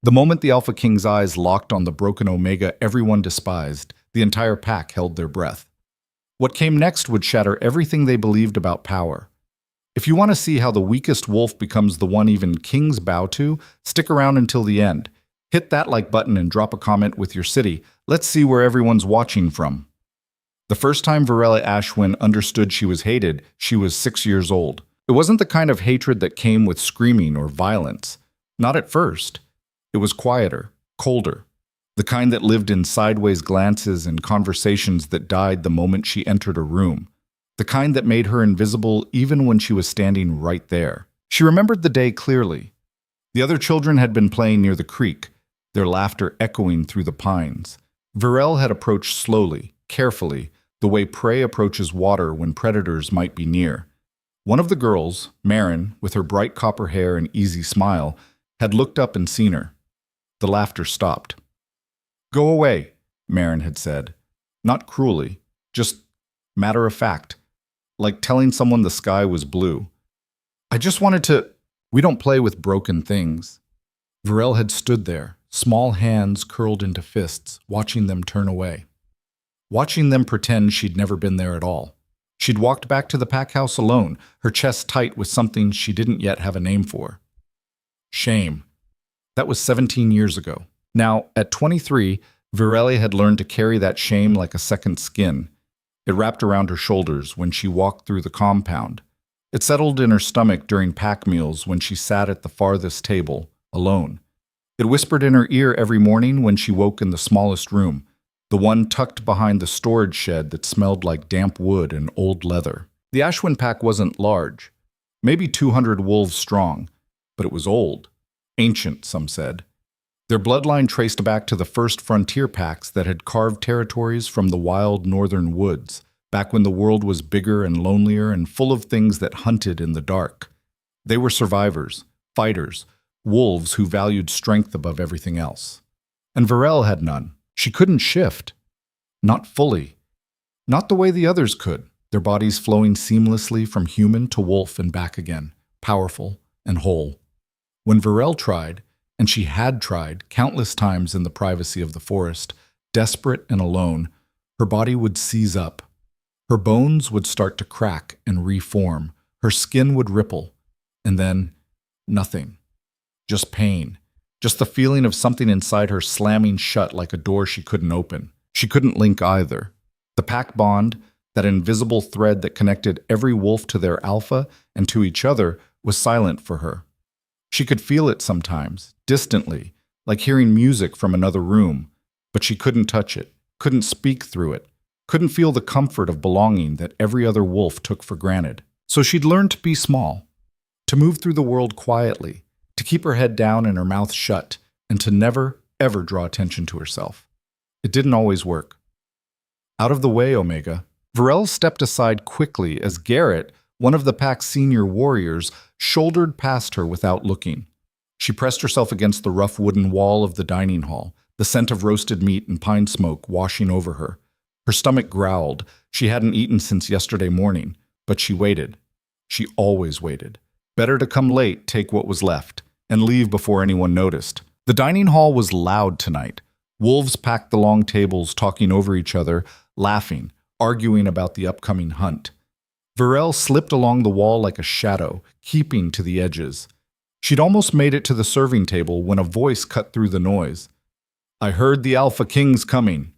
The moment the Alpha King's eyes locked on the broken Omega everyone despised, the entire pack held their breath. What came next would shatter everything they believed about power. If you want to see how the weakest wolf becomes the one even kings bow to, stick around until the end. Hit that like button and drop a comment with your city. Let's see where everyone's watching from. The first time Varela Ashwin understood she was hated, she was 6 years old. It wasn't the kind of hatred that came with screaming or violence. Not at first. It was quieter, colder. The kind that lived in sideways glances and conversations that died the moment she entered a room. The kind that made her invisible even when she was standing right there. She remembered the day clearly. The other children had been playing near the creek, their laughter echoing through the pines. Varel had approached slowly, carefully, the way prey approaches water when predators might be near. One of the girls, Marin, with her bright copper hair and easy smile, had looked up and seen her. The laughter stopped. "Go away," Marin had said. Not cruelly, just matter of fact, like telling someone the sky was blue. "I just wanted to—" "We don't play with broken things." Varel had stood there, small hands curled into fists, watching them turn away. Watching them pretend she'd never been there at all. She'd walked back to the pack house alone, her chest tight with something she didn't yet have a name for. Shame. That was 17 years ago. Now, at 23, Virelli had learned to carry that shame like a second skin. It wrapped around her shoulders when she walked through the compound. It settled in her stomach during pack meals when she sat at the farthest table, alone. It whispered in her ear every morning when she woke in the smallest room, the one tucked behind the storage shed that smelled like damp wood and old leather. The Ashwin pack wasn't large, maybe 200 wolves strong, but it was old. Ancient, some said. Their bloodline traced back to the first frontier packs that had carved territories from the wild northern woods, back when the world was bigger and lonelier and full of things that hunted in the dark. They were survivors, fighters, wolves who valued strength above everything else. And Varel had none. She couldn't shift. Not fully. Not the way the others could, their bodies flowing seamlessly from human to wolf and back again, powerful and whole. When Varel tried, and she had tried countless times in the privacy of the forest, desperate and alone, her body would seize up. Her bones would start to crack and reform, her skin would ripple, and then nothing. Just pain. Just the feeling of something inside her slamming shut like a door she couldn't open. She couldn't link either. The pack bond, that invisible thread that connected every wolf to their alpha and to each other, was silent for her. She could feel it sometimes, distantly, like hearing music from another room, but she couldn't touch it, couldn't speak through it, couldn't feel the comfort of belonging that every other wolf took for granted. So she'd learned to be small, to move through the world quietly, to keep her head down and her mouth shut, and to never, ever draw attention to herself. It didn't always work. Out of the way, Omega. Varel stepped aside quickly as Garrett, one of the pack's senior warriors, shouldered past her without looking. She pressed herself against the rough wooden wall of the dining hall, the scent of roasted meat and pine smoke washing over her. Her stomach growled. She hadn't eaten since yesterday morning, but she waited. She always waited. Better to come late, take what was left, and leave before anyone noticed. The dining hall was loud tonight. Wolves packed the long tables, talking over each other, laughing, arguing about the upcoming hunt. Varel slipped along the wall like a shadow, keeping to the edges. She'd almost made it to the serving table when a voice cut through the noise. "I heard the Alpha King's coming."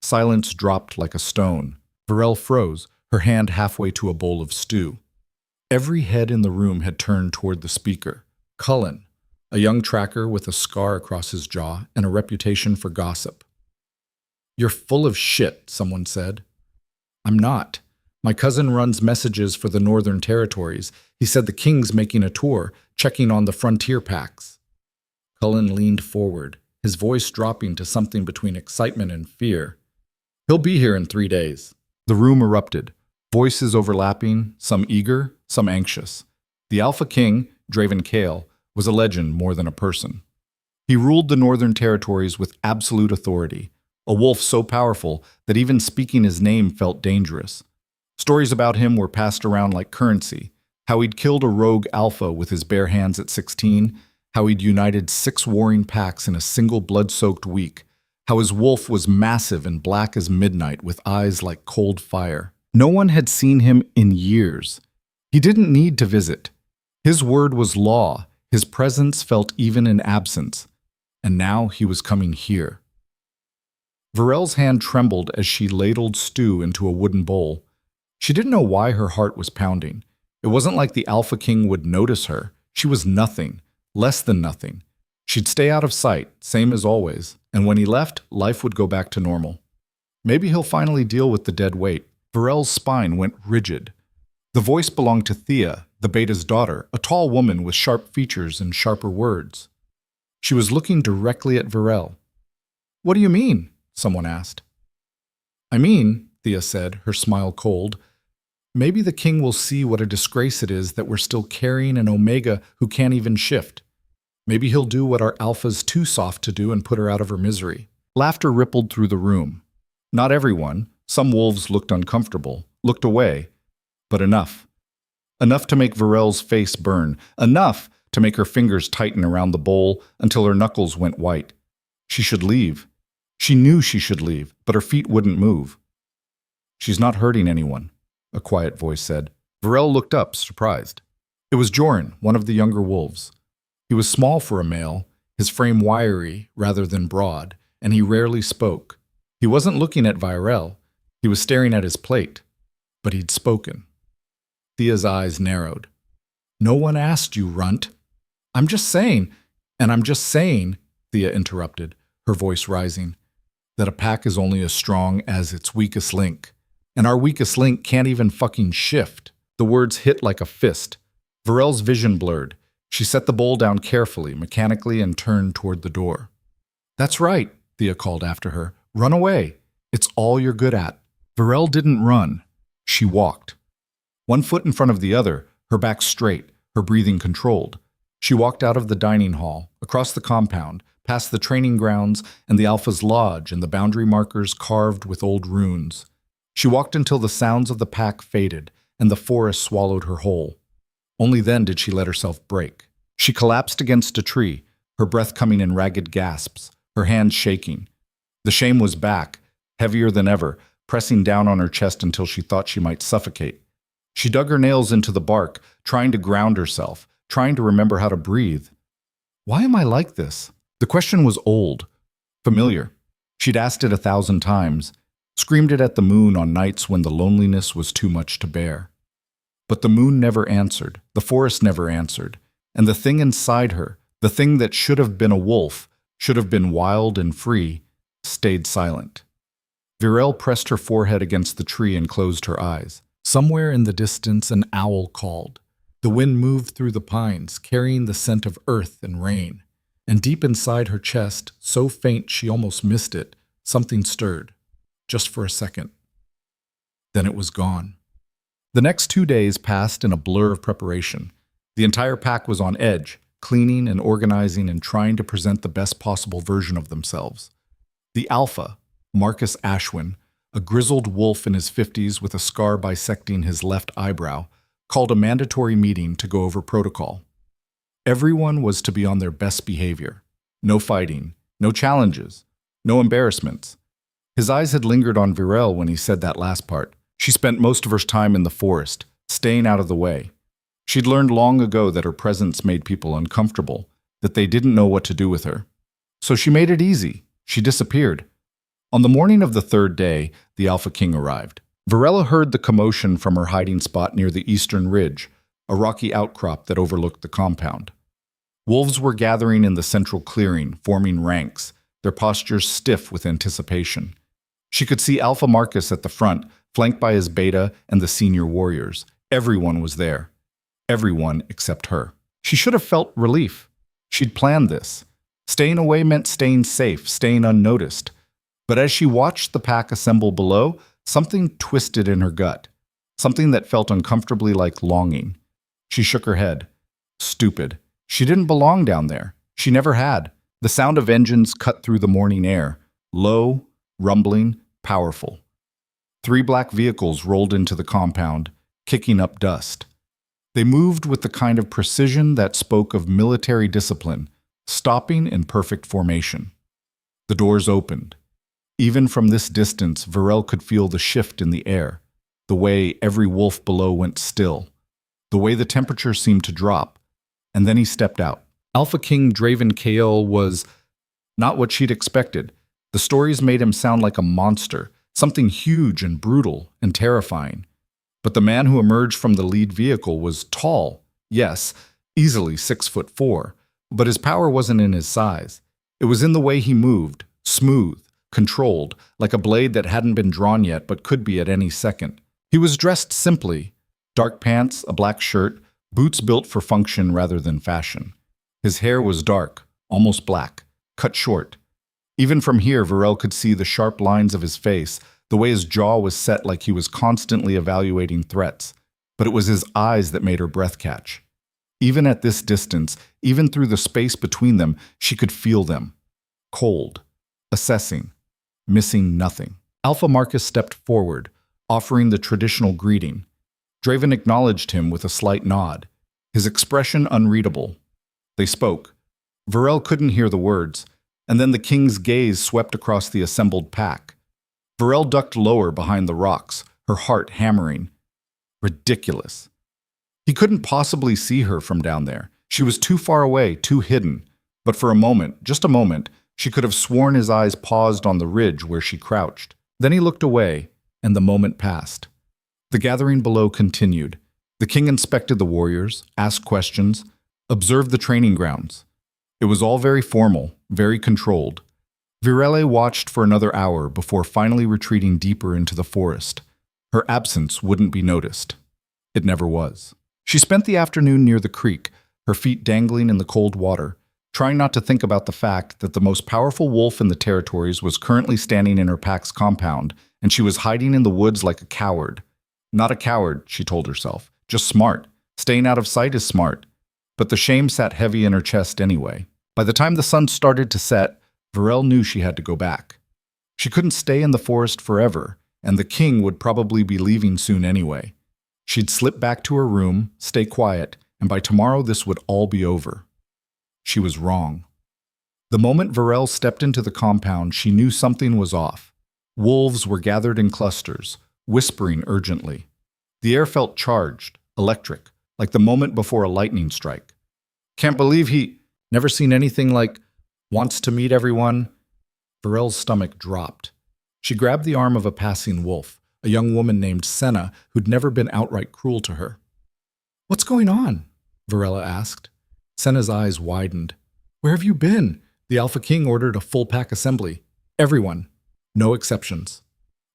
Silence dropped like a stone. Varel froze, her hand halfway to a bowl of stew. Every head in the room had turned toward the speaker. Cullen, a young tracker with a scar across his jaw and a reputation for gossip. "You're full of shit," someone said. "I'm not. My cousin runs messages for the Northern Territories. He said the king's making a tour, checking on the frontier packs." Cullen leaned forward, his voice dropping to something between excitement and fear. "He'll be here in 3 days." The room erupted, voices overlapping, some eager, some anxious. The Alpha King, Draven Kale, was a legend more than a person. He ruled the Northern Territories with absolute authority, a wolf so powerful that even speaking his name felt dangerous. Stories about him were passed around like currency, how he'd killed a rogue alpha with his bare hands at 16, how he'd united 6 warring packs in a single blood-soaked week, how his wolf was massive and black as midnight with eyes like cold fire. No one had seen him in years. He didn't need to visit. His word was law. His presence felt even in absence. And now he was coming here. Varel's hand trembled as she ladled stew into a wooden bowl. She didn't know why her heart was pounding. It wasn't like the Alpha King would notice her. She was nothing, less than nothing. She'd stay out of sight, same as always, and when he left, life would go back to normal. Maybe he'll finally deal with the dead weight. Varel's spine went rigid. The voice belonged to Thea, the beta's daughter, a tall woman with sharp features and sharper words. She was looking directly at Varel. "What do you mean?" someone asked. "I mean," Thea said, her smile cold, "maybe the king will see what a disgrace it is that we're still carrying an Omega who can't even shift. Maybe he'll do what our Alpha's too soft to do and put her out of her misery." Laughter rippled through the room. Not everyone. Some wolves looked uncomfortable, looked away. But enough. Enough to make Varel's face burn. Enough to make her fingers tighten around the bowl until her knuckles went white. She should leave. She knew she should leave, but her feet wouldn't move. "She's not hurting anyone," a quiet voice said. Varel looked up, surprised. It was Joran, one of the younger wolves. He was small for a male, his frame wiry rather than broad, and he rarely spoke. He wasn't looking at Varel. He was staring at his plate. But he'd spoken. Thea's eyes narrowed. "No one asked you, runt." "I'm just saying," Thea interrupted, her voice rising, "that a pack is only as strong as its weakest link. And our weakest link can't even fucking shift." The words hit like a fist. Varel's vision blurred. She set the bowl down carefully, mechanically, and turned toward the door. "That's right," Thea called after her. "Run away. It's all you're good at." Varel didn't run. She walked. One foot in front of the other, her back straight, her breathing controlled. She walked out of the dining hall, across the compound, past the training grounds and the Alpha's lodge and the boundary markers carved with old runes. She walked until the sounds of the pack faded and the forest swallowed her whole. Only then did she let herself break. She collapsed against a tree, her breath coming in ragged gasps, her hands shaking. The shame was back, heavier than ever, pressing down on her chest until she thought she might suffocate. She dug her nails into the bark, trying to ground herself, trying to remember how to breathe. Why am I like this? The question was old, familiar. She'd asked it 1,000 times, screamed it at the moon on nights when the loneliness was too much to bear. But the moon never answered, the forest never answered, and the thing inside her, the thing that should have been a wolf, should have been wild and free, stayed silent. Varel pressed her forehead against the tree and closed her eyes. Somewhere in the distance an owl called. The wind moved through the pines, carrying the scent of earth and rain. And deep inside her chest, so faint she almost missed it, something stirred. Just for a second. Then it was gone. The next 2 days passed in a blur of preparation. The entire pack was on edge, cleaning and organizing and trying to present the best possible version of themselves. The Alpha, Marcus Ashwin, a grizzled wolf in his 50s with a scar bisecting his left eyebrow, called a mandatory meeting to go over protocol. Everyone was to be on their best behavior. No fighting, no challenges, no embarrassments. His eyes had lingered on Varel when he said that last part. She spent most of her time in the forest, staying out of the way. She'd learned long ago that her presence made people uncomfortable, that they didn't know what to do with her. So she made it easy. She disappeared. On the morning of the 3rd day, the Alpha King arrived. Varela heard the commotion from her hiding spot near the eastern ridge, a rocky outcrop that overlooked the compound. Wolves were gathering in the central clearing, forming ranks, their postures stiff with anticipation. She could see Alpha Marcus at the front, flanked by his beta and the senior warriors. Everyone was there. Everyone except her. She should have felt relief. She'd planned this. Staying away meant staying safe, staying unnoticed. But as she watched the pack assemble below, something twisted in her gut. Something that felt uncomfortably like longing. She shook her head. Stupid. She didn't belong down there. She never had. The sound of engines cut through the morning air. Low, rumbling, powerful. 3 black vehicles rolled into the compound, kicking up dust. They moved with the kind of precision that spoke of military discipline, stopping in perfect formation. The doors opened. Even from this distance, Varel could feel the shift in the air, the way every wolf below went still, the way the temperature seemed to drop, and then he stepped out. Alpha King Draven Kael was not what she'd expected. The stories made him sound like a monster, something huge and brutal and terrifying. But the man who emerged from the lead vehicle was tall, yes, easily 6'4", but his power wasn't in his size. It was in the way he moved, smooth, controlled, like a blade that hadn't been drawn yet but could be at any second. He was dressed simply, dark pants, a black shirt, boots built for function rather than fashion. His hair was dark, almost black, cut short. Even from here, Varel could see the sharp lines of his face, the way his jaw was set like he was constantly evaluating threats. But it was his eyes that made her breath catch. Even at this distance, even through the space between them, she could feel them. Cold, assessing, missing nothing. Alpha Marcus stepped forward, offering the traditional greeting. Draven acknowledged him with a slight nod, his expression unreadable. They spoke. Varel couldn't hear the words, and then the king's gaze swept across the assembled pack. Varel ducked lower behind the rocks, her heart hammering. Ridiculous. He couldn't possibly see her from down there. She was too far away, too hidden. But for a moment, just a moment, she could have sworn his eyes paused on the ridge where she crouched. Then he looked away, and the moment passed. The gathering below continued. The king inspected the warriors, asked questions, observed the training grounds. It was all very formal, very controlled. Virele watched for another hour before finally retreating deeper into the forest. Her absence wouldn't be noticed. It never was. She spent the afternoon near the creek, her feet dangling in the cold water, trying not to think about the fact that the most powerful wolf in the territories was currently standing in her pack's compound, and she was hiding in the woods like a coward. Not a coward, she told herself, just smart. Staying out of sight is smart. But the shame sat heavy in her chest anyway. By the time the sun started to set, Varel knew she had to go back. She couldn't stay in the forest forever, and the king would probably be leaving soon anyway. She'd slip back to her room, stay quiet, and by tomorrow this would all be over. She was wrong. The moment Varel stepped into the compound, she knew something was off. Wolves were gathered in clusters, whispering urgently. The air felt charged, electric, like the moment before a lightning strike. Can't believe he... Never seen anything like... Wants to meet everyone? Varel's stomach dropped. She grabbed the arm of a passing wolf, a young woman named Senna who'd never been outright cruel to her. What's going on? Varela asked. Senna's eyes widened. Where have you been? The Alpha King ordered a full pack assembly. Everyone. No exceptions.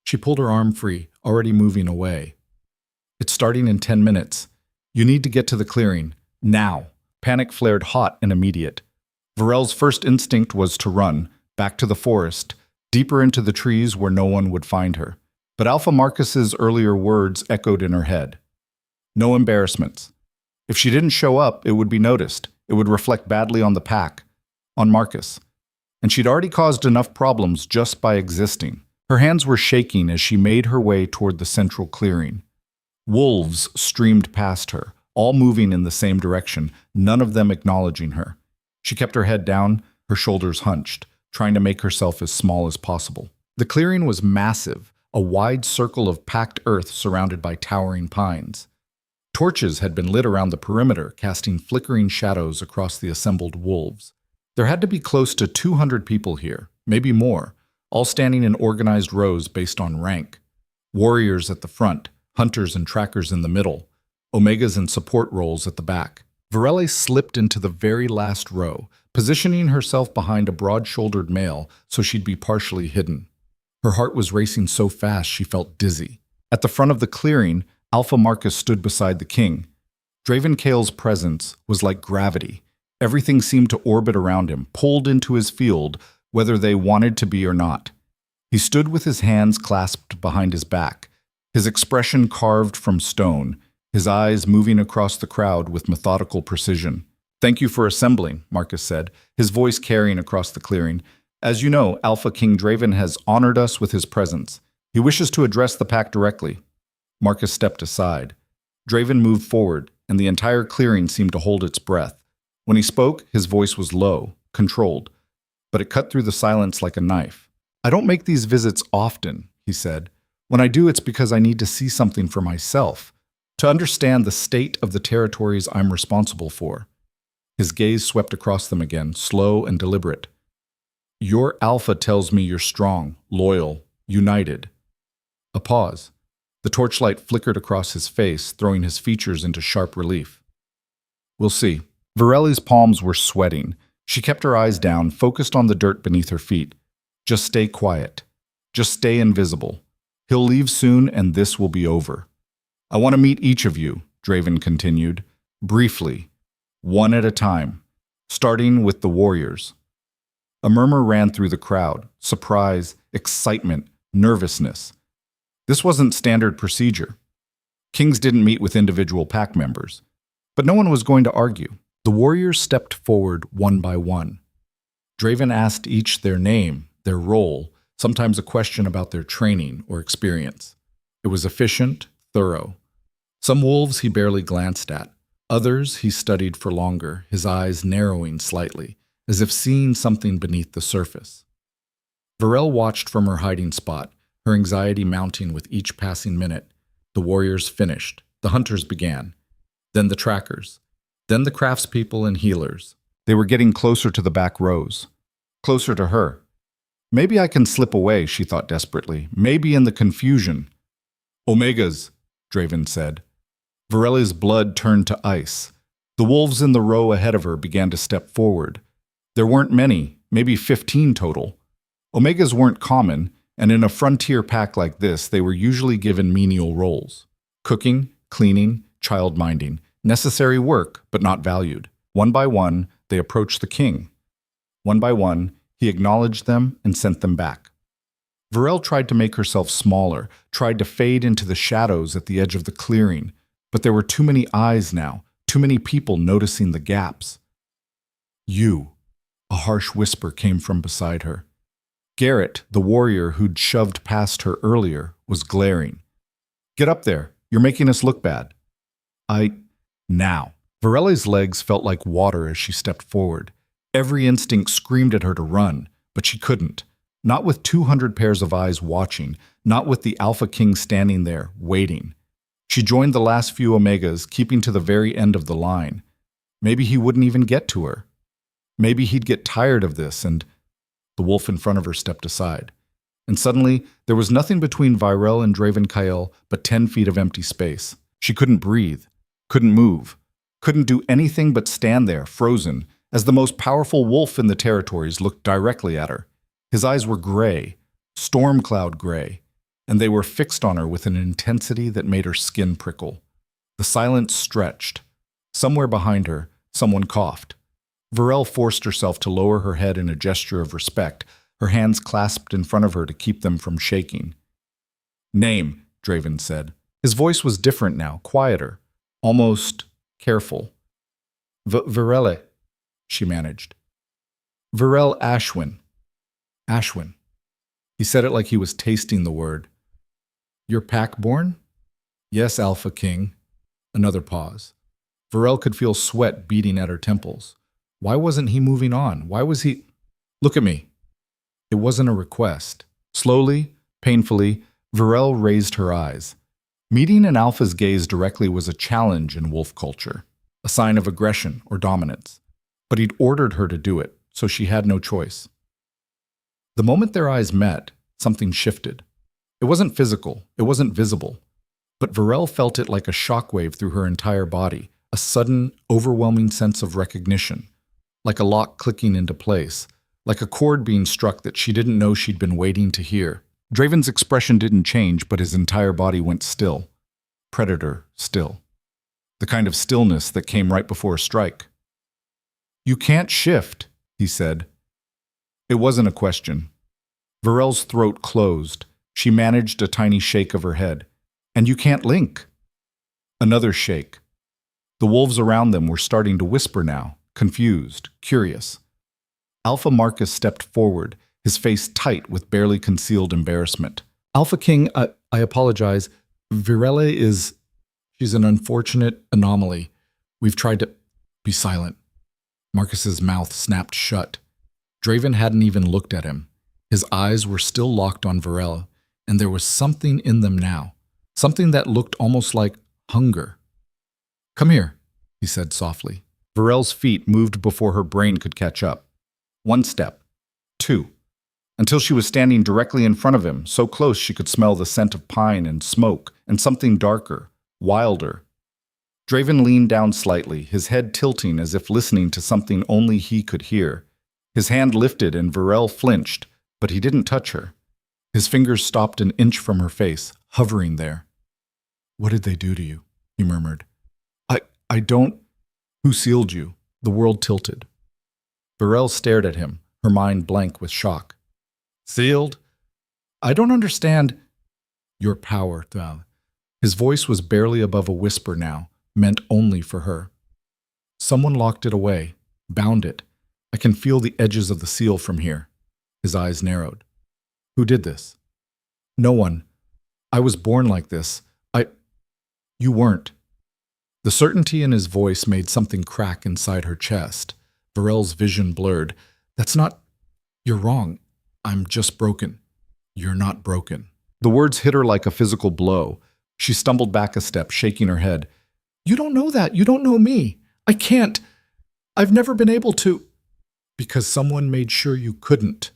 She pulled her arm free, already moving away. It's starting in 10 minutes. You need to get to the clearing. Now. Panic flared hot and immediate. Varel's first instinct was to run, back to the forest, deeper into the trees where no one would find her. But Alpha Marcus's earlier words echoed in her head. No embarrassments. If she didn't show up, it would be noticed. It would reflect badly on the pack, on Marcus. And she'd already caused enough problems just by existing. Her hands were shaking as she made her way toward the central clearing. Wolves streamed past her, all moving in the same direction, none of them acknowledging her. She kept her head down, her shoulders hunched, trying to make herself as small as possible. The clearing was massive, a wide circle of packed earth surrounded by towering pines. Torches had been lit around the perimeter, casting flickering shadows across the assembled wolves. There had to be close to 200 people here, maybe more, all standing in organized rows based on rank. Warriors at the front, hunters and trackers in the middle, Omegas and support roles at the back. Varele slipped into the very last row, positioning herself behind a broad-shouldered male so she'd be partially hidden. Her heart was racing so fast she felt dizzy. At the front of the clearing, Alpha Marcus stood beside the king. Draven Kael's presence was like gravity. Everything seemed to orbit around him, pulled into his field, whether they wanted to be or not. He stood with his hands clasped behind his back, his expression carved from stone, his eyes moving across the crowd with methodical precision. Thank you for assembling, Marcus said, his voice carrying across the clearing. As you know, Alpha King Draven has honored us with his presence. He wishes to address the pack directly. Marcus stepped aside. Draven moved forward, and the entire clearing seemed to hold its breath. When he spoke, his voice was low, controlled, but it cut through the silence like a knife. "I don't make these visits often," he said. "When I do, it's because I need to see something for myself, to understand the state of the territories I'm responsible for." His gaze swept across them again, slow and deliberate. "Your alpha tells me you're strong, loyal, united." A pause. The torchlight flickered across his face, throwing his features into sharp relief. "We'll see." Vareli's palms were sweating. She kept her eyes down, focused on the dirt beneath her feet. "Just stay quiet. Just stay invisible. He'll leave soon, and this will be over." "I want to meet each of you," Draven continued, briefly, one at a time, starting with the warriors. A murmur ran through the crowd, surprise, excitement, nervousness. This wasn't standard procedure. Kings didn't meet with individual pack members, but no one was going to argue. The warriors stepped forward one by one. Draven asked each their name, their role, sometimes a question about their training or experience. It was efficient, thorough. Some wolves he barely glanced at. Others he studied for longer, his eyes narrowing slightly, as if seeing something beneath the surface. Varel watched from her hiding spot, her anxiety mounting with each passing minute. The warriors finished. The hunters began. Then the trackers. Then the craftspeople and healers. They were getting closer to the back rows. Closer to her. "Maybe I can slip away," she thought desperately. "Maybe in the confusion." "Omegas," Draven said. Vareli's blood turned to ice. The wolves in the row ahead of her began to step forward. There weren't many, maybe 15 total. Omegas weren't common, and in a frontier pack like this, they were usually given menial roles. Cooking, cleaning, child-minding. Necessary work, but not valued. One by one, they approached the king. One by one, he acknowledged them and sent them back. Varel tried to make herself smaller, tried to fade into the shadows at the edge of the clearing, but there were too many eyes now, too many people noticing the gaps. "You," a harsh whisper came from beside her. Garrett, the warrior who'd shoved past her earlier, was glaring. "Get up there. You're making us look bad." Now. Vareli's legs felt like water as she stepped forward. Every instinct screamed at her to run, but she couldn't. Not with 200 pairs of eyes watching, not with the Alpha King standing there, waiting. She joined the last few Omegas, keeping to the very end of the line. Maybe he wouldn't even get to her. Maybe he'd get tired of this, and the wolf in front of her stepped aside. And suddenly, there was nothing between Varel and Draven Kael but 10 feet of empty space. She couldn't breathe, couldn't move, couldn't do anything but stand there, frozen, as the most powerful wolf in the territories looked directly at her. His eyes were gray, storm cloud gray, and they were fixed on her with an intensity that made her skin prickle. The silence stretched. Somewhere behind her, someone coughed. Varel forced herself to lower her head in a gesture of respect, her hands clasped in front of her to keep them from shaking. "Name," Draven said. His voice was different now, quieter, almost careful. "Varele," she managed. "Varel Ashwin." Ashwin. He said it like he was tasting the word. "You're pack-born?" "Yes, Alpha King." Another pause. Varel could feel sweat beating at her temples. Why wasn't he moving on? Why was he... "Look at me." It wasn't a request. Slowly, painfully, Varel raised her eyes. Meeting an alpha's gaze directly was a challenge in wolf culture, a sign of aggression or dominance. But he'd ordered her to do it, so she had no choice. The moment their eyes met, something shifted. It wasn't physical, it wasn't visible, but Varel felt it like a shockwave through her entire body, a sudden, overwhelming sense of recognition, like a lock clicking into place, like a chord being struck that she didn't know she'd been waiting to hear. Draven's expression didn't change, but his entire body went still. Predator still. The kind of stillness that came right before a strike. "You can't shift," he said. It wasn't a question. Varel's throat closed. She managed a tiny shake of her head. "And you can't link." Another shake. The wolves around them were starting to whisper now, confused, curious. Alpha Marcus stepped forward, his face tight with barely concealed embarrassment. "Alpha King, I apologize. Virele is... she's an unfortunate anomaly. We've tried to be silent. Marcus's mouth snapped shut. Draven hadn't even looked at him. His eyes were still locked on Varel, and there was something in them now, something that looked almost like hunger. Come here, he said softly. Varel's feet moved before her brain could catch up. One step. Two. Until she was standing directly in front of him, so close she could smell the scent of pine and smoke and something darker, wilder. Draven leaned down slightly, his head tilting as if listening to something only he could hear. His hand lifted and Varel flinched, but he didn't touch her. His fingers stopped an inch from her face, hovering there. What did they do to you? He murmured. I don't... Who sealed you? The world tilted. Varel stared at him, her mind blank with shock. Sealed? I don't understand. Your power, Thal. His voice was barely above a whisper now, meant only for her. Someone locked it away, bound it. I can feel the edges of the seal from here. His eyes narrowed. Who did this? No one. I was born like this. You weren't. The certainty in his voice made something crack inside her chest. Varel's vision blurred. That's not... You're wrong. I'm just broken. You're not broken. The words hit her like a physical blow. She stumbled back a step, shaking her head. You don't know that. You don't know me. I can't. I've never been able to... Because someone made sure you couldn't.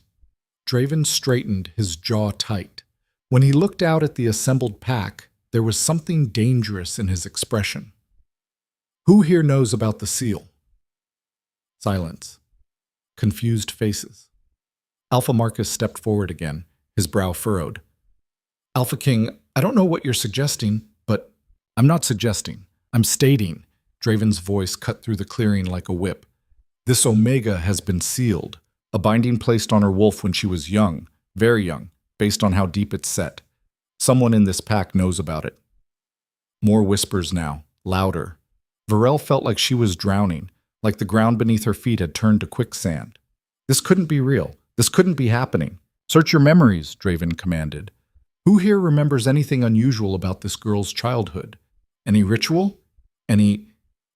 Draven straightened, his jaw tight. When he looked out at the assembled pack, there was something dangerous in his expression. Who here knows about the seal? Silence. Confused faces. Alpha Marcus stepped forward again, his brow furrowed. Alpha King, I don't know what you're suggesting, but I'm not suggesting. I'm stating. Draven's voice cut through the clearing like a whip. This Omega has been sealed, a binding placed on her wolf when she was young, very young, based on how deep it's set. Someone in this pack knows about it. More whispers now, louder. Varel felt like she was drowning, like the ground beneath her feet had turned to quicksand. This couldn't be real. This couldn't be happening. Search your memories, Draven commanded. Who here remembers anything unusual about this girl's childhood? Any ritual? Any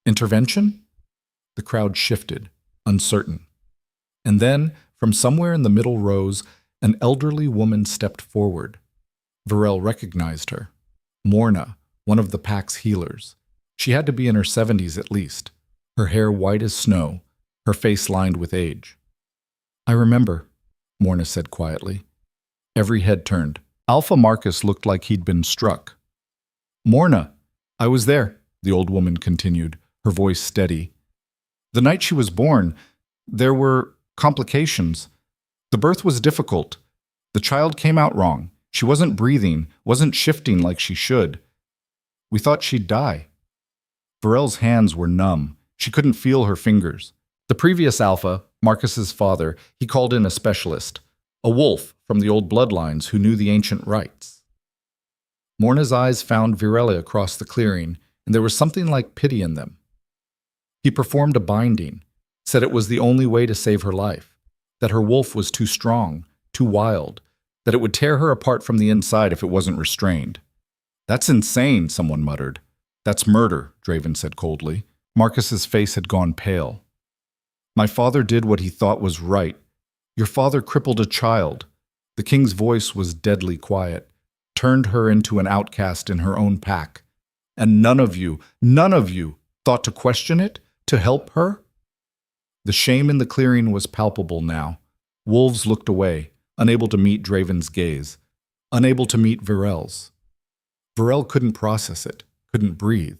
intervention? The crowd shifted, uncertain. And then, from somewhere in the middle rows, an elderly woman stepped forward. Varel recognized her. Morna, one of the pack's healers. She had to be in her 70s at least, her hair white as snow, her face lined with age. I remember, Morna said quietly. Every head turned. Alpha Marcus looked like he'd been struck. Morna, I was there, the old woman continued, her voice steady. The night she was born, there were complications. The birth was difficult. The child came out wrong. She wasn't breathing, wasn't shifting like she should. We thought she'd die. Varel's hands were numb. She couldn't feel her fingers. The previous Alpha, Marcus's father, he called in a specialist, a wolf from the old bloodlines who knew the ancient rites. Morna's eyes found Virelli across the clearing, and there was something like pity in them. He performed a binding, said it was the only way to save her life, that her wolf was too strong, too wild, that it would tear her apart from the inside if it wasn't restrained. That's insane, someone muttered. That's murder, Draven said coldly. Marcus's face had gone pale. My father did what he thought was right. Your father crippled a child. The king's voice was deadly quiet, turned her into an outcast in her own pack. And none of you thought to question it, to help her? The shame in the clearing was palpable now. Wolves looked away, unable to meet Draven's gaze, unable to meet Virel's. Varel couldn't process it, couldn't breathe.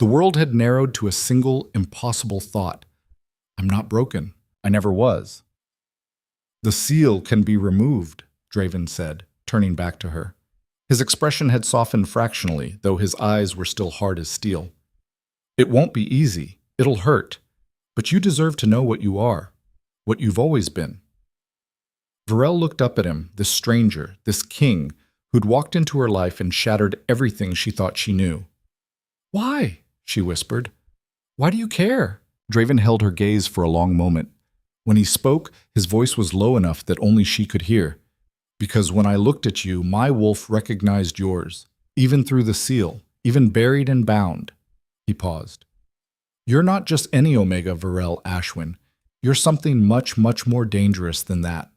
The world had narrowed to a single, impossible thought. I'm not broken. I never was. The seal can be removed, Draven said, turning back to her. His expression had softened fractionally, though his eyes were still hard as steel. It won't be easy. It'll hurt. But you deserve to know what you are, what you've always been. Varel looked up at him, this stranger, this king, who'd walked into her life and shattered everything she thought she knew. Why? She whispered. Why do you care? Draven held her gaze for a long moment. When he spoke, his voice was low enough that only she could hear. Because when I looked at you, my wolf recognized yours, even through the seal, even buried and bound. He paused. You're not just any Omega Varel Ashwin. You're something much, much more dangerous than that.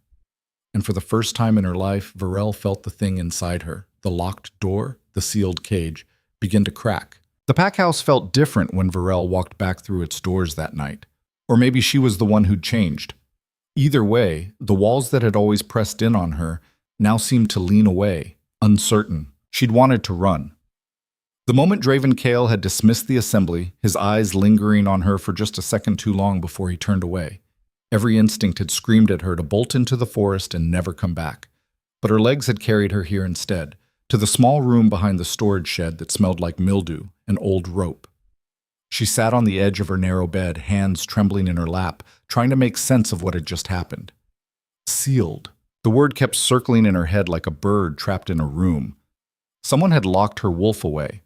And for the first time in her life, Varel felt the thing inside her, the locked door, the sealed cage, begin to crack. The pack house felt different when Varel walked back through its doors that night. Or maybe she was the one who'd changed. Either way, the walls that had always pressed in on her now seemed to lean away, uncertain. She'd wanted to run. The moment Draven Kale had dismissed the assembly, his eyes lingering on her for just a second too long before he turned away. Every instinct had screamed at her to bolt into the forest and never come back. But her legs had carried her here instead, to the small room behind the storage shed that smelled like mildew and old rope. She sat on the edge of her narrow bed, hands trembling in her lap, trying to make sense of what had just happened. Sealed. The word kept circling in her head like a bird trapped in a room. Someone had locked her wolf away.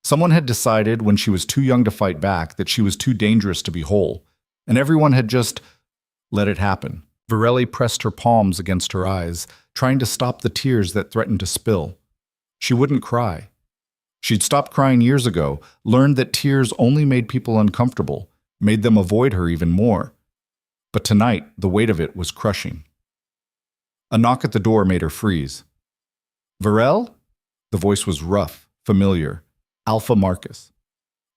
Someone had decided when she was too young to fight back that she was too dangerous to be whole, and everyone had just let it happen. Vareli pressed her palms against her eyes, trying to stop the tears that threatened to spill. She wouldn't cry. She'd stopped crying years ago, learned that tears only made people uncomfortable, made them avoid her even more. But tonight, the weight of it was crushing. A knock at the door made her freeze. "Varel?" The voice was rough, familiar. Alpha Marcus.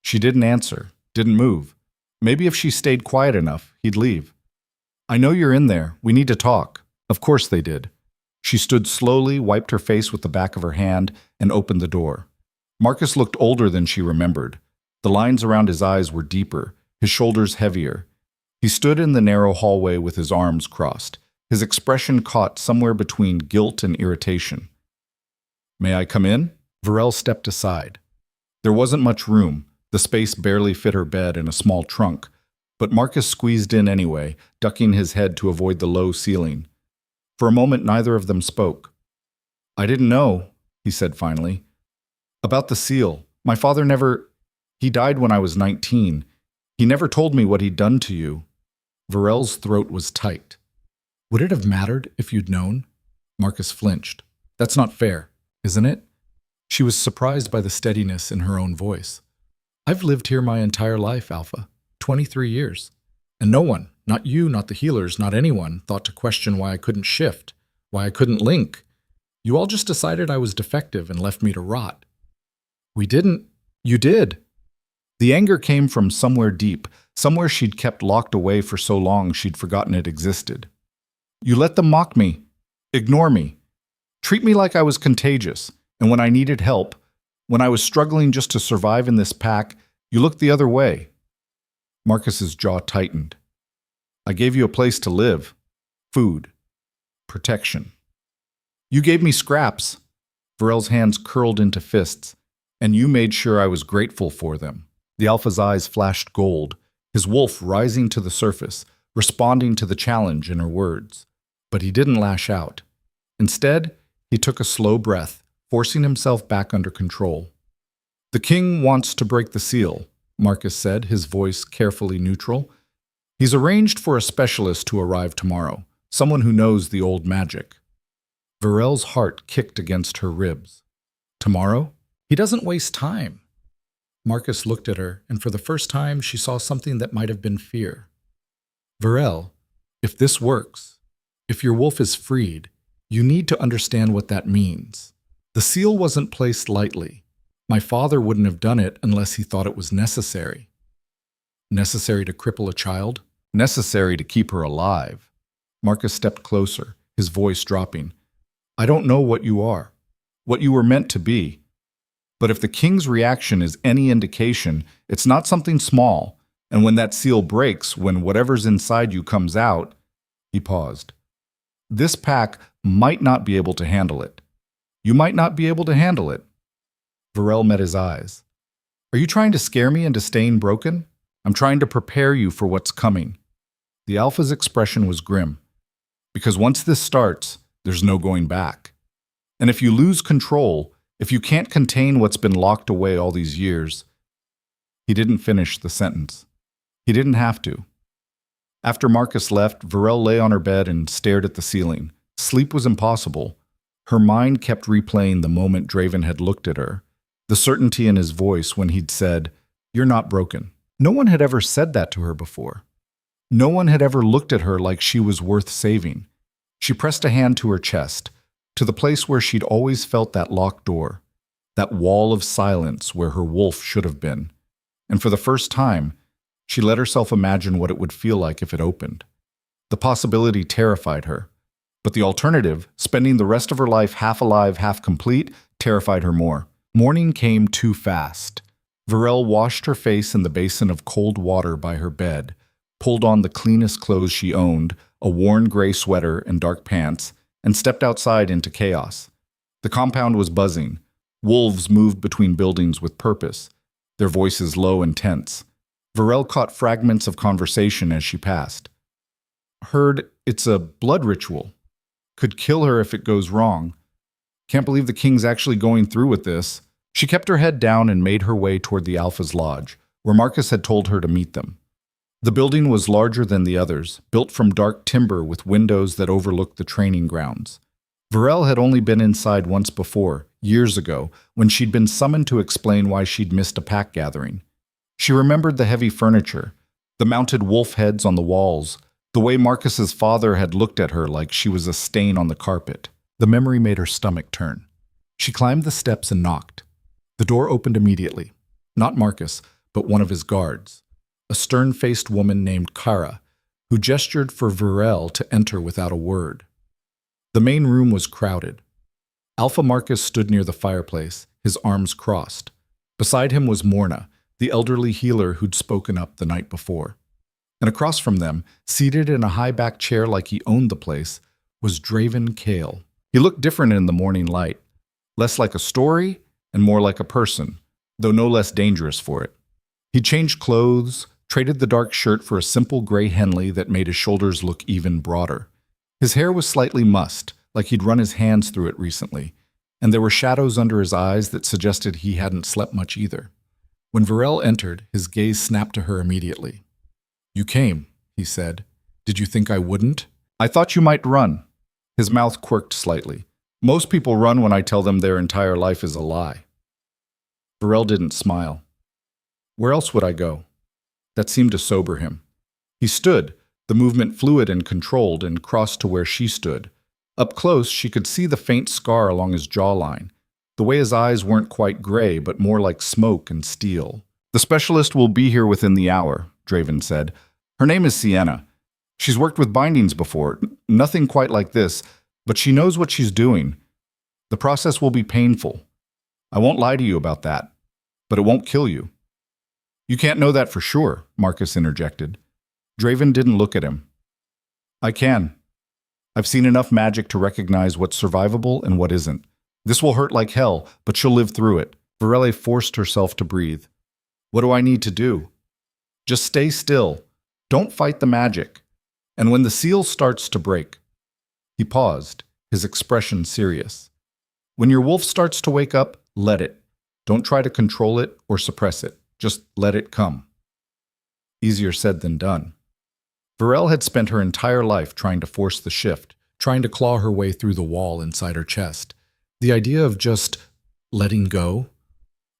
She didn't answer, didn't move. Maybe if she stayed quiet enough, he'd leave. "I know you're in there. We need to talk." Of course they did. She stood slowly, wiped her face with the back of her hand, and opened the door. Marcus looked older than she remembered. The lines around his eyes were deeper, his shoulders heavier. He stood in the narrow hallway with his arms crossed, his expression caught somewhere between guilt and irritation. "May I come in?" Varel stepped aside. There wasn't much room. The space barely fit her bed and a small trunk, but Marcus squeezed in anyway, ducking his head to avoid the low ceiling. For a moment, neither of them spoke. "I didn't know," he said finally. "About the seal. My father never... He died when I was 19. He never told me what he'd done to you." Varel's throat was tight. "Would it have mattered if you'd known?" Marcus flinched. "That's not fair, isn't it?" She was surprised by the steadiness in her own voice. "I've lived here my entire life, Alpha. 23 years. And no one, not you, not the healers, not anyone, thought to question why I couldn't shift, why I couldn't link. You all just decided I was defective and left me to rot." "We didn't. You did." The anger came from somewhere deep, somewhere she'd kept locked away for so long she'd forgotten it existed. "You let them mock me, ignore me, treat me like I was contagious. And when I needed help, when I was struggling just to survive in this pack, you looked the other way." Marcus's jaw tightened. "I gave you a place to live, food, protection. You gave me scraps." Varel's hands curled into fists, "and you made sure I was grateful for them." The Alpha's eyes flashed gold, his wolf rising to the surface, responding to the challenge in her words. But he didn't lash out. Instead, he took a slow breath, forcing himself back under control. "The king wants to break the seal," Marcus said, his voice carefully neutral. "He's arranged for a specialist to arrive tomorrow, someone who knows the old magic." Varel's heart kicked against her ribs. "Tomorrow? He doesn't waste time." Marcus looked at her, and for the first time she saw something that might have been fear. "Varel, if this works, if your wolf is freed, you need to understand what that means. The seal wasn't placed lightly. My father wouldn't have done it unless he thought it was necessary. Necessary to cripple a child? Necessary to keep her alive." Marcus stepped closer, his voice dropping. "I don't know what you are, what you were meant to be. But if the king's reaction is any indication, it's not something small, and when that seal breaks, when whatever's inside you comes out..." He paused. "This pack might not be able to handle it. You might not be able to handle it." Varel met his eyes. "Are you trying to scare me into staying broken? I'm trying to prepare you for what's coming." The Alpha's expression was grim. "Because once this starts, there's no going back. And if you lose control, if you can't contain what's been locked away all these years..." He didn't finish the sentence. He didn't have to. After Marcus left, Varel lay on her bed and stared at the ceiling. Sleep was impossible. Her mind kept replaying the moment Draven had looked at her, the certainty in his voice when he'd said, "You're not broken." No one had ever said that to her before. No one had ever looked at her like she was worth saving. She pressed a hand to her chest, to the place where she'd always felt that locked door, that wall of silence where her wolf should have been. And for the first time, she let herself imagine what it would feel like if it opened. The possibility terrified her, but the alternative, spending the rest of her life half alive, half complete, terrified her more. Morning came too fast. Varel washed her face in the basin of cold water by her bed, pulled on the cleanest clothes she owned, a worn gray sweater and dark pants, and stepped outside into chaos. The compound was buzzing. Wolves moved between buildings with purpose, their voices low and tense. Varel caught fragments of conversation as she passed. Heard it's a blood ritual. Could kill her if it goes wrong. Can't believe the king's actually going through with this. She kept her head down and made her way toward the Alpha's lodge, where Marcus had told her to meet them. The building was larger than the others, built from dark timber with windows that overlooked the training grounds. Varel had only been inside once before, years ago, when she'd been summoned to explain why she'd missed a pack gathering. She remembered the heavy furniture, the mounted wolf heads on the walls, the way Marcus's father had looked at her like she was a stain on the carpet. The memory made her stomach turn. She climbed the steps and knocked. The door opened immediately. Not Marcus, but one of his guards, a stern-faced woman named Kara, who gestured for Varel to enter without a word. The main room was crowded. Alpha Marcus stood near the fireplace, his arms crossed. Beside him was Morna, the elderly healer who'd spoken up the night before. And across from them, seated in a high-backed chair like he owned the place, was Draven Kale. He looked different in the morning light, less like a story and more like a person, though no less dangerous for it. He changed clothes, traded the dark shirt for a simple gray Henley that made his shoulders look even broader. His hair was slightly mussed, like he'd run his hands through it recently, and there were shadows under his eyes that suggested he hadn't slept much either. When Varel entered, his gaze snapped to her immediately. "You came," he said. "Did you think I wouldn't?" "I thought you might run." His mouth quirked slightly. "Most people run when I tell them their entire life is a lie." Varel didn't smile. "Where else would I go?" That seemed to sober him. He stood, the movement fluid and controlled, and crossed to where she stood. Up close, she could see the faint scar along his jawline, the way his eyes weren't quite gray, but more like smoke and steel. "The specialist will be here within the hour," Draven said. "Her name is Sienna. She's worked with bindings before, nothing quite like this, but she knows what she's doing. The process will be painful. I won't lie to you about that, but it won't kill you." "You can't know that for sure," Marcus interjected. Draven didn't look at him. "I can. I've seen enough magic to recognize what's survivable and what isn't. This will hurt like hell, but she'll live through it." Varel forced herself to breathe. "What do I need to do?" "Just stay still. Don't fight the magic. And when the seal starts to break..." He paused, his expression serious. "When your wolf starts to wake up, let it. Don't try to control it or suppress it. Just let it come." Easier said than done. Varel had spent her entire life trying to force the shift, trying to claw her way through the wall inside her chest. The idea of just letting go,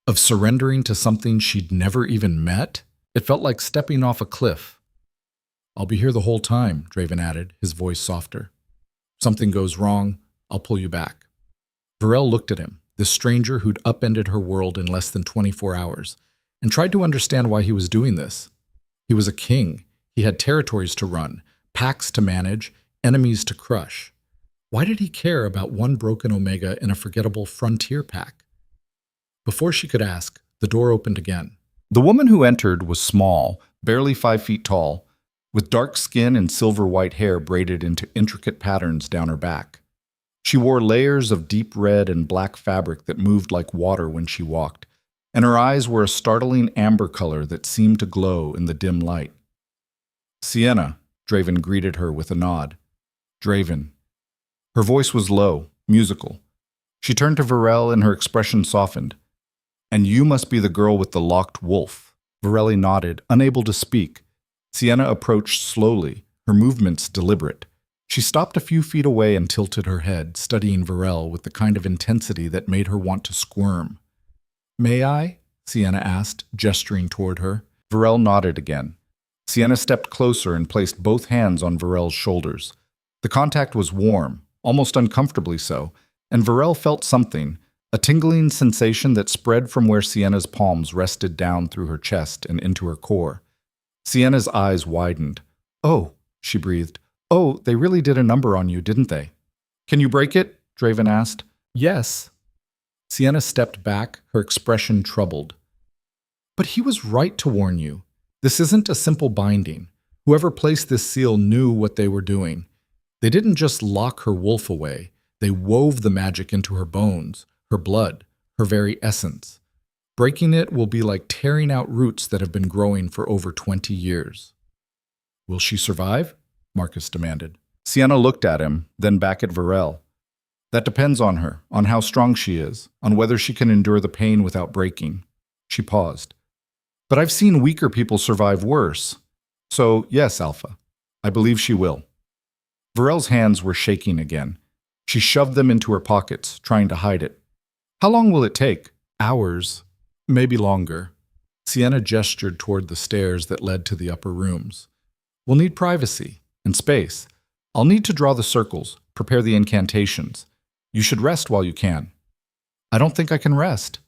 of surrendering to something she'd never even met, it felt like stepping off a cliff. "I'll be here the whole time," Draven added, his voice softer. "Something goes wrong, I'll pull you back." Varel looked at him, this stranger who'd upended her world in less than 24 hours, and tried to understand why he was doing this. He was a king. He had territories to run, packs to manage, enemies to crush. Why did he care about one broken Omega in a forgettable frontier pack? Before she could ask, the door opened again. The woman who entered was small, barely 5 feet tall, with dark skin and silver-white hair braided into intricate patterns down her back. She wore layers of deep red and black fabric that moved like water when she walked, and her eyes were a startling amber color that seemed to glow in the dim light. "Sienna," Draven greeted her with a nod. "Draven." Her voice was low, musical. She turned to Varel and her expression softened. "And you must be the girl with the locked wolf." Varel nodded, unable to speak. Sienna approached slowly, her movements deliberate. She stopped a few feet away and tilted her head, studying Varel with the kind of intensity that made her want to squirm. "May I?" Sienna asked, gesturing toward her. Varel nodded again. Sienna stepped closer and placed both hands on Varel's shoulders. The contact was warm, almost uncomfortably so, and Varel felt something, a tingling sensation that spread from where Sienna's palms rested down through her chest and into her core. Sienna's eyes widened. "Oh," she breathed. "Oh, they really did a number on you, didn't they?" "Can you break it?" Draven asked. "Yes." Sienna stepped back, her expression troubled. "But he was right to warn you. This isn't a simple binding. Whoever placed this seal knew what they were doing. They didn't just lock her wolf away. They wove the magic into her bones, her blood, her very essence. Breaking it will be like tearing out roots that have been growing for over 20 years. "Will she survive?" Marcus demanded. Sienna looked at him, then back at Varel. "That depends on her, on how strong she is, on whether she can endure the pain without breaking." She paused. "But I've seen weaker people survive worse. So, yes, Alpha, I believe she will." Varel's hands were shaking again. She shoved them into her pockets, trying to hide it. "How long will it take?" "Hours. Maybe longer." Sienna gestured toward the stairs that led to the upper rooms. "We'll need privacy and space. I'll need to draw the circles, prepare the incantations. You should rest while you can." "I don't think I can rest."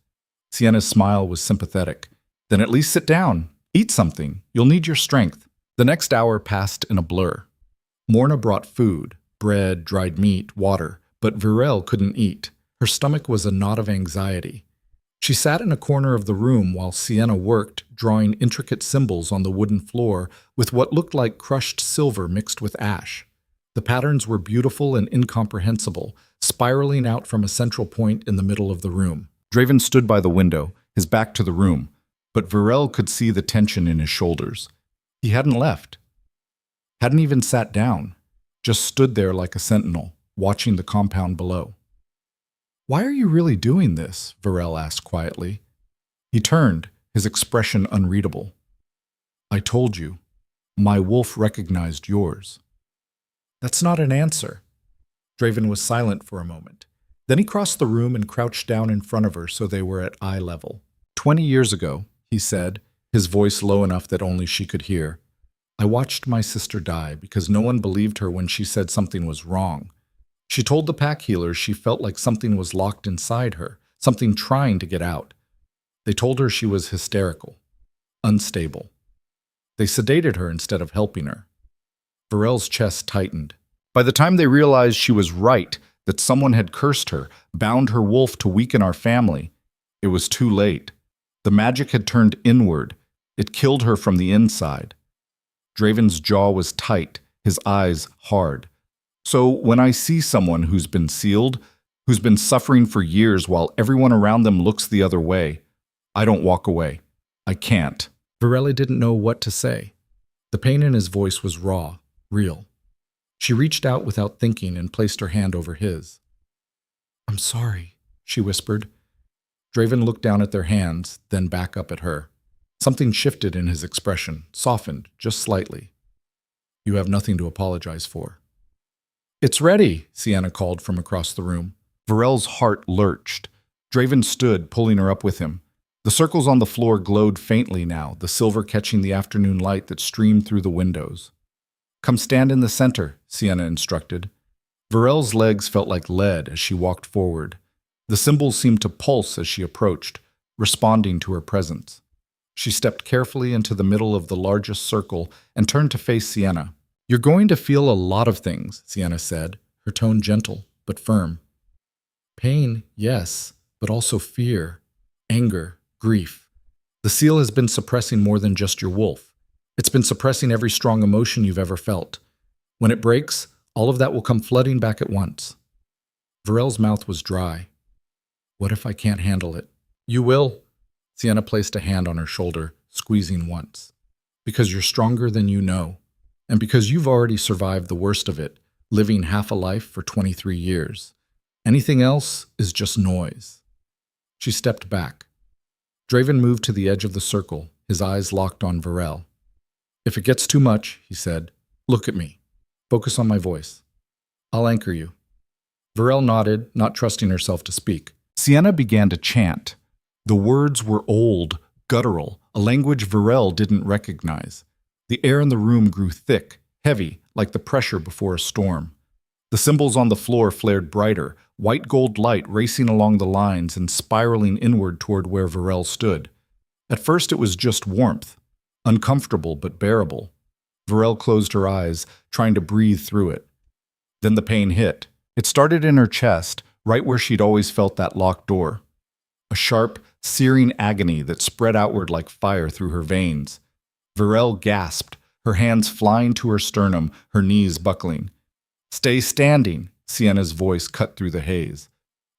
Sienna's smile was sympathetic. "Then at least sit down. Eat something. You'll need your strength." The next hour passed in a blur. Morna brought food, bread, dried meat, water, but Varel couldn't eat. Her stomach was a knot of anxiety. She sat in a corner of the room while Sienna worked, drawing intricate symbols on the wooden floor with what looked like crushed silver mixed with ash. The patterns were beautiful and incomprehensible, spiraling out from a central point in the middle of the room. Draven stood by the window, his back to the room, but Varel could see the tension in his shoulders. He hadn't left. Hadn't even sat down, just stood there like a sentinel, watching the compound below. "Why are you really doing this?" Varel asked quietly. He turned, his expression unreadable. "I told you. My wolf recognized yours." "That's not an answer." Draven was silent for a moment. Then he crossed the room and crouched down in front of her so they were at eye level. 20 years ago, he said, his voice low enough that only she could hear, "I watched my sister die because no one believed her when she said something was wrong. She told the pack healers she felt like something was locked inside her, something trying to get out. They told her she was hysterical, unstable. They sedated her instead of helping her." Varel's chest tightened. By the time they realized she was right, that someone had cursed her, bound her wolf to weaken our family, it was too late. The magic had turned inward. It killed her from the inside. Draven's jaw was tight, his eyes hard. "So when I see someone who's been sealed, who's been suffering for years while everyone around them looks the other way, I don't walk away. I can't." Varela didn't know what to say. The pain in his voice was raw, real. She reached out without thinking and placed her hand over his. "I'm sorry," she whispered. Draven looked down at their hands, then back up at her. Something shifted in his expression, softened just slightly. "You have nothing to apologize for." "It's ready," Sienna called from across the room. Varel's heart lurched. Draven stood, pulling her up with him. The circles on the floor glowed faintly now, the silver catching the afternoon light that streamed through the windows. "Come stand in the center," Sienna instructed. Varel's legs felt like lead as she walked forward. The symbols seemed to pulse as she approached, responding to her presence. She stepped carefully into the middle of the largest circle and turned to face Sienna. "You're going to feel a lot of things," Sienna said, her tone gentle but firm. "Pain, yes, but also fear, anger, grief. The seal has been suppressing more than just your wolf. It's been suppressing every strong emotion you've ever felt. When it breaks, all of that will come flooding back at once." Varel's mouth was dry. "What if I can't handle it?" "You will." Sienna placed a hand on her shoulder, squeezing once. "Because you're stronger than you know. And because you've already survived the worst of it, living half a life for 23 years. Anything else is just noise." She stepped back. Draven moved to the edge of the circle, his eyes locked on Varel. "If it gets too much," he said, "look at me. Focus on my voice. I'll anchor you." Varel nodded, not trusting herself to speak. Sienna began to chant. The words were old, guttural, a language Varel didn't recognize. The air in the room grew thick, heavy, like the pressure before a storm. The symbols on the floor flared brighter, white gold light racing along the lines and spiraling inward toward where Varel stood. At first it was just warmth, uncomfortable but bearable. Varel closed her eyes, trying to breathe through it. Then the pain hit. It started in her chest, right where she'd always felt that locked door. A sharp, searing agony that spread outward like fire through her veins. Varel gasped, her hands flying to her sternum, her knees buckling. "Stay standing," Sienna's voice cut through the haze.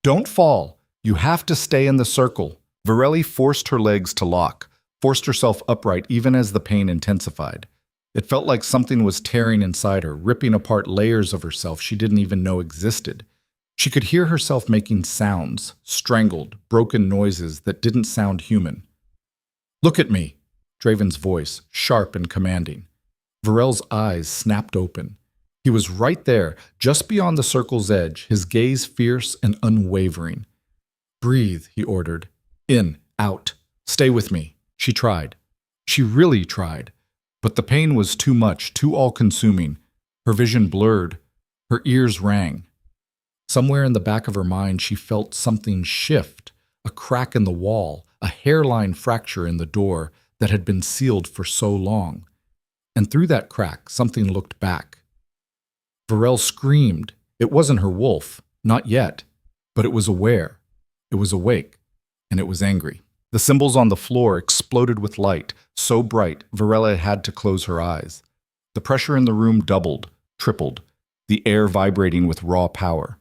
"Don't fall. You have to stay in the circle." Vareli forced her legs to lock, forced herself upright even as the pain intensified. It felt like something was tearing inside her, ripping apart layers of herself she didn't even know existed. She could hear herself making sounds, strangled, broken noises that didn't sound human. "Look at me," Draven's voice, sharp and commanding. Varel's eyes snapped open. He was right there, just beyond the circle's edge, his gaze fierce and unwavering. "Breathe," he ordered. "In, out. Stay with me." She tried. She really tried. But the pain was too much, too all-consuming. Her vision blurred. Her ears rang. Somewhere in the back of her mind she felt something shift, a crack in the wall, a hairline fracture in the door that had been sealed for so long. And through that crack, something looked back. Varel screamed. It wasn't her wolf, not yet, but it was aware. It was awake, and it was angry. The symbols on the floor exploded with light, so bright Varela had to close her eyes. The pressure in the room doubled, tripled, the air vibrating with raw power.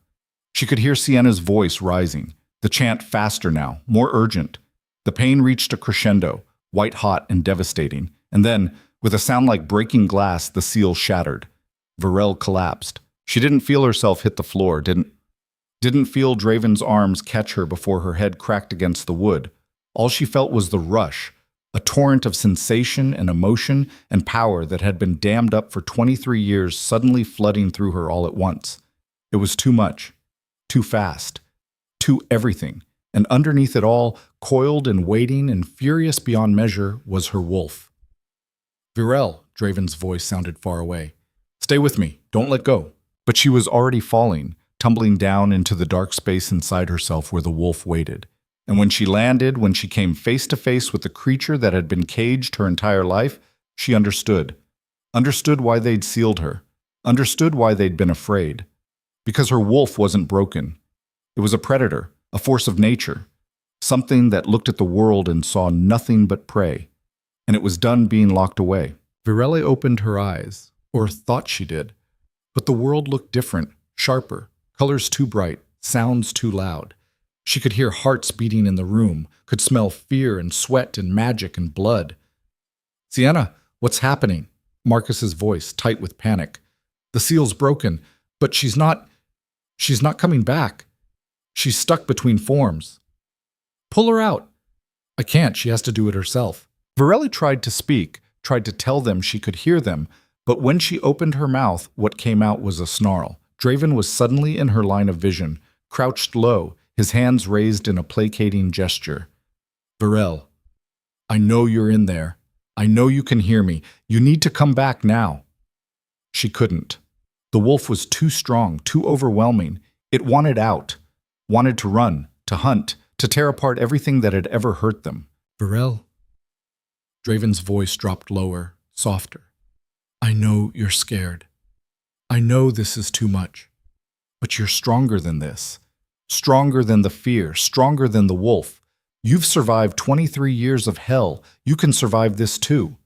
She could hear Sienna's voice rising, the chant faster now, more urgent. The pain reached a crescendo, white-hot and devastating, and then, with a sound like breaking glass, the seal shattered. Varel collapsed. She didn't feel herself hit the floor, didn't feel Draven's arms catch her before her head cracked against the wood. All she felt was the rush, a torrent of sensation and emotion and power that had been dammed up for 23 years suddenly flooding through her all at once. It was too much, too fast, too everything, and underneath it all, coiled and waiting and furious beyond measure, was her wolf. "Varel," Draven's voice sounded far away. "Stay with me, don't let go." But she was already falling, tumbling down into the dark space inside herself where the wolf waited. And when she landed, when she came face to face with the creature that had been caged her entire life, she understood. Understood why they'd sealed her. Understood why they'd been afraid. Because her wolf wasn't broken. It was a predator, a force of nature. Something that looked at the world and saw nothing but prey. And it was done being locked away. Virelle opened her eyes, or thought she did. But the world looked different, sharper, colors too bright, sounds too loud. She could hear hearts beating in the room, could smell fear and sweat and magic and blood. "Sienna, what's happening?" Marcus's voice, tight with panic. "The seal's broken, but she's not coming back. She's stuck between forms." "Pull her out." "I can't, she has to do it herself." Virelle tried to speak, tried to tell them she could hear them, but when she opened her mouth, what came out was a snarl. Draven was suddenly in her line of vision, crouched low, his hands raised in a placating gesture. "Virelle, I know you're in there. I know you can hear me. You need to come back now." She couldn't. The wolf was too strong, too overwhelming. It wanted out, wanted to run, to hunt, to tear apart everything that had ever hurt them. "Virelle." Draven's voice dropped lower, softer. "I know you're scared. I know this is too much. But you're stronger than this. Stronger than the fear, stronger than the wolf. You've survived 23 years of hell. You can survive this too."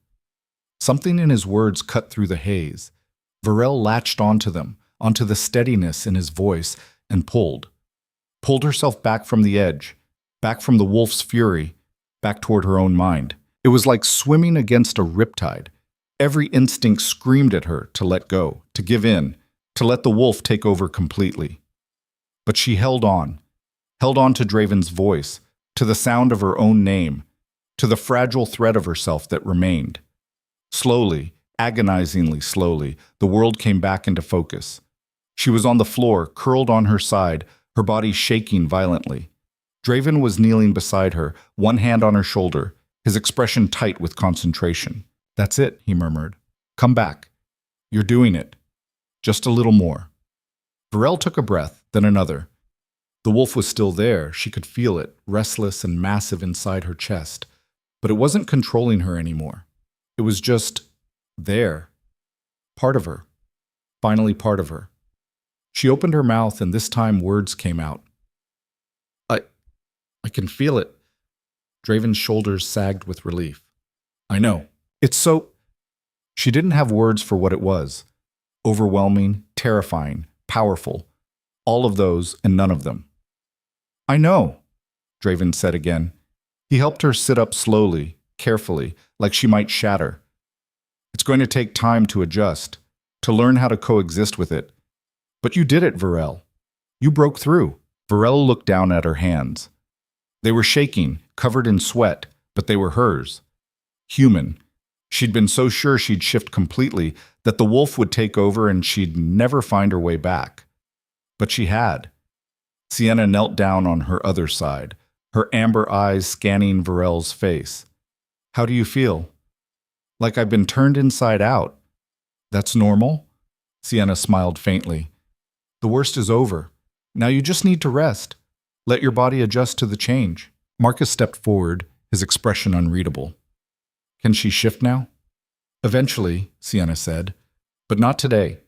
Something in his words cut through the haze. Virelle latched onto them, onto the steadiness in his voice, and pulled. Pulled herself back from the edge, back from the wolf's fury, back toward her own mind. It was like swimming against a riptide. Every instinct screamed at her to let go, to give in, to let the wolf take over completely. But she held on to Draven's voice, to the sound of her own name, to the fragile thread of herself that remained. Slowly, agonizingly slowly, the world came back into focus. She was on the floor, curled on her side, her body shaking violently. Draven was kneeling beside her, one hand on her shoulder, his expression tight with concentration. "That's it," he murmured. "Come back. You're doing it. Just a little more." Varel took a breath, then another. The wolf was still there. She could feel it, restless and massive inside her chest. But it wasn't controlling her anymore. It was just there. Part of her. Finally part of her. She opened her mouth, and this time words came out. I can feel it." Draven's shoulders sagged with relief. "I know. It's so—" She didn't have words for what it was. Overwhelming, terrifying, powerful. All of those and none of them. "I know," Draven said again. He helped her sit up slowly, carefully, like she might shatter. "It's going to take time to adjust, to learn how to coexist with it. But you did it, Varel. You broke through." Varel looked down at her hands. They were shaking, covered in sweat, but they were hers. Human. She'd been so sure she'd shift completely, that the wolf would take over and she'd never find her way back. But she had. Sienna knelt down on her other side, her amber eyes scanning Varel's face. "How do you feel?" "Like I've been turned inside out." "That's normal?" Sienna smiled faintly. "The worst is over. Now you just need to rest. Let your body adjust to the change." Marcus stepped forward, his expression unreadable. "Can she shift now?" "Eventually," Sienna said, "but not today.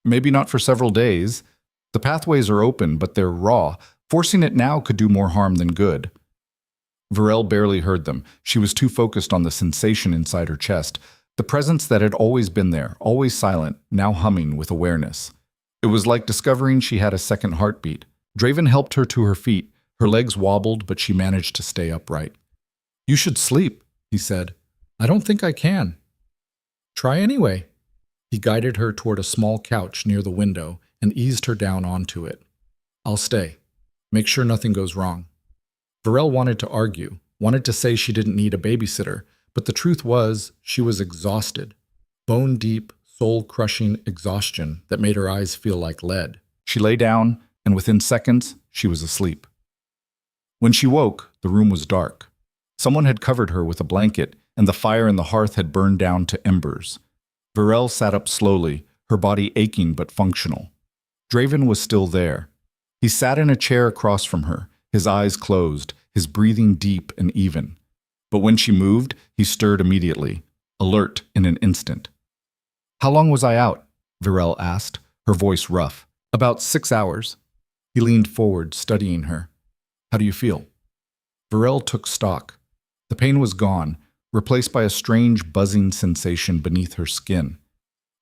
Maybe not for several days. The pathways are open, but they're raw. Forcing it now could do more harm than good." Varel barely heard them. She was too focused on the sensation inside her chest, the presence that had always been there, always silent, now humming with awareness. It was like discovering she had a second heartbeat. Draven helped her to her feet. Her legs wobbled, but she managed to stay upright. "You should sleep," he said. "I don't think I can." "Try anyway." He guided her toward a small couch near the window and eased her down onto it. "I'll stay. Make sure nothing goes wrong." Varel wanted to argue, wanted to say she didn't need a babysitter, but the truth was she was exhausted. Bone-deep, soul-crushing exhaustion that made her eyes feel like lead. She lay down, and within seconds, she was asleep. When she woke, the room was dark. Someone had covered her with a blanket, and the fire in the hearth had burned down to embers. Varel sat up slowly, her body aching but functional. Draven was still there. He sat in a chair across from her, his eyes closed, his breathing deep and even. But when she moved, he stirred immediately, alert in an instant. "How long was I out?" Varel asked, her voice rough. "About 6 hours." He leaned forward, studying her. "How do you feel?" Varel took stock. The pain was gone, replaced by a strange buzzing sensation beneath her skin.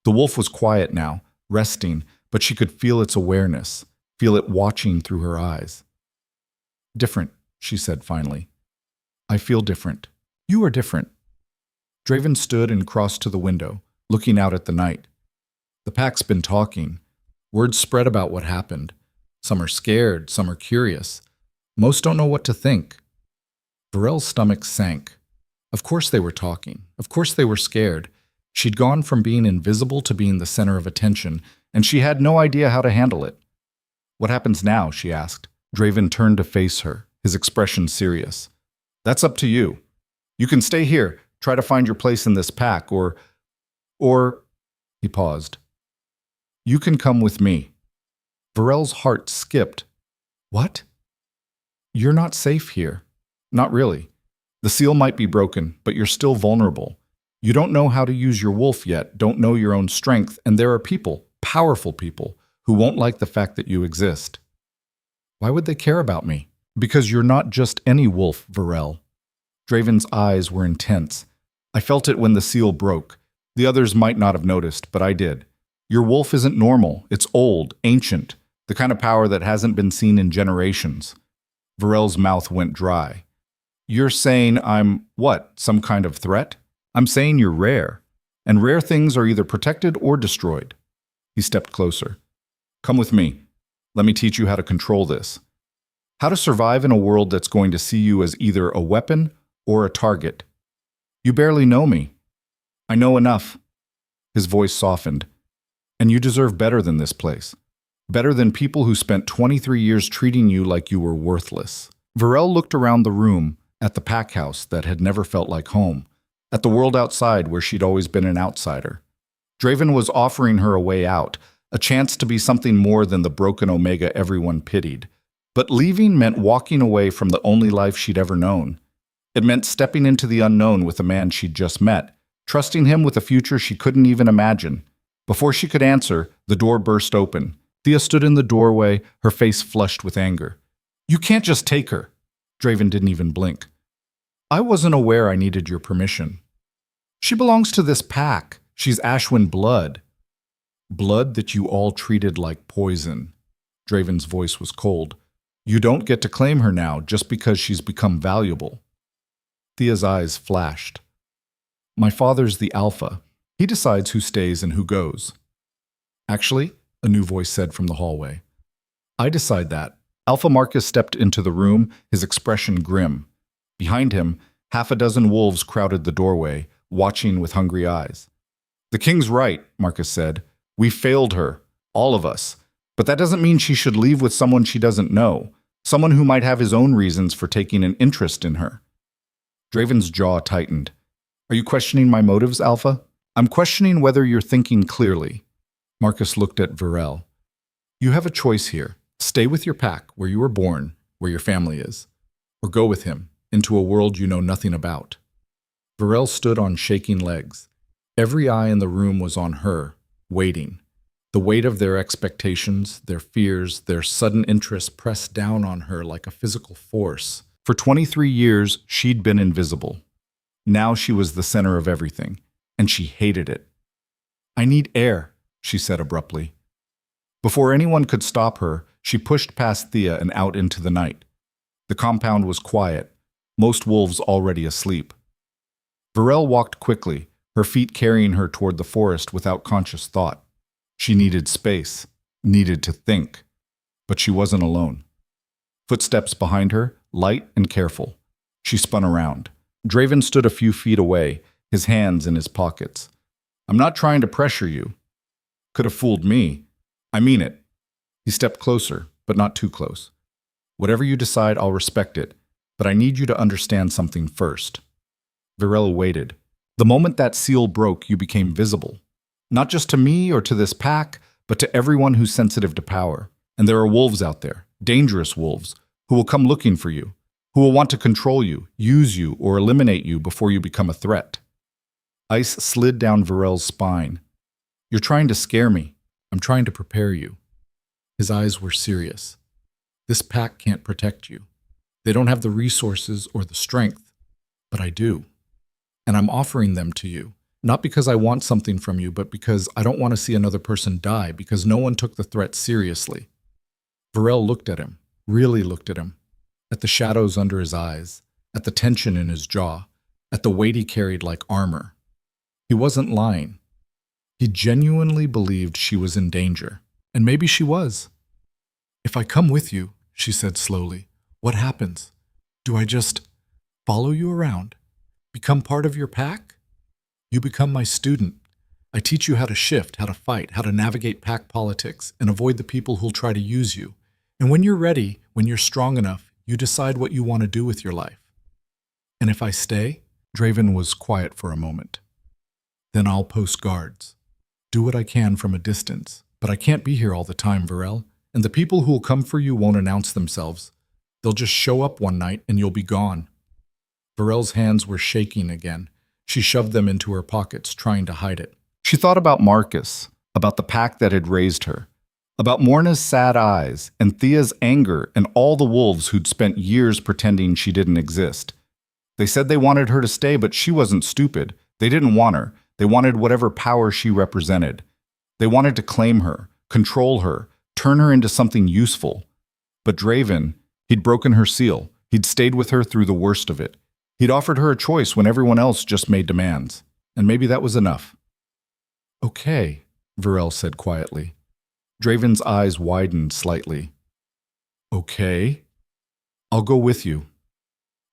The wolf was quiet now, resting, but she could feel its awareness, feel it watching through her eyes. "Different," she said finally. "I feel different. You are different." Draven stood and crossed to the window, looking out at the night. The pack's been talking. Words spread about what happened. Some are scared, some are curious. Most don't know what to think. Varel's stomach sank. Of course they were talking. Of course they were scared. She'd gone from being invisible to being the center of attention, and she had no idea how to handle it. "What happens now?" she asked. Draven turned to face her, his expression serious. "That's up to you. You can stay here, try to find your place in this pack, or... He paused. "You can come with me." Varel's heart skipped. "What?" "You're not safe here. Not really. The seal might be broken, but you're still vulnerable. You don't know how to use your wolf yet, don't know your own strength, and there are people, powerful people, who won't like the fact that you exist." "Why would they care about me?" "Because you're not just any wolf, Varel." Draven's eyes were intense. "I felt it when the seal broke. The others might not have noticed, but I did. Your wolf isn't normal. It's old, ancient, the kind of power that hasn't been seen in generations." Varel's mouth went dry. "You're saying I'm, what, some kind of threat?" "I'm saying you're rare, and rare things are either protected or destroyed." He stepped closer. "Come with me. Let me teach you how to control this. How to survive in a world that's going to see you as either a weapon or a target. You barely know me." "I know enough." His voice softened. "And you deserve better than this place. Better than people who spent 23 years treating you like you were worthless." Varel looked around the room, at the pack house that had never felt like home, at the world outside where she'd always been an outsider. Draven was offering her a way out, a chance to be something more than the broken Omega everyone pitied. But leaving meant walking away from the only life she'd ever known. It meant stepping into the unknown with a man she'd just met, trusting him with a future she couldn't even imagine. Before she could answer, the door burst open. Thea stood in the doorway, her face flushed with anger. "You can't just take her." Draven didn't even blink. "I wasn't aware I needed your permission. She belongs to this pack. She's Ashwin blood." "Blood that you all treated like poison." Draven's voice was cold. "You don't get to claim her now just because she's become valuable." Thea's eyes flashed. "My father's the Alpha. He decides who stays and who goes." "Actually," a new voice said from the hallway, "I decide that." Alpha Marcus stepped into the room, his expression grim. Behind him, half a dozen wolves crowded the doorway, watching with hungry eyes. "The king's right," Marcus said. "We failed her, all of us. But that doesn't mean she should leave with someone she doesn't know, someone who might have his own reasons for taking an interest in her." Draven's jaw tightened. "Are you questioning my motives, Alpha?" "I'm questioning whether you're thinking clearly." Marcus looked at Varel. "You have a choice here. Stay with your pack, where you were born, where your family is. Or go with him, into a world you know nothing about." Varel stood on shaking legs. Every eye in the room was on her, waiting. The weight of their expectations, their fears, their sudden interest pressed down on her like a physical force. For 23 years, she'd been invisible. Now she was the center of everything, and she hated it. "I need air," she said abruptly. Before anyone could stop her, she pushed past Thea and out into the night. The compound was quiet, most wolves already asleep. Varel walked quickly, her feet carrying her toward the forest without conscious thought. She needed space, needed to think. But she wasn't alone. Footsteps behind her, light and careful. She spun around. Draven stood a few feet away, his hands in his pockets. "I'm not trying to pressure you." "Could have fooled me. I mean it." He stepped closer, but not too close. "Whatever you decide, I'll respect it, but I need you to understand something first." Varel waited. "The moment that seal broke, you became visible. Not just to me or to this pack, but to everyone who's sensitive to power. And there are wolves out there, dangerous wolves, who will come looking for you, who will want to control you, use you, or eliminate you before you become a threat." Ice slid down Varel's spine. "You're trying to scare me. I'm trying to prepare you." His eyes were serious. "This pack can't protect you. They don't have the resources or the strength, but I do. And I'm offering them to you, not because I want something from you, but because I don't want to see another person die, because no one took the threat seriously." Varel looked at him, really looked at him, at the shadows under his eyes, at the tension in his jaw, at the weight he carried like armor. He wasn't lying. He genuinely believed she was in danger, and maybe she was. "If I come with you," she said slowly, "what happens? Do I just follow you around? Become part of your pack? You become my student. I teach you how to shift, how to fight, how to navigate pack politics, and avoid the people who'll try to use you. And when you're ready, when you're strong enough, you decide what you want to do with your life. And if I stay," Draven was quiet for a moment, "then I'll post guards. Do what I can from a distance. But I can't be here all the time, Varel. And the people who'll come for you won't announce themselves. They'll just show up one night and you'll be gone." Varel's hands were shaking again. She shoved them into her pockets, trying to hide it. She thought about Marcus, about the pack that had raised her, about Morna's sad eyes and Thea's anger and all the wolves who'd spent years pretending she didn't exist. They said they wanted her to stay, but she wasn't stupid. They didn't want her. They wanted whatever power she represented. They wanted to claim her, control her, turn her into something useful. But Draven, he'd broken her seal. He'd stayed with her through the worst of it. He'd offered her a choice when everyone else just made demands. And maybe that was enough. "Okay," Varel said quietly. Draven's eyes widened slightly. "Okay. I'll go with you."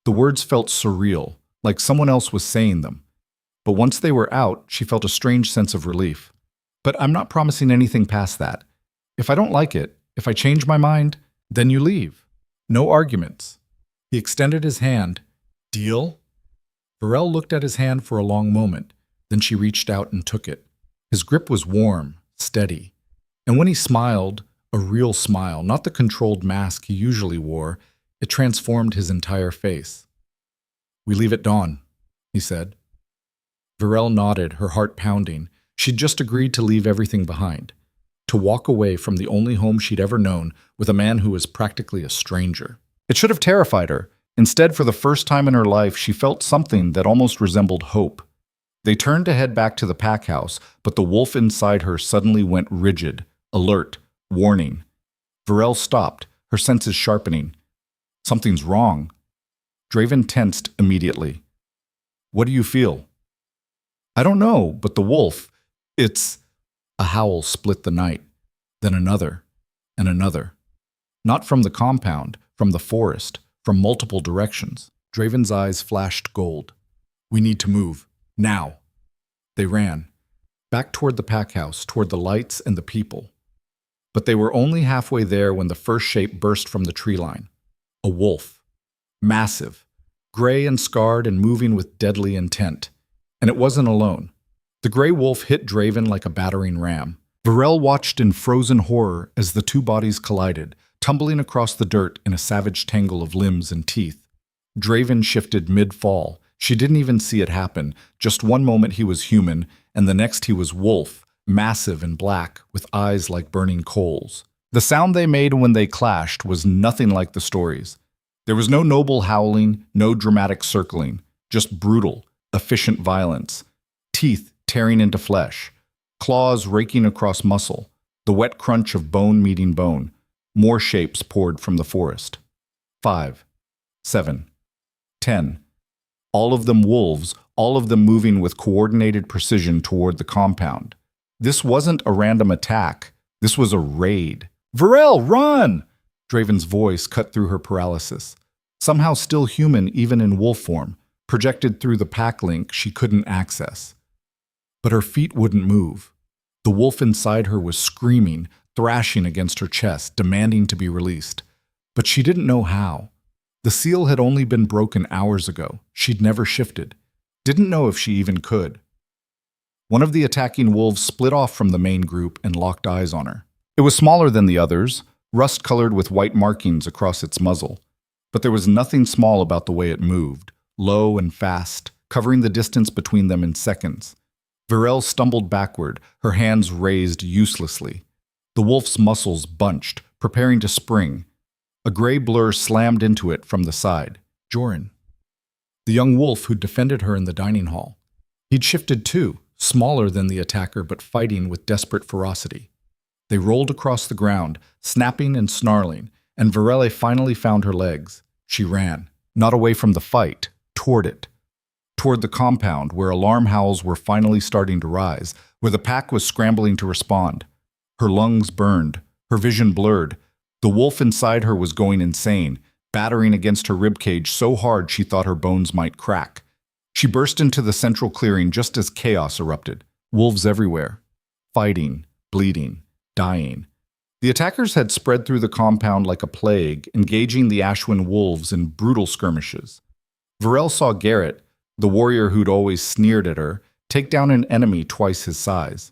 The words felt surreal, like someone else was saying them. But once they were out, she felt a strange sense of relief. "But I'm not promising anything past that. If I don't like it, if I change my mind, then you leave. No arguments." He extended his hand, Deal? Varel looked at his hand for a long moment. Then she reached out and took it. His grip was warm, steady. And when he smiled, a real smile, not the controlled mask he usually wore, it transformed his entire face. "We leave at dawn," he said. Varel nodded, her heart pounding. She'd just agreed to leave everything behind, to walk away from the only home she'd ever known with a man who was practically a stranger. It should have terrified her. Instead, for the first time in her life, she felt something that almost resembled hope. They turned to head back to the pack house, but the wolf inside her suddenly went rigid, alert, warning. Varel stopped, her senses sharpening. Something's wrong. Draven tensed immediately. "What do you feel?" "I don't know, but the wolf, it's..." A howl split the night, then another, and another. Not from the compound, from the forest, from multiple directions. Draven's eyes flashed gold. "We need to move. Now." They ran, back toward the pack house, toward the lights and the people. But they were only halfway there when the first shape burst from the tree line. A wolf. Massive, gray and scarred and moving with deadly intent. And it wasn't alone. The gray wolf hit Draven like a battering ram. Varel watched in frozen horror as the two bodies collided, tumbling across the dirt in a savage tangle of limbs and teeth. Draven shifted mid-fall. She didn't even see it happen. Just one moment he was human, and the next he was wolf, massive and black, with eyes like burning coals. The sound they made when they clashed was nothing like the stories. There was no noble howling, no dramatic circling, just brutal, efficient violence. Teeth tearing into flesh, claws raking across muscle, the wet crunch of bone meeting bone. More shapes poured from the forest. 5, 7, 10. All of them wolves, all of them moving with coordinated precision toward the compound. This wasn't a random attack. This was a raid. "Varel, run!" Draven's voice cut through her paralysis. Somehow still human even in wolf form, projected through the pack link she couldn't access. But her feet wouldn't move. The wolf inside her was screaming, thrashing against her chest, demanding to be released. But she didn't know how. The seal had only been broken hours ago. She'd never shifted. Didn't know if she even could. One of the attacking wolves split off from the main group and locked eyes on her. It was smaller than the others, rust-colored with white markings across its muzzle. But there was nothing small about the way it moved, low and fast, covering the distance between them in seconds. Varel stumbled backward, her hands raised uselessly. The wolf's muscles bunched, preparing to spring. A gray blur slammed into it from the side. Joran, the young wolf who'd defended her in the dining hall. He'd shifted too, smaller than the attacker but fighting with desperate ferocity. They rolled across the ground, snapping and snarling, and Varel finally found her legs. She ran, not away from the fight, toward it. Toward the compound, where alarm howls were finally starting to rise, where the pack was scrambling to respond. Her lungs burned, her vision blurred. The wolf inside her was going insane, battering against her ribcage so hard she thought her bones might crack. She burst into the central clearing just as chaos erupted. Wolves everywhere, fighting, bleeding, dying. The attackers had spread through the compound like a plague, engaging the Ashwin wolves in brutal skirmishes. Varel saw Garrett, the warrior who'd always sneered at her, take down an enemy twice his size.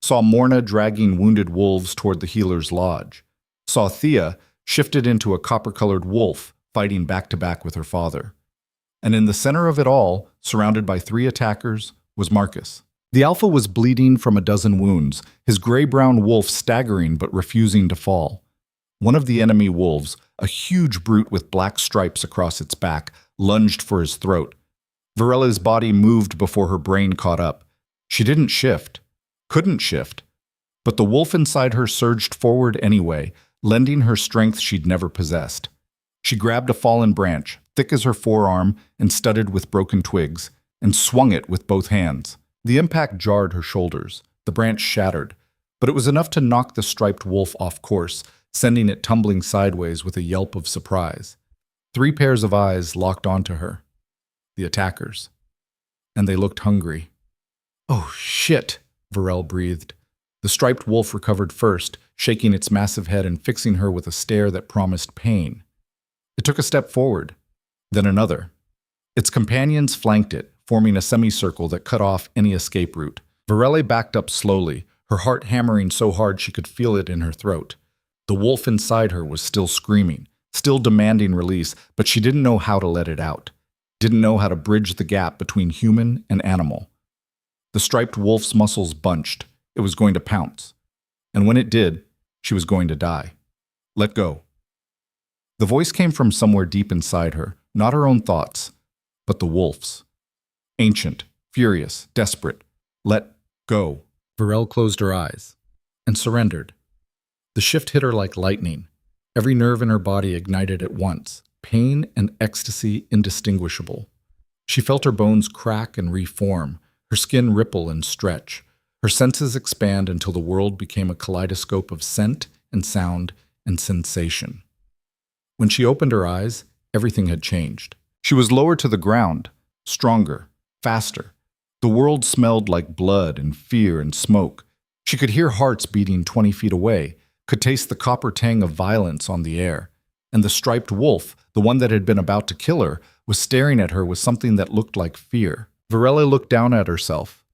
Saw Morna dragging wounded wolves toward the healer's lodge. Saw Thea shifted into a copper-colored wolf, fighting back-to-back with her father. And in the center of it all, surrounded by 3 attackers, was Marcus. The alpha was bleeding from a dozen wounds, his gray-brown wolf staggering but refusing to fall. One of the enemy wolves, a huge brute with black stripes across its back, lunged for his throat. Varela's body moved before her brain caught up. She didn't shift, couldn't shift, but the wolf inside her surged forward anyway, lending her strength she'd never possessed. She grabbed a fallen branch, thick as her forearm and studded with broken twigs, and swung it with both hands. The impact jarred her shoulders. The branch shattered, but it was enough to knock the striped wolf off course, sending it tumbling sideways with a yelp of surprise. 3 pairs of eyes locked onto her. The attackers. And they looked hungry. "Oh, shit," Varel breathed. The striped wolf recovered first, shaking its massive head and fixing her with a stare that promised pain. It took a step forward, then another. Its companions flanked it, forming a semicircle that cut off any escape route. Varele backed up slowly, her heart hammering so hard she could feel it in her throat. The wolf inside her was still screaming, still demanding release, but she didn't know how to let it out. Didn't know how to bridge the gap between human and animal. The striped wolf's muscles bunched. It was going to pounce. And when it did, she was going to die. Let go. The voice came from somewhere deep inside her, not her own thoughts, but the wolf's. Ancient, furious, desperate. Let go. Varel closed her eyes and surrendered. The shift hit her like lightning. Every nerve in her body ignited at once, pain and ecstasy indistinguishable. She felt her bones crack and reform, her skin ripple and stretch, her senses expand until the world became a kaleidoscope of scent and sound and sensation. When she opened her eyes, everything had changed. She was lower to the ground, stronger, faster. The world smelled like blood and fear and smoke. She could hear hearts beating 20 feet away, could taste the copper tang of violence on the air. And the striped wolf, the one that had been about to kill her, was staring at her with something that looked like fear. Varela looked down at herself,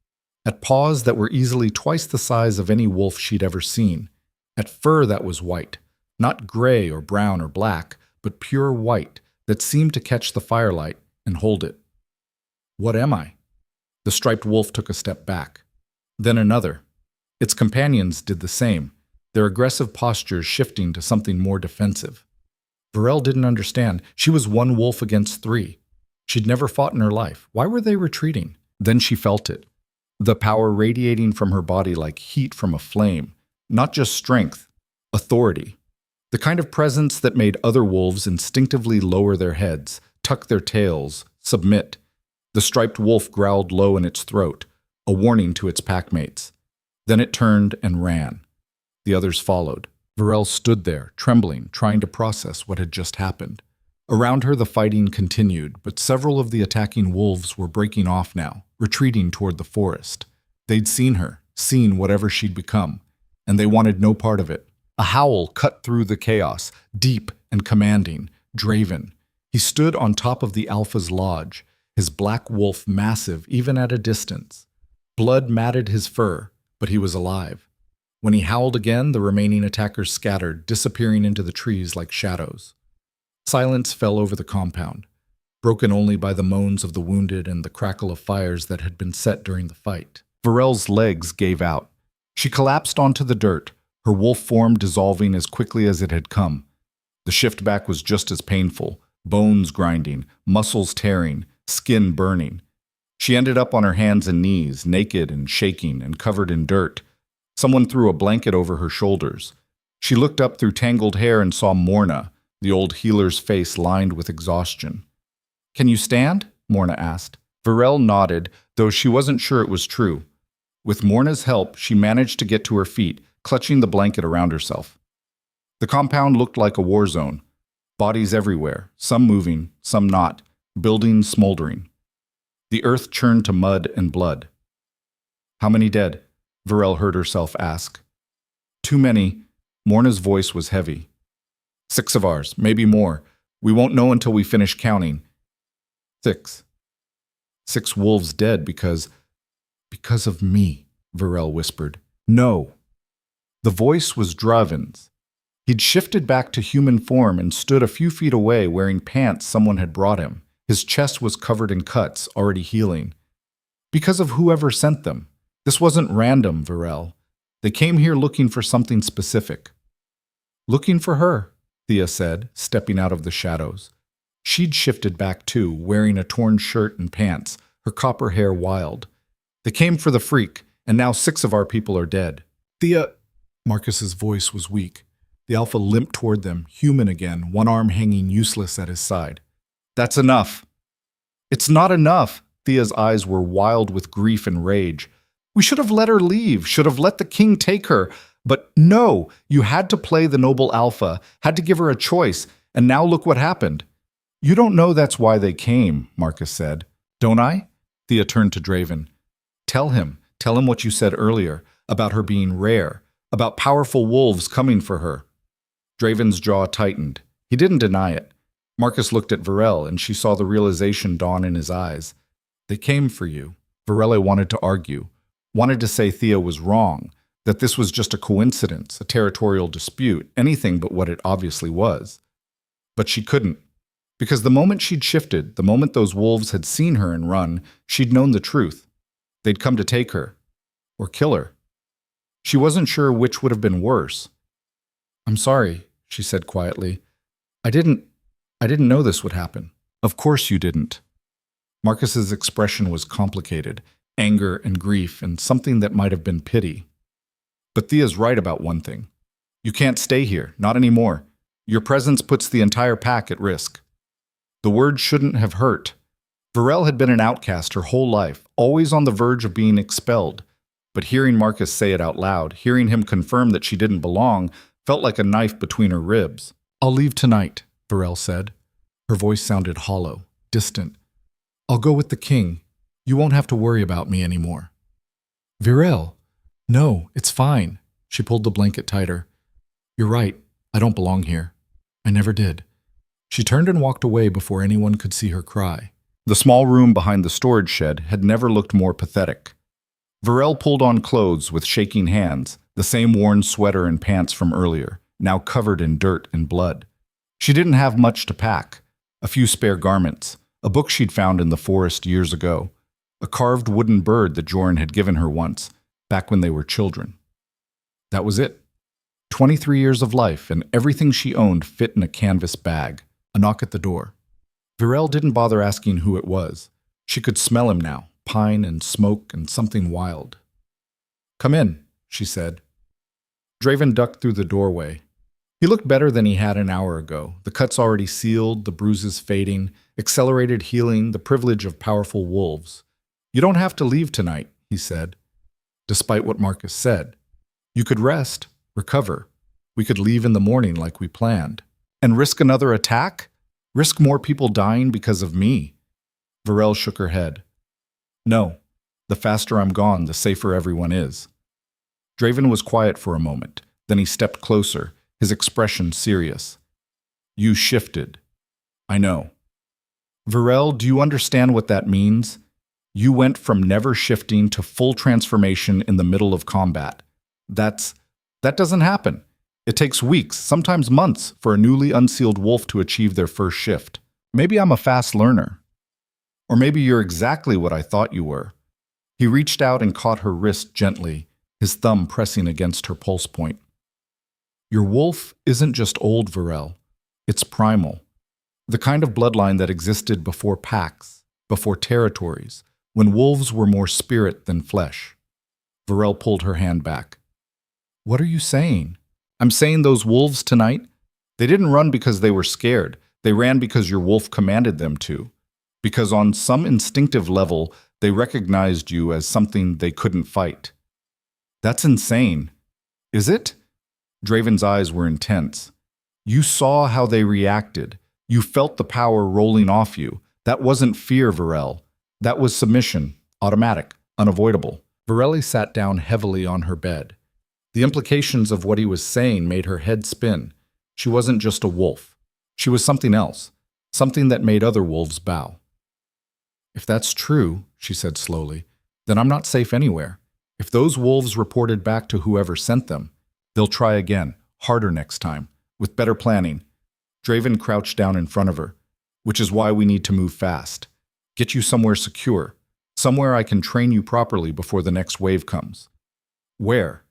at paws that were easily twice the size of any wolf she'd ever seen, at fur that was white, not gray or brown or black, but pure white that seemed to catch the firelight and hold it. What am I? The striped wolf took a step back, then another. Its companions did the same, their aggressive postures shifting to something more defensive. Varel didn't understand. She was one wolf against three. She'd never fought in her life. Why were they retreating? Then she felt it. The power radiating from her body like heat from a flame. Not just strength, authority. The kind of presence that made other wolves instinctively lower their heads, tuck their tails, submit. The striped wolf growled low in its throat, a warning to its packmates. Then it turned and ran. The others followed. Varel stood there, trembling, trying to process what had just happened. Around her the fighting continued, but several of the attacking wolves were breaking off now, retreating toward the forest. They'd seen her, seen whatever she'd become, and they wanted no part of it. A howl cut through the chaos, deep and commanding. Draven. He stood on top of the Alpha's lodge, his black wolf massive even at a distance. Blood matted his fur, but he was alive. When he howled again, the remaining attackers scattered, disappearing into the trees like shadows. Silence fell over the compound, broken only by the moans of the wounded and the crackle of fires that had been set during the fight. Varel's legs gave out. She collapsed onto the dirt, her wolf form dissolving as quickly as it had come. The shift back was just as painful, bones grinding, muscles tearing, skin burning. She ended up on her hands and knees, naked and shaking and covered in dirt. Someone threw a blanket over her shoulders. She looked up through tangled hair and saw Morna, the old healer's face lined with exhaustion. "Can you stand?" Morna asked. Varel nodded, though she wasn't sure it was true. With Morna's help, she managed to get to her feet, clutching the blanket around herself. The compound looked like a war zone. Bodies everywhere, some moving, some not, buildings smoldering. The earth churned to mud and blood. "How many dead?" Varel heard herself ask. "Too many." Morna's voice was heavy. "6 of ours, maybe more. We won't know until we finish counting." 6. 6 wolves dead because of me, Varel whispered. "No." The voice was Draven's. He'd shifted back to human form and stood a few feet away wearing pants someone had brought him. His chest was covered in cuts, already healing. Because of whoever sent them. This wasn't random, Varel. They came here looking for something specific. "Looking for her," Thea said, stepping out of the shadows. She'd shifted back too, wearing a torn shirt and pants, her copper hair wild. "They came for the freak, and now 6 of our people are dead." "Thea," Marcus's voice was weak. The Alpha limped toward them, human again, one arm hanging useless at his side. "That's enough." "It's not enough." Thea's eyes were wild with grief and rage. "We should have let her leave, should have let the king take her. But no, you had to play the noble Alpha, had to give her a choice, and now look what happened." "You don't know that's why they came," Marcus said. "Don't I?" Thea turned to Draven. Tell him what you said earlier, about her being rare, about powerful wolves coming for her." Draven's jaw tightened. He didn't deny it. Marcus looked at Varel, and she saw the realization dawn in his eyes. They came for you. Varela wanted to argue, wanted to say Thea was wrong, that this was just a coincidence, a territorial dispute, anything but what it obviously was. But she couldn't, because the moment she'd shifted, the moment those wolves had seen her and run, she'd known the truth. They'd come to take her, or kill her. She wasn't sure which would have been worse. I'm sorry, she said quietly. I didn't know this would happen. Of course you didn't. Marcus's expression was complicated, anger and grief and something that might have been pity. But Thea's right about one thing. You can't stay here, not anymore. Your presence puts the entire pack at risk. The word shouldn't have hurt. Varel had been an outcast her whole life, always on the verge of being expelled. But hearing Marcus say it out loud, hearing him confirm that she didn't belong, felt like a knife between her ribs. I'll leave tonight, Varel said. Her voice sounded hollow, distant. I'll go with the king. You won't have to worry about me anymore. Varel, no, it's fine. She pulled the blanket tighter. You're right. I don't belong here. I never did. She turned and walked away before anyone could see her cry. The small room behind the storage shed had never looked more pathetic. Varel pulled on clothes with shaking hands, the same worn sweater and pants from earlier, now covered in dirt and blood. She didn't have much to pack. A few spare garments, a book she'd found in the forest years ago, a carved wooden bird that Joran had given her once, back when they were children. That was it. 23 years of life, and everything she owned fit in a canvas bag. A knock at the door. Varel didn't bother asking who it was. She could smell him now, pine and smoke and something wild. Come in, she said. Draven ducked through the doorway. He looked better than he had an hour ago, the cuts already sealed, the bruises fading, accelerated healing, the privilege of powerful wolves. You don't have to leave tonight, he said, despite what Marcus said. You could rest, recover. We could leave in the morning like we planned. And risk another attack? Risk more people dying because of me? Varel shook her head. No. The faster I'm gone, the safer everyone is. Draven was quiet for a moment. Then he stepped closer, his expression serious. You shifted. I know. Varel, do you understand what that means? You went from never shifting to full transformation in the middle of combat. That doesn't happen. It takes weeks, sometimes months, for a newly unsealed wolf to achieve their first shift. Maybe I'm a fast learner. Or maybe you're exactly what I thought you were. He reached out and caught her wrist gently, his thumb pressing against her pulse point. Your wolf isn't just old, Varel. It's primal. The kind of bloodline that existed before packs, before territories, when wolves were more spirit than flesh. Varel pulled her hand back. What are you saying? I'm saying those wolves tonight, they didn't run because they were scared. They ran because your wolf commanded them to. Because on some instinctive level, they recognized you as something they couldn't fight. That's insane. Is it? Draven's eyes were intense. You saw how they reacted. You felt the power rolling off you. That wasn't fear, Varel. That was submission, automatic, unavoidable. Varel sat down heavily on her bed. The implications of what he was saying made her head spin. She wasn't just a wolf. She was something else, something that made other wolves bow. If that's true, she said slowly, then I'm not safe anywhere. If those wolves reported back to whoever sent them, they'll try again, harder next time, with better planning. Draven crouched down in front of her, which is why we need to move fast. Get you somewhere secure, somewhere I can train you properly before the next wave comes. Where?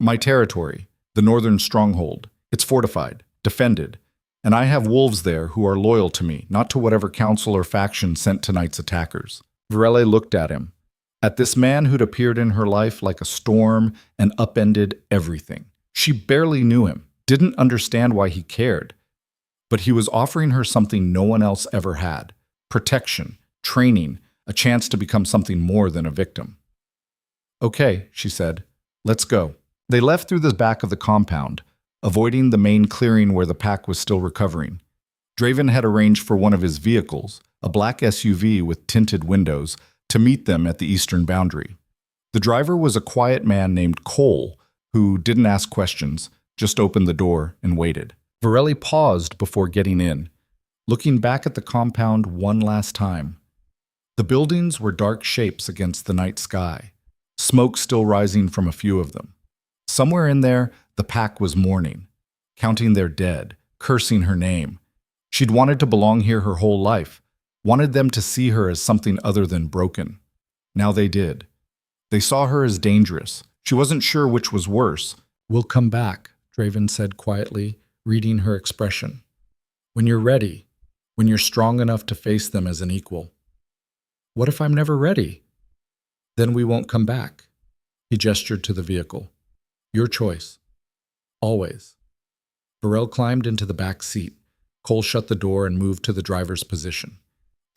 My territory, the northern stronghold. It's fortified, defended, and I have wolves there who are loyal to me, not to whatever council or faction sent tonight's attackers. Varel looked at him, at this man who'd appeared in her life like a storm and upended everything. She barely knew him, didn't understand why he cared, but he was offering her something no one else ever had: protection, training, a chance to become something more than a victim. Okay, she said, let's go. They left through the back of the compound, avoiding the main clearing where the pack was still recovering. Draven had arranged for one of his vehicles, a black SUV with tinted windows, to meet them at the eastern boundary. The driver was a quiet man named Cole, who didn't ask questions, just opened the door and waited. Varel paused before getting in. looking back at the compound one last time. The buildings were dark shapes against the night sky, smoke still rising from a few of them. Somewhere in there, the pack was mourning, counting their dead, cursing her name. She'd wanted to belong here her whole life, wanted them to see her as something other than broken. Now they did. They saw her as dangerous. She wasn't sure which was worse. "We'll come back," Draven said quietly, reading her expression. "When you're ready, when you're strong enough to face them as an equal." "What if I'm never ready?" "Then we won't come back." He gestured to the vehicle. "Your choice. Always." Varel climbed into the back seat. Cole shut the door and moved to the driver's position.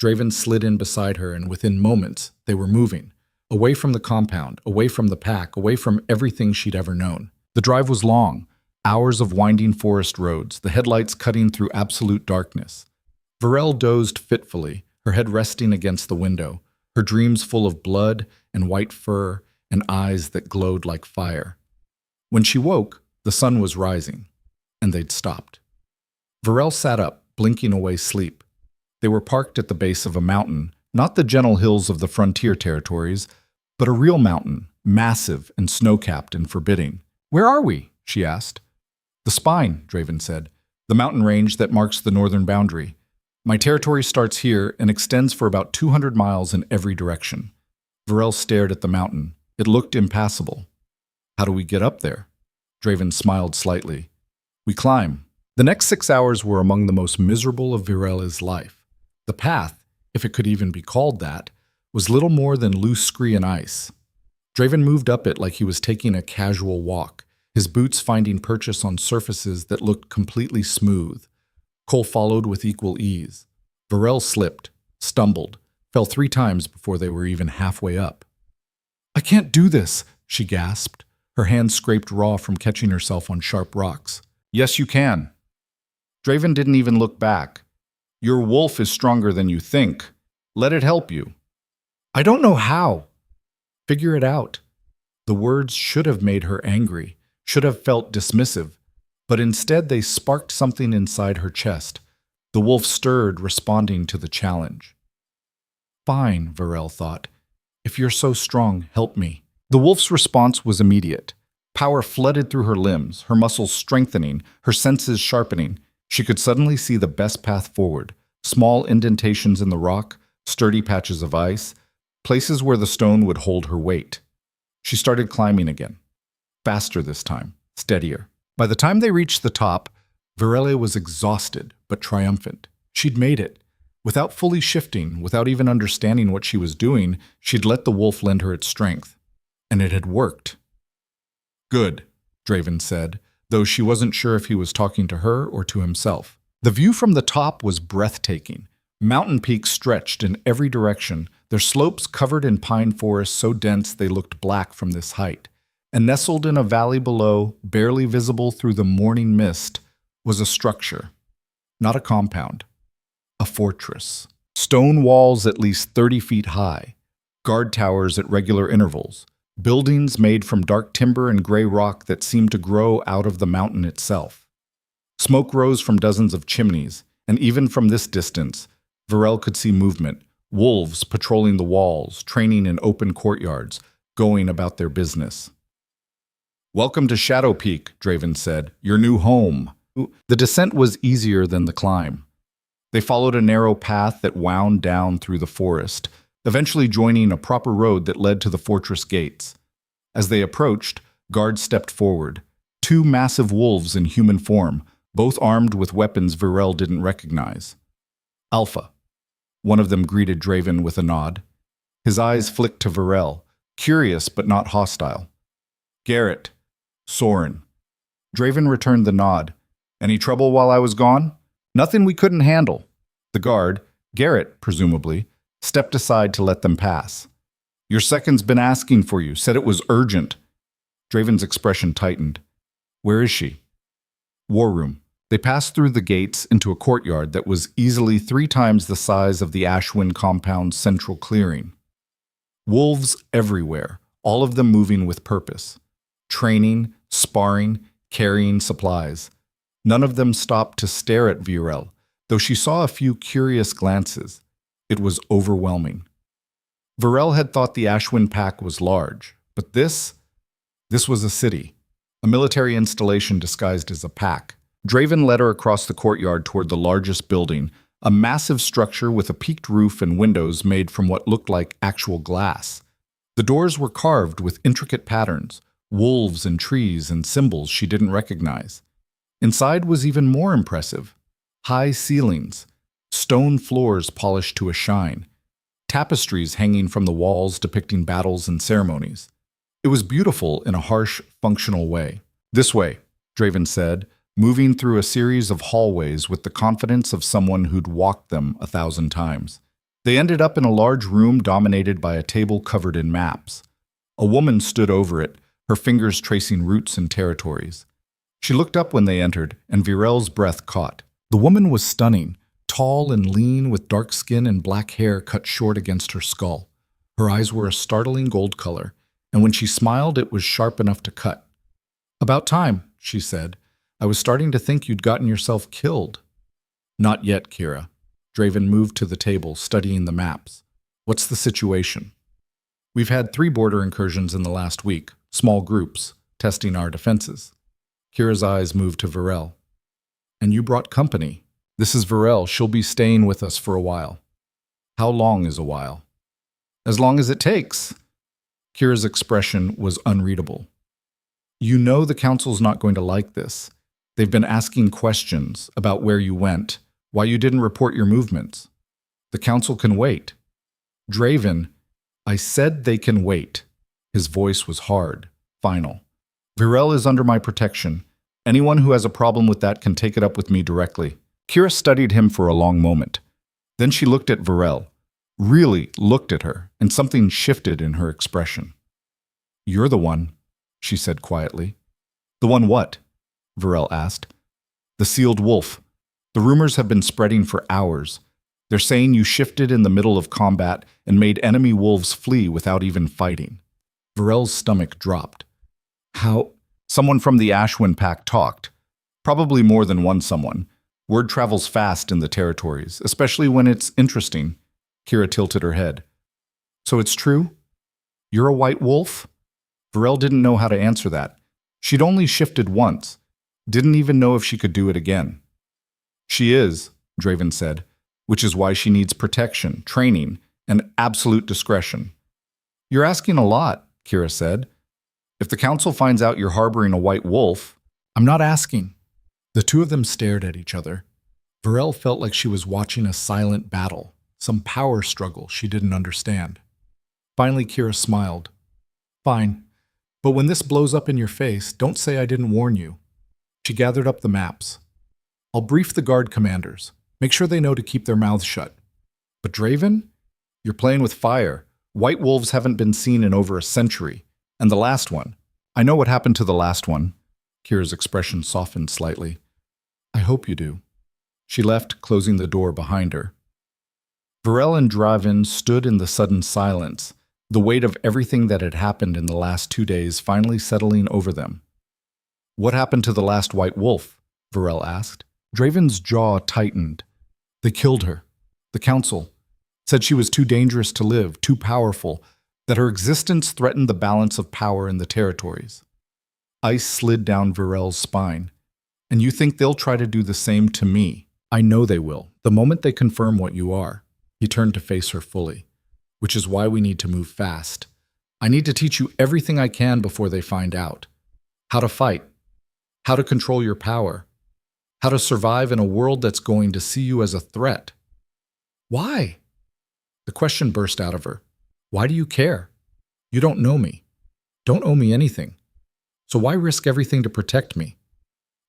Draven slid in beside her, and within moments, they were moving. Away from the compound, away from the pack, away from everything she'd ever known. The drive was long, hours of winding forest roads, the headlights cutting through absolute darkness. Varel dozed fitfully, her head resting against the window, her dreams full of blood and white fur and eyes that glowed like fire. When she woke, the sun was rising, and they'd stopped. Varel sat up, blinking away sleep. They were parked at the base of a mountain, not the gentle hills of the frontier territories, but a real mountain, massive and snow-capped and forbidding. "Where are we?" she asked. "The Spine," Draven said, "the mountain range that marks the northern boundary. My territory starts here and extends for about 200 miles in every direction." Varel stared at the mountain. It looked impassable. "How do we get up there?" Draven smiled slightly. "We climb." The next 6 hours were among the most miserable of Varel's life. The path, if it could even be called that, was little more than loose scree and ice. Draven moved up it like he was taking a casual walk, his boots finding purchase on surfaces that looked completely smooth. Cole followed with equal ease. Varel slipped, stumbled, fell 3 times before they were even halfway up. "I can't do this," she gasped, her hands scraped raw from catching herself on sharp rocks. "Yes, you can." Draven didn't even look back. "Your wolf is stronger than you think. Let it help you." "I don't know how." "Figure it out." The words should have made her angry, should have felt dismissive, but instead they sparked something inside her chest. The wolf stirred, responding to the challenge. "Fine," Varel thought. "If you're so strong, help me." The wolf's response was immediate. Power flooded through her limbs, her muscles strengthening, her senses sharpening. She could suddenly see the best path forward, small indentations in the rock, sturdy patches of ice, places where the stone would hold her weight. She started climbing again. Faster this time, steadier. By the time they reached the top, Varele was exhausted but triumphant. She'd made it. Without fully shifting, without even understanding what she was doing, she'd let the wolf lend her its strength. And it had worked. "Good," Draven said, though she wasn't sure if he was talking to her or to himself. The view from the top was breathtaking. Mountain peaks stretched in every direction, their slopes covered in pine forests so dense they looked black from this height. And nestled in a valley below, barely visible through the morning mist, was a structure. Not a compound. A fortress. Stone walls at least 30 feet high. Guard towers at regular intervals. Buildings made from dark timber and gray rock that seemed to grow out of the mountain itself. Smoke rose from dozens of chimneys, and even from this distance, Varel could see movement. Wolves patrolling the walls, training in open courtyards, going about their business. "Welcome to Shadow Peak," Draven said, "your new home." The descent was easier than the climb. They followed a narrow path that wound down through the forest, eventually joining a proper road that led to the fortress gates. As they approached, guards stepped forward. 2 massive wolves in human form, both armed with weapons Varel didn't recognize. "Alpha." One of them greeted Draven with a nod. His eyes flicked to Varel, curious but not hostile. "Garrett." "Soren." Draven returned the nod. "Any trouble while I was gone?" "Nothing we couldn't handle." The guard, Garrett presumably, stepped aside to let them pass. "Your second's been asking for you, said it was urgent." Draven's expression tightened. "Where is she?" "War room." They passed through the gates into a courtyard that was easily 3 times the size of the Ashwin compound's central clearing. Wolves everywhere, all of them moving with purpose. Training, sparring, carrying supplies. None of them stopped to stare at Varel, Though she saw a few curious glances, it was overwhelming. Varel had thought the Ashwin pack was large, but this was a city, a military installation disguised as a pack. Draven led her across the courtyard toward the largest building, a massive structure with a peaked roof and windows made from what looked like actual glass. The doors were carved with intricate patterns, wolves and trees and symbols she didn't recognize. Inside was even more impressive. High ceilings, stone floors polished to a shine, tapestries hanging from the walls depicting battles and ceremonies. It was beautiful in a harsh, functional way. "This way," Draven said, moving through a series of hallways with the confidence of someone who'd walked them 1,000 times. They ended up in a large room dominated by a table covered in maps. A woman stood over it, her fingers tracing routes and territories. She looked up when they entered, and Virel's breath caught. The woman was stunning, tall and lean with dark skin and black hair cut short against her skull. Her eyes were a startling gold color, and when she smiled it was sharp enough to cut. "About time," she said. "I was starting to think you'd gotten yourself killed." "Not yet, Kira." Draven moved to the table, studying the maps. "What's the situation?" "We've had 3 border incursions in the last week, small groups, testing our defenses." Kira's eyes moved to Varel. "And you brought company. This is Varel. She'll be staying with us for a while." "How long is a while?" "As long as it takes." Kira's expression was unreadable. "You know the council's not going to like this. They've been asking questions about where you went, why you didn't report your movements. The council can wait." "Draven, I said they can wait." His voice was hard, final. "Virel is under my protection. Anyone who has a problem with that can take it up with me directly." Kira studied him for a long moment. Then she looked at Varel, really looked at her, and something shifted in her expression. "You're the one," she said quietly. "The one what?" Varel asked. "The sealed wolf. The rumors have been spreading for hours. They're saying you shifted in the middle of combat and made enemy wolves flee without even fighting." Varel's stomach dropped. "How?" "Someone from the Ashwin pack talked. Probably more than one someone. Word travels fast in the territories, especially when it's interesting." Kira tilted her head. "So it's true? You're a white wolf?" Varel didn't know how to answer that. She'd only shifted once. Didn't even know if she could do it again. "She is," Draven said, "which is why she needs protection, training, and absolute discretion." "You're asking a lot," Kira said. "If the council finds out you're harboring a white wolf..." "I'm not asking." The two of them stared at each other. Varel felt like she was watching a silent battle, some power struggle she didn't understand. Finally, Kira smiled. "Fine, but when this blows up in your face, don't say I didn't warn you." She gathered up the maps. "I'll brief the guard commanders. Make sure they know to keep their mouths shut. But Draven, you're playing with fire. White wolves haven't been seen in over a century. And the last one. I know what happened to the last one." Kira's expression softened slightly. "I hope you do." She left, closing the door behind her. Varel and Draven stood in the sudden silence, the weight of everything that had happened in the last 2 days finally settling over them. "What happened to the last white wolf?" Varel asked. Draven's jaw tightened. "They killed her. The council said she was too dangerous to live, too powerful, that her existence threatened the balance of power in the territories." Ice slid down Varel's spine. "And you think they'll try to do the same to me?" "I know they will, the moment they confirm what you are." He turned to face her fully. "Which is why we need to move fast. I need to teach you everything I can before they find out. How to fight. How to control your power. How to survive in a world that's going to see you as a threat." "Why?" The question burst out of her. "Why do you care? You don't know me. Don't owe me anything. So why risk everything to protect me?"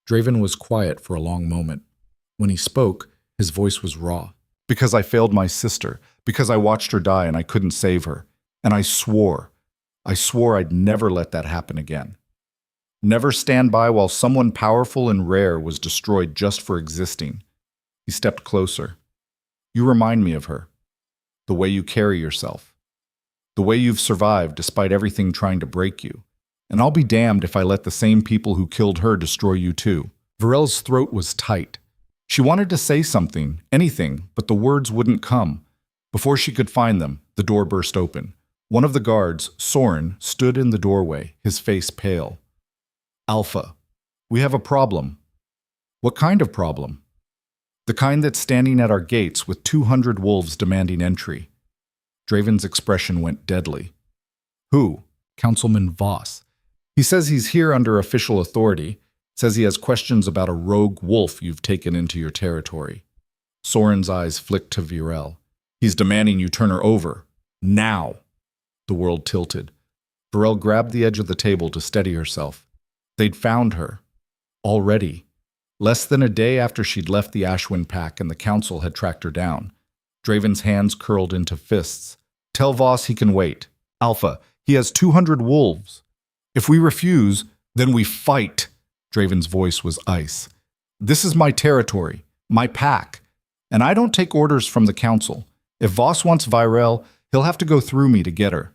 Draven was quiet for a long moment. When he spoke, his voice was raw. "Because I failed my sister. Because I watched her die and I couldn't save her. And I swore I'd never let that happen again. Never stand by while someone powerful and rare was destroyed just for existing." He stepped closer. "You remind me of her. The way you carry yourself. The way you've survived despite everything trying to break you. And I'll be damned if I let the same people who killed her destroy you too." Varel's throat was tight. She wanted to say something, anything, but the words wouldn't come. Before she could find them, the door burst open. One of the guards, Soren, stood in the doorway, his face pale. Alpha, we have a problem. What kind of problem? The kind that's standing at our gates with 200 wolves demanding entry. Draven's expression went deadly. Who? Councilman Voss. He says he's here under official authority, says he has questions about a rogue wolf you've taken into your territory. Soren's eyes flicked to Virel. He's demanding you turn her over. Now. The world tilted. Virel grabbed the edge of the table to steady herself. They'd found her. Already. Less than a day after she'd left the Ashwin pack and the council had tracked her down. Draven's hands curled into fists. Tell Voss he can wait. Alpha, he has 200 wolves. If we refuse, then we fight. Draven's voice was ice. This is my territory, my pack, and I don't take orders from the council. If Voss wants Virel, he'll have to go through me to get her.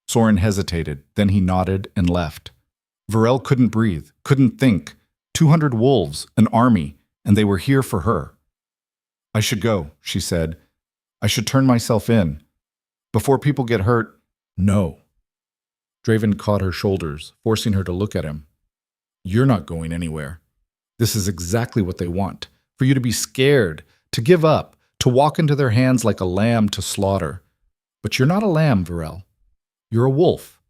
Soren hesitated, then he nodded and left. Virel couldn't breathe, couldn't think. 200 wolves, an army, and they were here for her. I should go, she said. I should turn myself in. Before people get hurt, no. Draven caught her shoulders, forcing her to look at him. You're not going anywhere. This is exactly what they want, for you to be scared, to give up, to walk into their hands like a lamb to slaughter. But you're not a lamb, Virel. You're a wolf,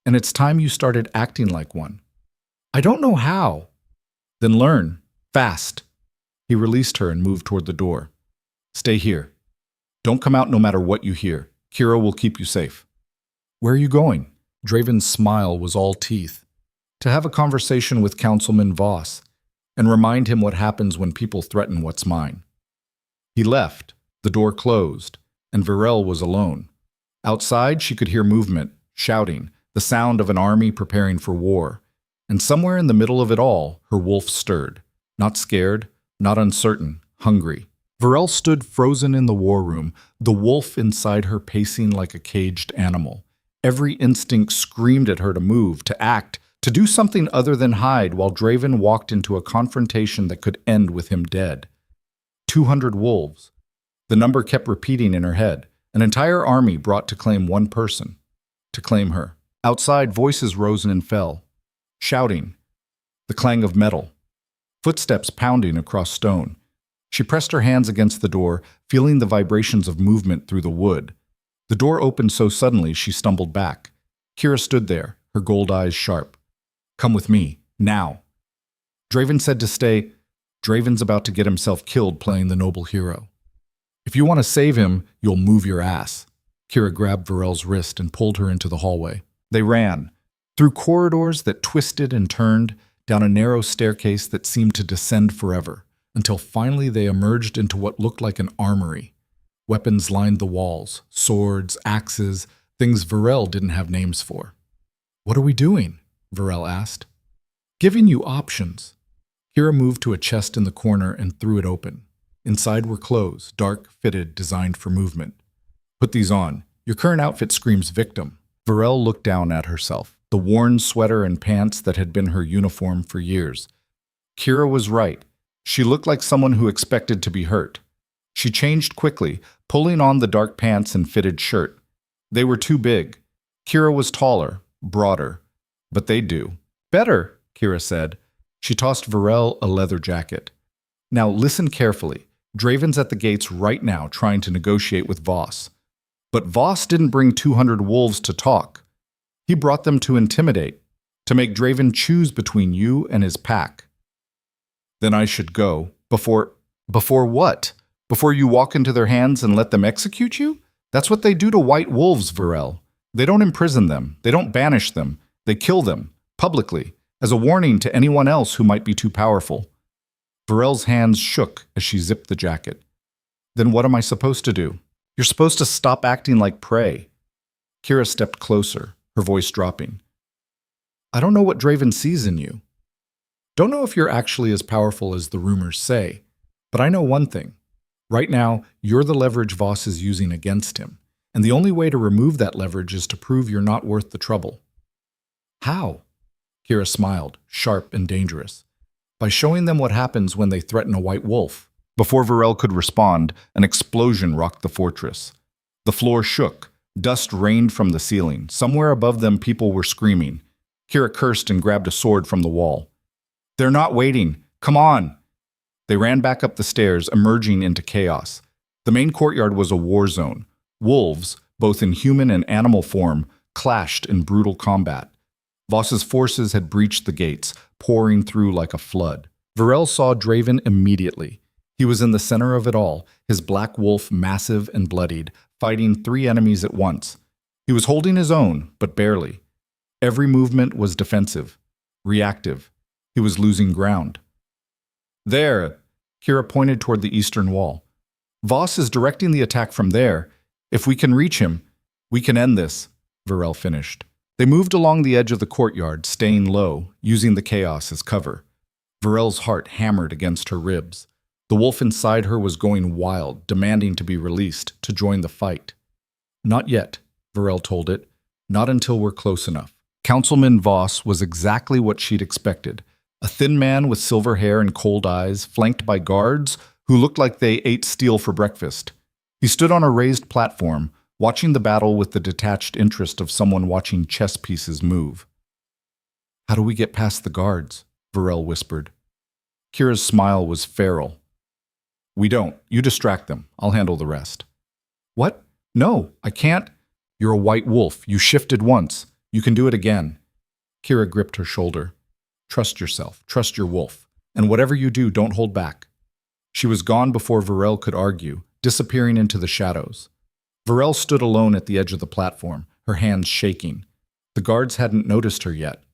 and it's time you started acting like one. I don't know how. Then learn, fast. He released her and moved toward the door. Stay here. Don't come out no matter what you hear. Kira will keep you safe. Where are you going? Draven's smile was all teeth. To have a conversation with Councilman Voss and remind him what happens when people threaten what's mine. He left, the door closed, and Virel was alone. Outside, she could hear movement, shouting, the sound of an army preparing for war. And somewhere in the middle of it all, her wolf stirred. Not scared, not uncertain, hungry. Virel stood frozen in the war room, the wolf inside her pacing like a caged animal. Every instinct screamed at her to move, to act, to do something other than hide while Draven walked into a confrontation that could end with him dead. 200 wolves. The number kept repeating in her head. An entire army brought to claim one person. To claim her. Outside, voices rose and fell. Shouting. The clang of metal. Footsteps pounding across stone. She pressed her hands against the door, feeling the vibrations of movement through the wood. The door opened so suddenly she stumbled back. Kira stood there, her gold eyes sharp. Come with me, now. Draven said to stay. Draven's about to get himself killed playing the noble hero. If you want to save him, you'll move your ass. Kira grabbed Virel's wrist and pulled her into the hallway. They ran, through corridors that twisted and turned, down a narrow staircase that seemed to descend forever, until finally they emerged into what looked like an armory. Weapons lined the walls, swords, axes, things Virel didn't have names for. What are we doing? Virel asked. Giving you options. Kira moved to a chest in the corner and threw it open. Inside were clothes, dark, fitted, designed for movement. Put these on. Your current outfit screams victim. Virel looked down at herself, the worn sweater and pants that had been her uniform for years. Kira was right. She looked like someone who expected to be hurt. She changed quickly, pulling on the dark pants and fitted shirt. They were too big. Kira was taller, broader. But they'd do. Better, Kira said. She tossed Virel a leather jacket. Now listen carefully. Draven's at the gates right now trying to negotiate with Voss. But Voss didn't bring 200 wolves to talk. He brought them to intimidate, to make Draven choose between you and his pack. Then I should go. Before what? Before you walk into their hands and let them execute you? That's what they do to white wolves, Virel. They don't imprison them. They don't banish them. They kill them, publicly, as a warning to anyone else who might be too powerful. Virel's hands shook as she zipped the jacket. Then what am I supposed to do? You're supposed to stop acting like prey. Kira stepped closer, her voice dropping. I don't know what Draven sees in you. Don't know if you're actually as powerful as the rumors say, but I know one thing. Right now, you're the leverage Voss is using against him, and the only way to remove that leverage is to prove you're not worth the trouble. How? Kira smiled, sharp and dangerous. By showing them what happens when they threaten a white wolf. Before Varel could respond, an explosion rocked the fortress. The floor shook. Dust rained from the ceiling. Somewhere above them, people were screaming. Kira cursed and grabbed a sword from the wall. "They're not waiting. Come on!" They ran back up the stairs, emerging into chaos. The main courtyard was a war zone. Wolves, both in human and animal form, clashed in brutal combat. Voss's forces had breached the gates, pouring through like a flood. Varel saw Draven immediately. He was in the center of it all, his black wolf massive and bloodied, fighting 3 enemies at once. He was holding his own, but barely. Every movement was defensive, reactive. He was losing ground. "There!" Kira pointed toward the eastern wall. "Voss is directing the attack from there. If we can reach him, we can end this," Varel finished. They moved along the edge of the courtyard, staying low, using the chaos as cover. Varel's heart hammered against her ribs. The wolf inside her was going wild, demanding to be released, to join the fight. "Not yet," Varel told it. "Not until we're close enough." Councilman Voss was exactly what she'd expected. A thin man with silver hair and cold eyes, flanked by guards who looked like they ate steel for breakfast. He stood on a raised platform, watching the battle with the detached interest of someone watching chess pieces move. "How do we get past the guards?" Varel whispered. Kira's smile was feral. "We don't. You distract them. I'll handle the rest." "What? No, I can't." "You're a white wolf. You shifted once. You can do it again." Kira gripped her shoulder. "Trust yourself. Trust your wolf. And whatever you do, don't hold back." She was gone before Varel could argue, disappearing into the shadows. Varel stood alone at the edge of the platform, her hands shaking. The guards hadn't noticed her yet.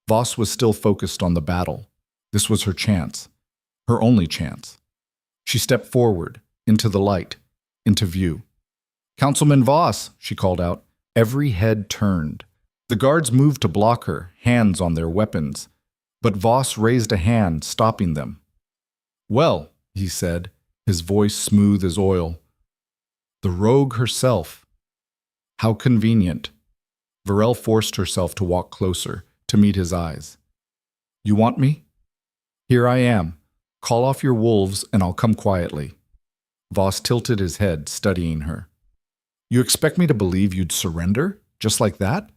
Voss was still focused on the battle. This was her chance. Her only chance. She stepped forward, into the light, into view. "Councilman Voss," she called out. Every head turned. The guards moved to block her, hands on their weapons. But Voss raised a hand, stopping them. "Well," he said, his voice smooth as oil. "The rogue herself. How convenient." Varel forced herself to walk closer, to meet his eyes. "You want me? Here I am. Call off your wolves and I'll come quietly." Voss tilted his head, studying her. "You expect me to believe you'd surrender? Just like that?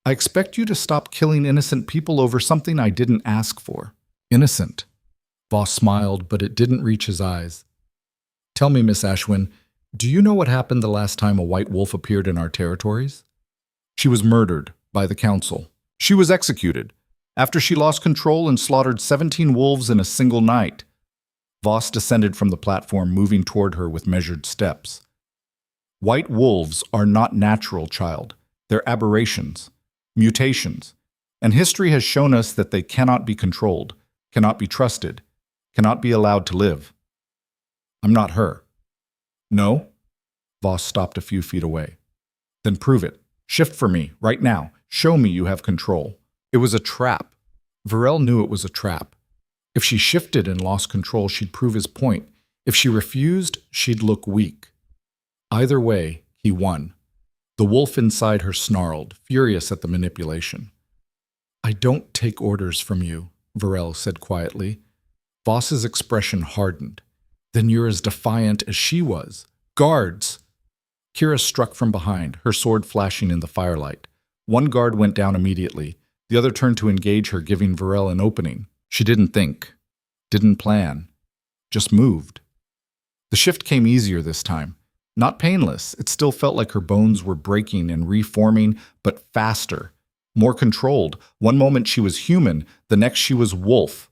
I expect you to stop killing innocent people over something I didn't ask for." "Innocent?" Voss smiled, but it didn't reach his eyes. "Tell me, Miss Ashwin, do you know what happened the last time a white wolf appeared in our territories?" "She was murdered by the council. She was executed after she lost control and slaughtered 17 wolves in a single night." Voss descended from the platform, moving toward her with measured steps. "White wolves are not natural, child. They're aberrations, mutations. And history has shown us that they cannot be controlled, cannot be trusted, cannot be allowed to live. I'm not her." "No?" Voss stopped a few feet away. "Then prove it. Shift for me, right now. Show me you have control." It was a trap. Varel knew it was a trap. If she shifted and lost control, she'd prove his point. If she refused, she'd look weak. Either way, he won. The wolf inside her snarled, furious at the manipulation. "I don't take orders from you," Varel said quietly. Voss's expression hardened. "Then you're as defiant as she was. Guards!" Kira struck from behind, her sword flashing in the firelight. One guard went down immediately. The other turned to engage her, giving Varel an opening. She didn't think, didn't plan, just moved. The shift came easier this time. Not painless, it still felt like her bones were breaking and reforming, but faster, more controlled. One moment she was human, the next she was wolf.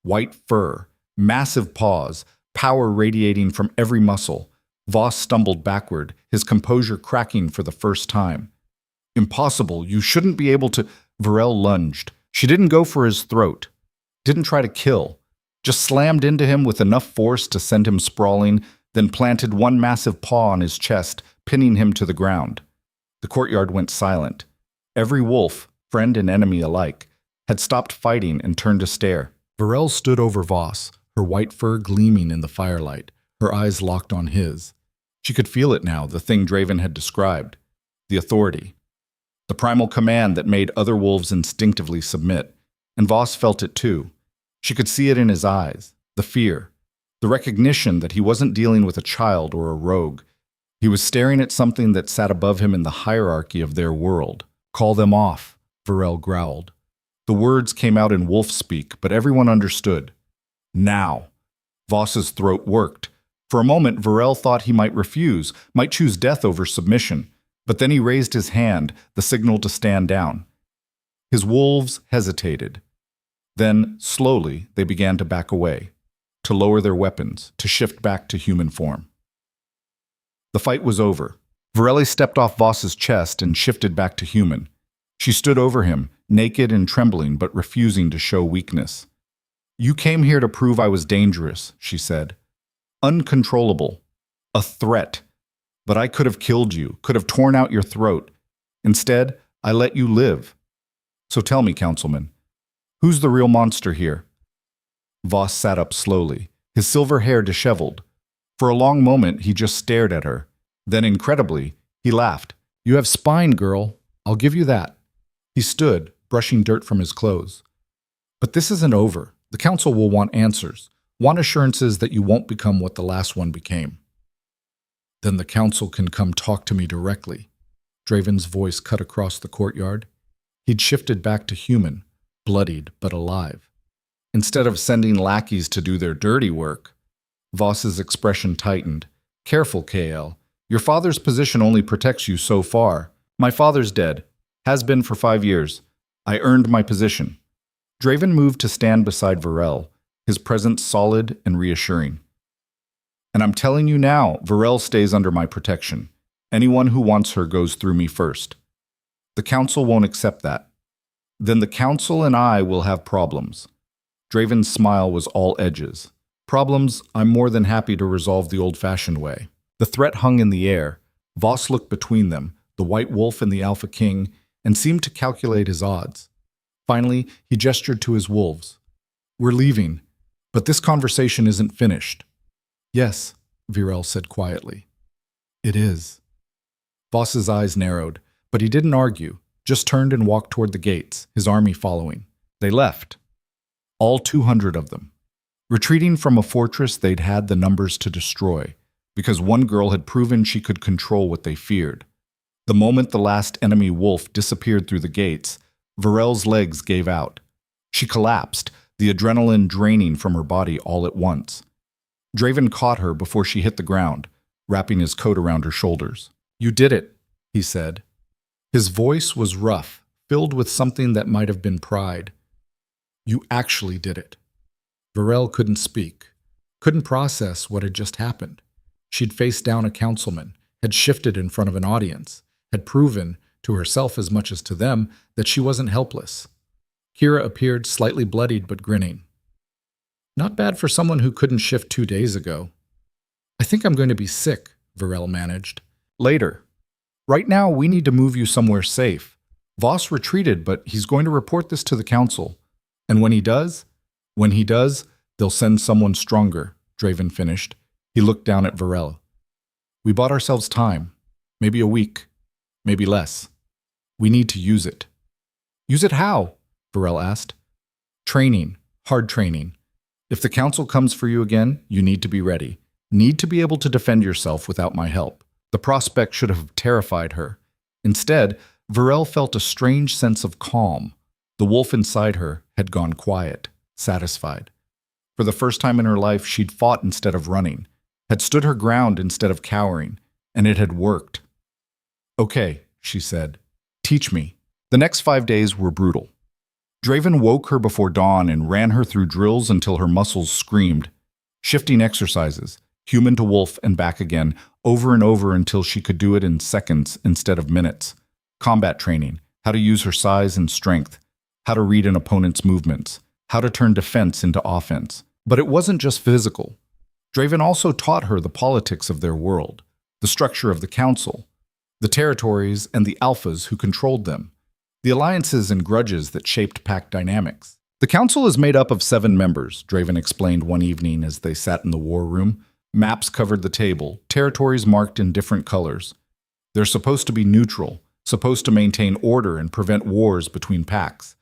White fur, massive paws, power radiating from every muscle. Voss stumbled backward, his composure cracking for the first time. "Impossible, you shouldn't be able to—" Varel lunged. She didn't go for his throat, didn't try to kill, just slammed into him with enough force to send him sprawling, then planted one massive paw on his chest, pinning him to the ground. The courtyard went silent. Every wolf, friend and enemy alike, had stopped fighting and turned to stare. Varel stood over Voss, her white fur gleaming in the firelight, her eyes locked on his. She could feel it now, the thing Draven had described. The authority. The primal command that made other wolves instinctively submit. And Voss felt it too. She could see it in his eyes. The fear. The recognition that he wasn't dealing with a child or a rogue. He was staring at something that sat above him in the hierarchy of their world. Call them off, Varel growled. The words came out in wolf speak, but everyone understood. Now. Voss's throat worked. For a moment, Varel thought he might refuse, might choose death over submission, but then he raised his hand, the signal to stand down. His wolves hesitated. Then, slowly, they began to back away, to lower their weapons, to shift back to human form. The fight was over. Varel stepped off Voss's chest and shifted back to human. She stood over him, naked and trembling, but refusing to show weakness. You came here to prove I was dangerous, she said. Uncontrollable. A threat. But I could have killed you, could have torn out your throat. Instead, I let you live. So tell me, Councilman, who's the real monster here? Voss sat up slowly, his silver hair disheveled. For a long moment, he just stared at her. Then, incredibly, he laughed. You have spine, girl. I'll give you that. He stood, brushing dirt from his clothes. But this isn't over. The council will want answers, want assurances that you won't become what the last one became. Then the council can come talk to me directly. Draven's voice cut across the courtyard. He'd shifted back to human, bloodied but alive. Instead of sending lackeys to do their dirty work, Voss's expression tightened. Careful, KL. Your father's position only protects you so far. My father's dead. Has been for 5 years. I earned my position. Draven moved to stand beside Varel, his presence solid and reassuring. And I'm telling you now, Varel stays under my protection. Anyone who wants her goes through me first. The council won't accept that. Then the council and I will have problems. Draven's smile was all edges. Problems I'm more than happy to resolve the old-fashioned way. The threat hung in the air. Voss looked between them, the white wolf and the alpha king, and seemed to calculate his odds. Finally, he gestured to his wolves. We're leaving, but this conversation isn't finished. Yes, Varel said quietly. It is. Voss's eyes narrowed, but he didn't argue, just turned and walked toward the gates, his army following. They left. All 200 of them. Retreating from a fortress they'd had the numbers to destroy, because one girl had proven she could control what they feared. The moment the last enemy wolf disappeared through the gates, Varel's legs gave out. She collapsed, the adrenaline draining from her body all at once. Draven caught her before she hit the ground, wrapping his coat around her shoulders. You did it, he said. His voice was rough, filled with something that might have been pride. You actually did it. Varel couldn't speak, couldn't process what had just happened. She'd faced down a councilman, had shifted in front of an audience, had proven, to herself as much as to them, that she wasn't helpless. Kira appeared slightly bloodied but grinning. Not bad for someone who couldn't shift 2 days ago. I think I'm going to be sick, Varel managed. Later. Right now, we need to move you somewhere safe. Voss retreated, but he's going to report this to the council. And when he does, they'll send someone stronger, Draven finished. He looked down at Varel. We bought ourselves time. Maybe a week. Maybe less. We need to use it. Use it how? Varel asked. Training. Hard training. If the council comes for you again, you need to be ready. Need to be able to defend yourself without my help. The prospect should have terrified her. Instead, Varel felt a strange sense of calm. The wolf inside her had gone quiet, satisfied. For the first time in her life, she'd fought instead of running, had stood her ground instead of cowering, and it had worked. Okay, she said. Teach me. The next 5 days were brutal. Draven woke her before dawn and ran her through drills until her muscles screamed. Shifting exercises, human to wolf and back again, over and over until she could do it in seconds instead of minutes. Combat training, how to use her size and strength, how to read an opponent's movements, how to turn defense into offense. But it wasn't just physical. Draven also taught her the politics of their world, the structure of the council, the territories and the alphas who controlled them, the alliances and grudges that shaped pack dynamics. The council is made up of 7 members, Draven explained one evening as they sat in the war room. Maps covered the table, territories marked in different colors. They're supposed to be neutral, supposed to maintain order and prevent wars between packs.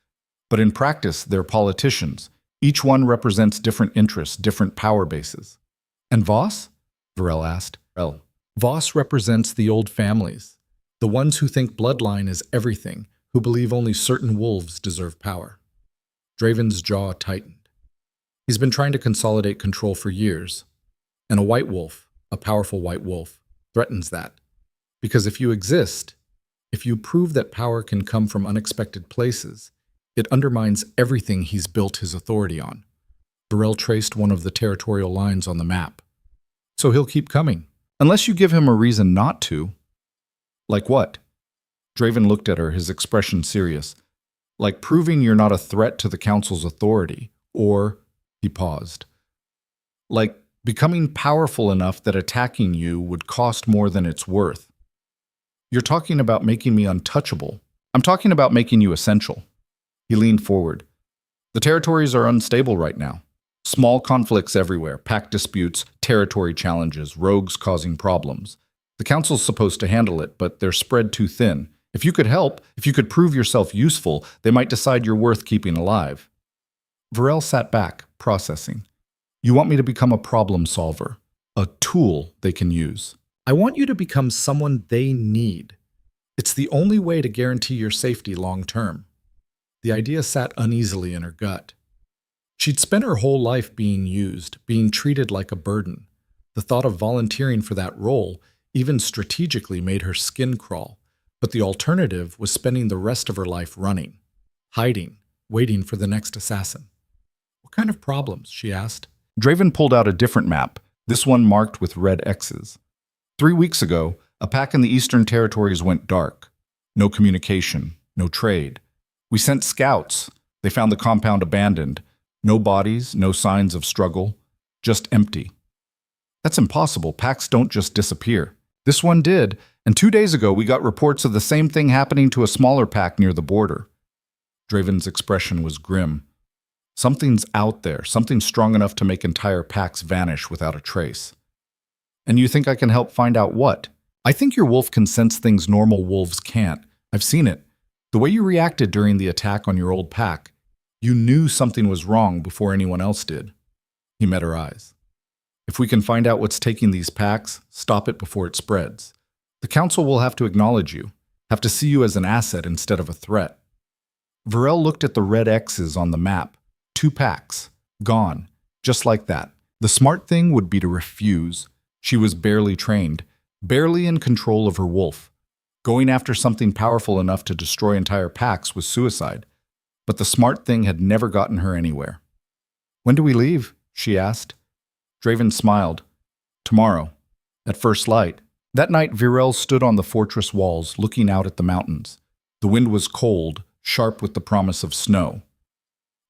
But in practice, they're politicians. Each one represents different interests, different power bases. And Voss? Varel asked. Well, Voss represents the old families, the ones who think bloodline is everything, who believe only certain wolves deserve power. Draven's jaw tightened. He's been trying to consolidate control for years, and a white wolf, a powerful white wolf, threatens that. Because if you exist, if you prove that power can come from unexpected places, it undermines everything he's built his authority on. Varel traced one of the territorial lines on the map. So he'll keep coming, unless you give him a reason not to. Like what? Draven looked at her, his expression serious. Like proving you're not a threat to the council's authority, or, he paused, like becoming powerful enough that attacking you would cost more than it's worth. You're talking about making me untouchable. I'm talking about making you essential. He leaned forward. The territories are unstable right now. Small conflicts everywhere, pack disputes, territory challenges, rogues causing problems. The council's supposed to handle it, but they're spread too thin. If you could help, if you could prove yourself useful, they might decide you're worth keeping alive. Varel sat back, processing. You want me to become a problem solver, a tool they can use. I want you to become someone they need. It's the only way to guarantee your safety long term. The idea sat uneasily in her gut. She'd spent her whole life being used, being treated like a burden. The thought of volunteering for that role, even strategically, made her skin crawl. But the alternative was spending the rest of her life running, hiding, waiting for the next assassin. What kind of problems? She asked. Draven pulled out a different map, this one marked with red X's. 3 weeks ago, a pack in the Eastern Territories went dark. No communication, no trade. We sent scouts. They found the compound abandoned. No bodies, no signs of struggle, just empty. That's impossible. Packs don't just disappear. This one did, and 2 days ago we got reports of the same thing happening to a smaller pack near the border. Draven's expression was grim. Something's out there, something strong enough to make entire packs vanish without a trace. And you think I can help find out what? I think your wolf can sense things normal wolves can't. I've seen it. The way you reacted during the attack on your old pack, you knew something was wrong before anyone else did. He met her eyes. If we can find out what's taking these packs, stop it before it spreads. The council will have to acknowledge you, have to see you as an asset instead of a threat. Varel looked at the red X's on the map. 2 packs. Gone. Just like that. The smart thing would be to refuse. She was barely trained, barely in control of her wolf. Going after something powerful enough to destroy entire packs was suicide. But the smart thing had never gotten her anywhere. When do we leave? She asked. Draven smiled. Tomorrow. At first light. That night, Varel stood on the fortress walls, looking out at the mountains. The wind was cold, sharp with the promise of snow.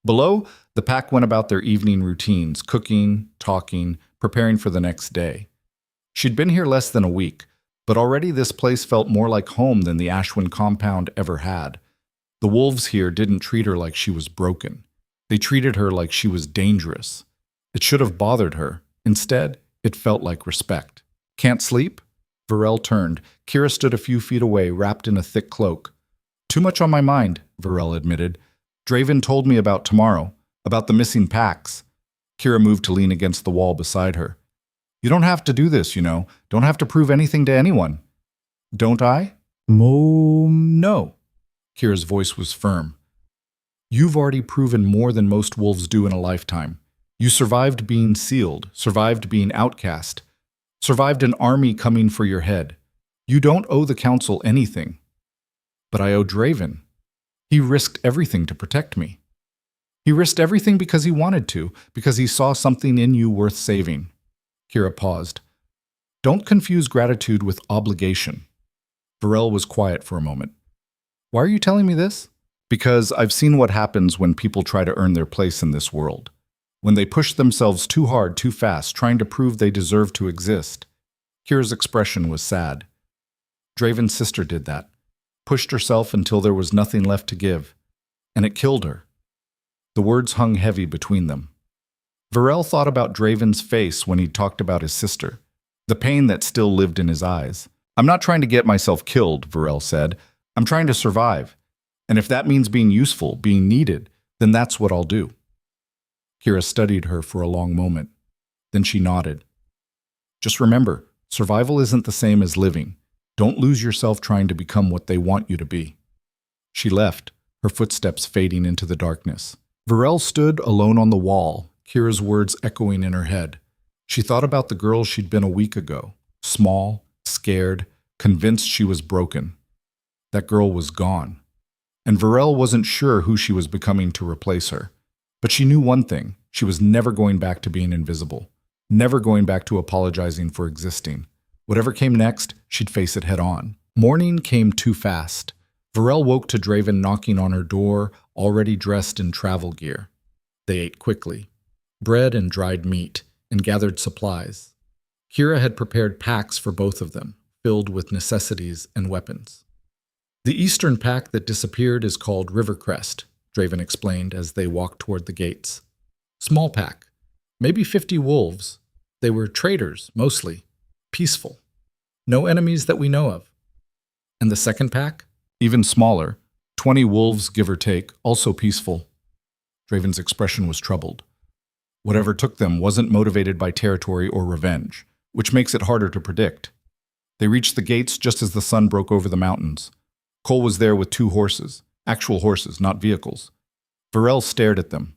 Below, the pack went about their evening routines, cooking, talking, preparing for the next day. She'd been here less than a week, but already this place felt more like home than the Ashwin compound ever had. The wolves here didn't treat her like she was broken. They treated her like she was dangerous. It should have bothered her. Instead, it felt like respect. Can't sleep? Varel turned. Kira stood a few feet away, wrapped in a thick cloak. Too much on my mind, Varel admitted. Draven told me about tomorrow, about the missing packs. Kira moved to lean against the wall beside her. You don't have to do this, you know. Don't have to prove anything to anyone. Don't I? No. Kira's voice was firm. You've already proven more than most wolves do in a lifetime. You survived being sealed, survived being outcast, survived an army coming for your head. You don't owe the council anything. But I owe Draven. He risked everything to protect me. He risked everything because he wanted to, because he saw something in you worth saving. Kira paused. Don't confuse gratitude with obligation. Varel was quiet for a moment. Why are you telling me this? Because I've seen what happens when people try to earn their place in this world. When they push themselves too hard, too fast, trying to prove they deserve to exist. Kira's expression was sad. Draven's sister did that. Pushed herself until there was nothing left to give. And it killed her. The words hung heavy between them. Varel thought about Draven's face when he talked about his sister. The pain that still lived in his eyes. I'm not trying to get myself killed, Varel said. I'm trying to survive. And if that means being useful, being needed, then that's what I'll do. Kira studied her for a long moment. Then she nodded. Just remember, survival isn't the same as living. Don't lose yourself trying to become what they want you to be." She left, her footsteps fading into the darkness. Varel stood alone on the wall, Kira's words echoing in her head. She thought about the girl she'd been a week ago, small, scared, convinced she was broken. That girl was gone. And Varel wasn't sure who she was becoming to replace her. But she knew one thing: she was never going back to being invisible, never going back to apologizing for existing. Whatever came next, she'd face it head on. Morning came too fast. Varel woke to Draven knocking on her door, already dressed in travel gear. They ate quickly. Bread and dried meat, and gathered supplies. Kira had prepared packs for both of them, filled with necessities and weapons. "The eastern pack that disappeared is called Rivercrest," Draven explained as they walked toward the gates. "Small pack, maybe 50 wolves. They were traders, mostly. Peaceful. No enemies that we know of." "And the second pack?" "Even smaller. 20 wolves, give or take, also peaceful." Draven's expression was troubled. Whatever took them wasn't motivated by territory or revenge, which makes it harder to predict. They reached the gates just as the sun broke over the mountains. Cole was there with 2 horses, actual horses, not vehicles. Varel stared at them.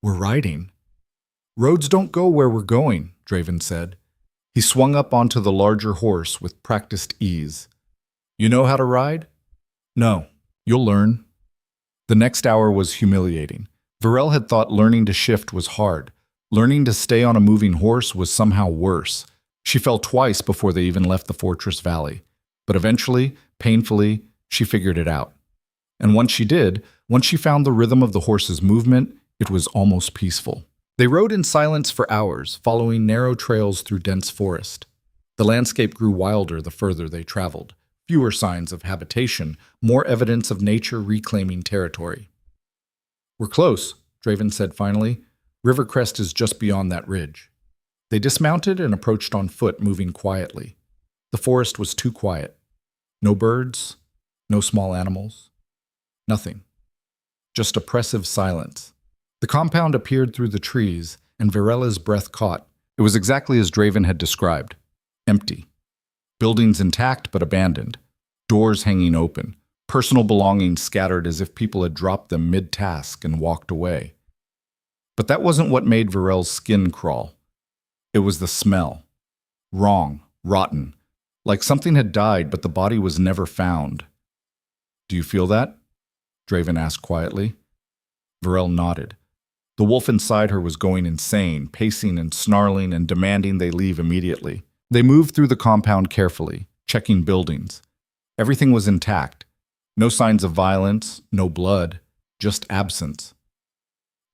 "We're riding." "Roads don't go where we're going," Draven said. He swung up onto the larger horse with practiced ease. "You know how to ride?" "No. You'll learn." The next hour was humiliating. Varel had thought learning to shift was hard. Learning to stay on a moving horse was somehow worse. She fell twice before they even left the fortress valley. But eventually, painfully, she figured it out. And once she did, once she found the rhythm of the horse's movement, it was almost peaceful. They rode in silence for hours, following narrow trails through dense forest. The landscape grew wilder the further they traveled. Fewer signs of habitation, more evidence of nature reclaiming territory. "We're close," Draven said finally. "Rivercrest is just beyond that ridge." They dismounted and approached on foot, moving quietly. The forest was too quiet. No birds, no small animals, nothing. Just oppressive silence. The compound appeared through the trees, and Varela's breath caught. It was exactly as Draven had described. Empty. Buildings intact but abandoned. Doors hanging open. Personal belongings scattered as if people had dropped them mid-task and walked away. But that wasn't what made Varel's skin crawl. It was the smell. Wrong, rotten. Like something had died, but the body was never found. "Do you feel that?" Draven asked quietly. Varel nodded. The wolf inside her was going insane, pacing and snarling and demanding they leave immediately. They moved through the compound carefully, checking buildings. Everything was intact. No signs of violence, no blood, just absence.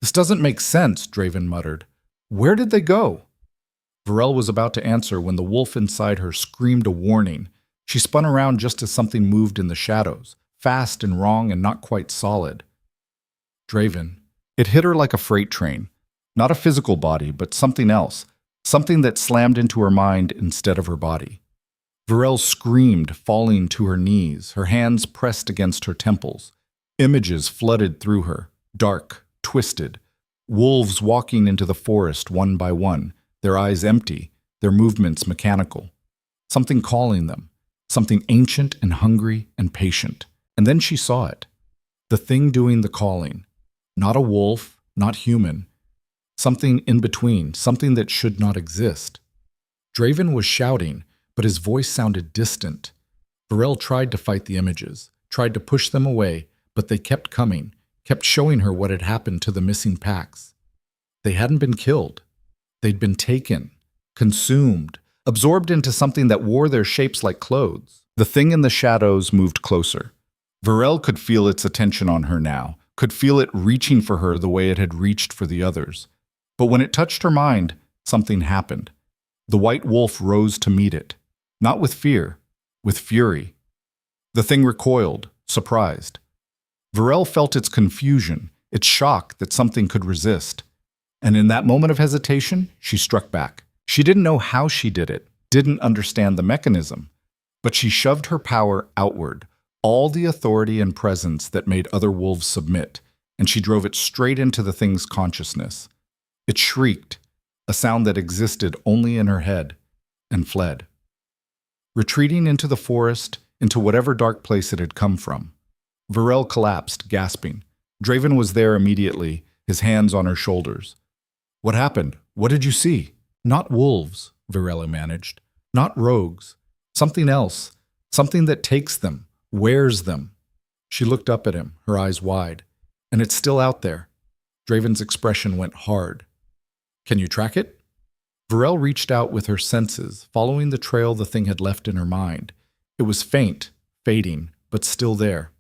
"This doesn't make sense," Draven muttered. "Where did they go?" Varel was about to answer when the wolf inside her screamed a warning. She spun around just as something moved in the shadows, fast and wrong and not quite solid. Draven. It hit her like a freight train. Not a physical body, but something else. Something that slammed into her mind instead of her body. Varel screamed, falling to her knees, her hands pressed against her temples. Images flooded through her, dark, twisted. Wolves walking into the forest one by one, their eyes empty, their movements mechanical. Something calling them, something ancient and hungry and patient. And then she saw it. The thing doing the calling. Not a wolf, not human. Something in between, something that should not exist. Draven was shouting, but his voice sounded distant. Varel tried to fight the images, tried to push them away, but they kept coming, kept showing her what had happened to the missing packs. They hadn't been killed. They'd been taken, consumed, absorbed into something that wore their shapes like clothes. The thing in the shadows moved closer. Varel could feel its attention on her now, could feel it reaching for her the way it had reached for the others. But when it touched her mind, something happened. The white wolf rose to meet it, not with fear, with fury. The thing recoiled, surprised. Varel felt its confusion, its shock that something could resist. And in that moment of hesitation, she struck back. She didn't know how she did it, didn't understand the mechanism, but she shoved her power outward, all the authority and presence that made other wolves submit, and she drove it straight into the thing's consciousness. It shrieked, a sound that existed only in her head. and fled. Retreating into the forest, into whatever dark place it had come from. Varel collapsed, gasping. Draven was there immediately, his hands on her shoulders. What happened? What did you see? Not wolves, Varela managed. Not rogues. Something else. Something that takes them, wears them. She looked up at him, her eyes wide. And it's still out there. Draven's expression went hard. Can you track it? Varel reached out with her senses, following the trail the thing had left in her mind. It was faint, fading, but still there.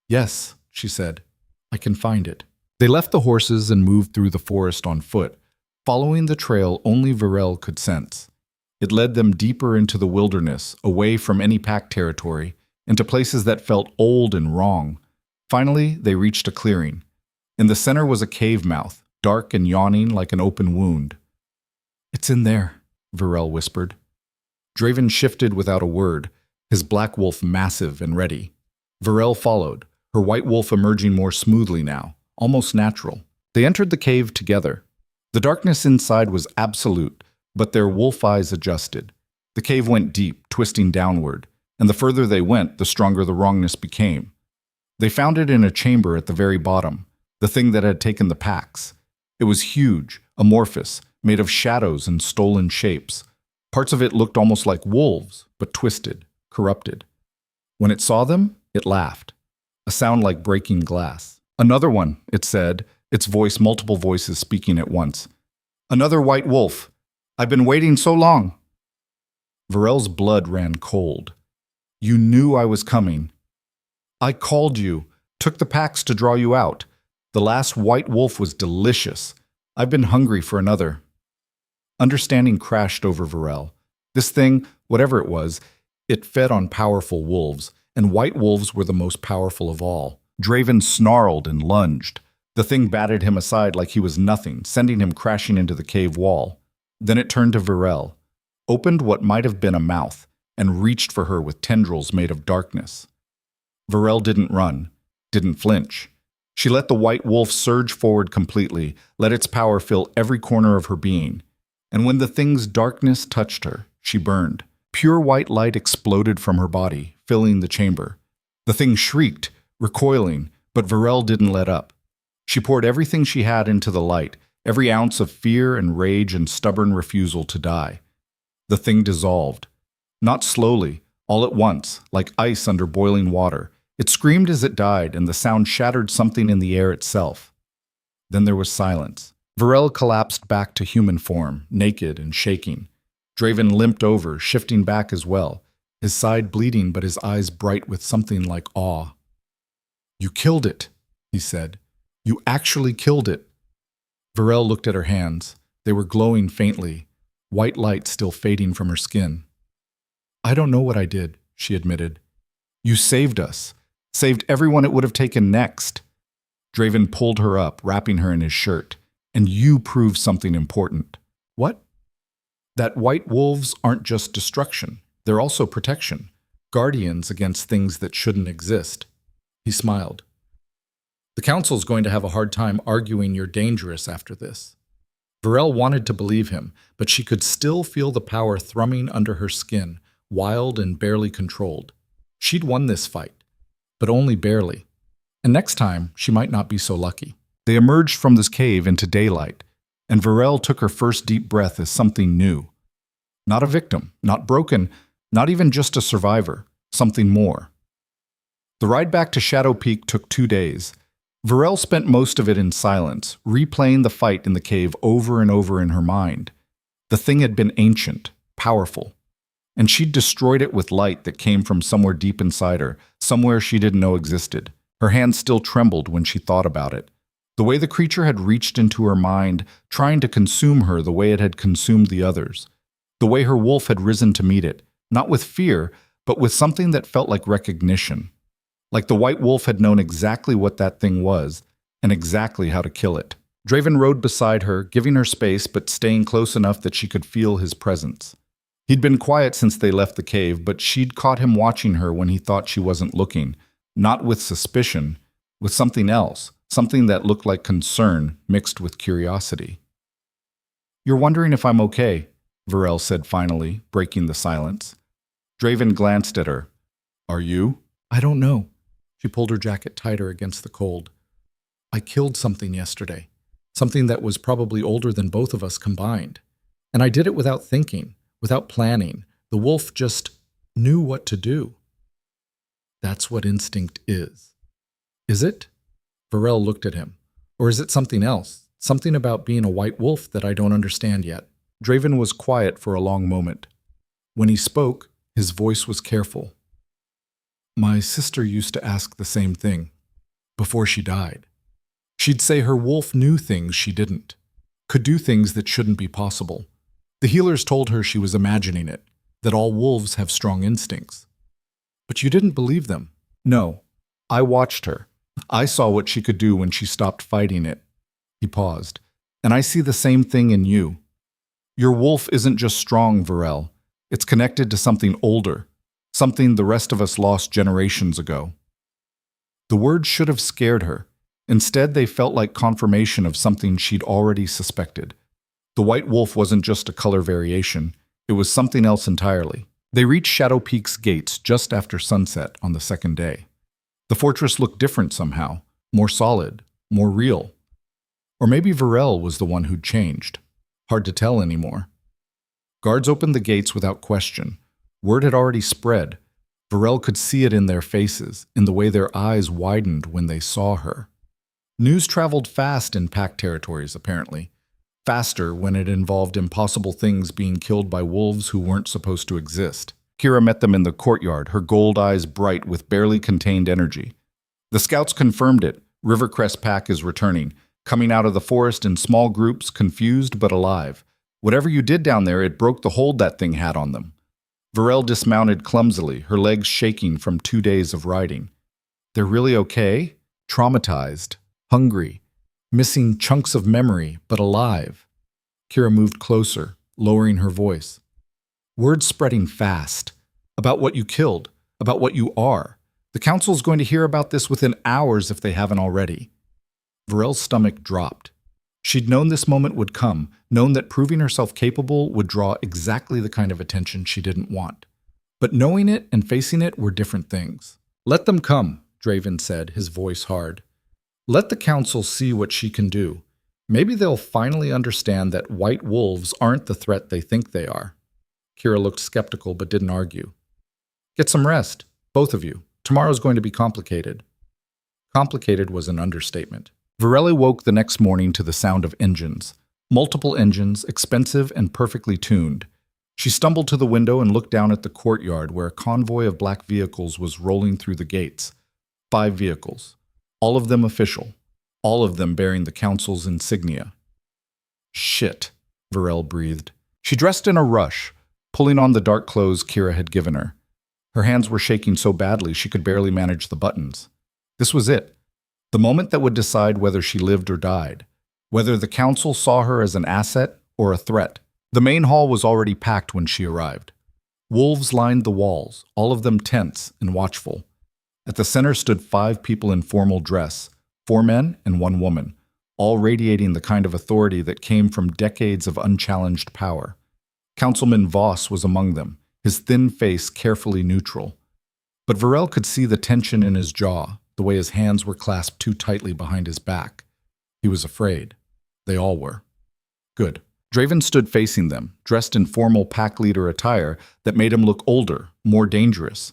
Yes, she said. I can find it. They left the horses and moved through the forest on foot, following the trail only Varel could sense. It led them deeper into the wilderness, away from any pack territory, into places that felt old and wrong. Finally, they reached a clearing. In the center was a cave mouth, dark and yawning like an open wound. It's in there, Varel whispered. Draven shifted without a word, his black wolf massive and ready. Varel followed, her white wolf emerging more smoothly now, almost natural. They entered the cave together. The darkness inside was absolute, but their wolf eyes adjusted. The cave went deep, twisting downward, and the further they went, the stronger the wrongness became. They found it in a chamber at the very bottom, the thing that had taken the packs. It was huge, amorphous, made of shadows and stolen shapes. Parts of it looked almost like wolves, but twisted, corrupted. When it saw them, it laughed. A sound like breaking glass. Another one, it said, its voice multiple voices speaking at once. Another white wolf. I've been waiting so long. Varel's blood ran cold. You knew I was coming. I called you, took the packs to draw you out. The last white wolf was delicious. I've been hungry for another. Understanding crashed over Varel. This thing, whatever it was, it fed on powerful wolves, and white wolves were the most powerful of all. Draven snarled and lunged. The thing batted him aside like he was nothing, sending him crashing into the cave wall. Then it turned to Varel, opened what might have been a mouth, and reached for her with tendrils made of darkness. Varel didn't run, didn't flinch. She let the white wolf surge forward completely, let its power fill every corner of her being. And when the thing's darkness touched her, she burned. Pure white light exploded from her body, filling the chamber. The thing shrieked, recoiling, but Varel didn't let up. She poured everything she had into the light, every ounce of fear and rage and stubborn refusal to die. The thing dissolved. Not slowly, all at once, like ice under boiling water. It screamed as it died, and the sound shattered something in the air itself. Then there was silence. Varel collapsed back to human form, naked and shaking. Draven limped over, shifting back as well, his side bleeding but his eyes bright with something like awe. You killed it, he said. You actually killed it. Varel looked at her hands. They were glowing faintly, white light still fading from her skin. I don't know what I did, she admitted. You saved us. Saved everyone it would have taken next. Draven pulled her up, wrapping her in his shirt. And you proved something important. What? That white wolves aren't just destruction. They're also protection. Guardians against things that shouldn't exist. He smiled. The council's going to have a hard time arguing you're dangerous after this. Varel wanted to believe him, but she could still feel the power thrumming under her skin, wild and barely controlled. She'd won this fight, but only barely. And next time, she might not be so lucky. They emerged from this cave into daylight, and Varel took her first deep breath as something new. Not a victim, not broken, not even just a survivor, something more. The ride back to Shadow Peak took 2 days. Varel spent most of it in silence, replaying the fight in the cave over and over in her mind. The thing had been ancient, powerful, and she'd destroyed it with light that came from somewhere deep inside her, somewhere she didn't know existed. Her hands still trembled when she thought about it. The way the creature had reached into her mind, trying to consume her the way it had consumed the others. The way her wolf had risen to meet it, not with fear, but with something that felt like recognition. Like the white wolf had known exactly what that thing was, and exactly how to kill it. Draven rode beside her, giving her space but staying close enough that she could feel his presence. He'd been quiet since they left the cave, but she'd caught him watching her when he thought she wasn't looking, not with suspicion, with something else, something that looked like concern mixed with curiosity. You're wondering if I'm okay, Varel said finally, breaking the silence. Draven glanced at her. Are you? I don't know. She pulled her jacket tighter against the cold. I killed something yesterday. Something that was probably older than both of us combined. And I did it without thinking, without planning. The wolf just knew what to do. That's what instinct is. Is it? Varel looked at him. Or is it something else? Something about being a white wolf that I don't understand yet. Draven was quiet for a long moment. When he spoke, his voice was careful. My sister used to ask the same thing, before she died. She'd say her wolf knew things she didn't, could do things that shouldn't be possible. The healers told her she was imagining it, that all wolves have strong instincts. But you didn't believe them. No, I watched her. I saw what she could do when she stopped fighting it. He paused. And I see the same thing in you. Your wolf isn't just strong, Varel. It's connected to something older, something the rest of us lost generations ago. The words should have scared her. Instead, they felt like confirmation of something she'd already suspected. The white wolf wasn't just a color variation. It was something else entirely. They reached Shadow Peak's gates just after sunset on the second day. The fortress looked different somehow, more solid, more real. Or maybe Varel was the one who'd changed. Hard to tell anymore. Guards opened the gates without question. Word had already spread. Varel could see it in their faces, in the way their eyes widened when they saw her. News traveled fast in pack territories, apparently. Faster when it involved impossible things being killed by wolves who weren't supposed to exist. Kira met them in the courtyard, her gold eyes bright with barely contained energy. The scouts confirmed it. Rivercrest Pack is returning, coming out of the forest in small groups, confused but alive. Whatever you did down there, it broke the hold that thing had on them. Varel dismounted clumsily, her legs shaking from 2 days of riding. They're really okay? Traumatized, hungry, missing chunks of memory, but alive. Kira moved closer, lowering her voice. Word spreading fast. About what you killed, about what you are. The council's going to hear about this within hours if they haven't already. Varel's stomach dropped. She'd known this moment would come, known that proving herself capable would draw exactly the kind of attention she didn't want. But knowing it and facing it were different things. Let them come, Draven said, his voice hard. Let the council see what she can do. Maybe they'll finally understand that white wolves aren't the threat they think they are. Kira looked skeptical but didn't argue. Get some rest, both of you. Tomorrow's going to be complicated. Complicated was an understatement. Varel woke the next morning to the sound of engines. Multiple engines, expensive and perfectly tuned. She stumbled to the window and looked down at the courtyard where a convoy of black vehicles was rolling through the gates. 5 vehicles. All of them official. All of them bearing the council's insignia. Shit, Varel breathed. She dressed in a rush, pulling on the dark clothes Kira had given her. Her hands were shaking so badly she could barely manage the buttons. This was it. The moment that would decide whether she lived or died. Whether the council saw her as an asset or a threat. The main hall was already packed when she arrived. Wolves lined the walls, all of them tense and watchful. At the center stood 5 people in formal dress, 4 men and 1 woman, all radiating the kind of authority that came from decades of unchallenged power. Councilman Voss was among them, his thin face carefully neutral. But Varel could see the tension in his jaw, the way his hands were clasped too tightly behind his back. He was afraid. They all were. Good. Draven stood facing them, dressed in formal pack leader attire that made him look older, more dangerous.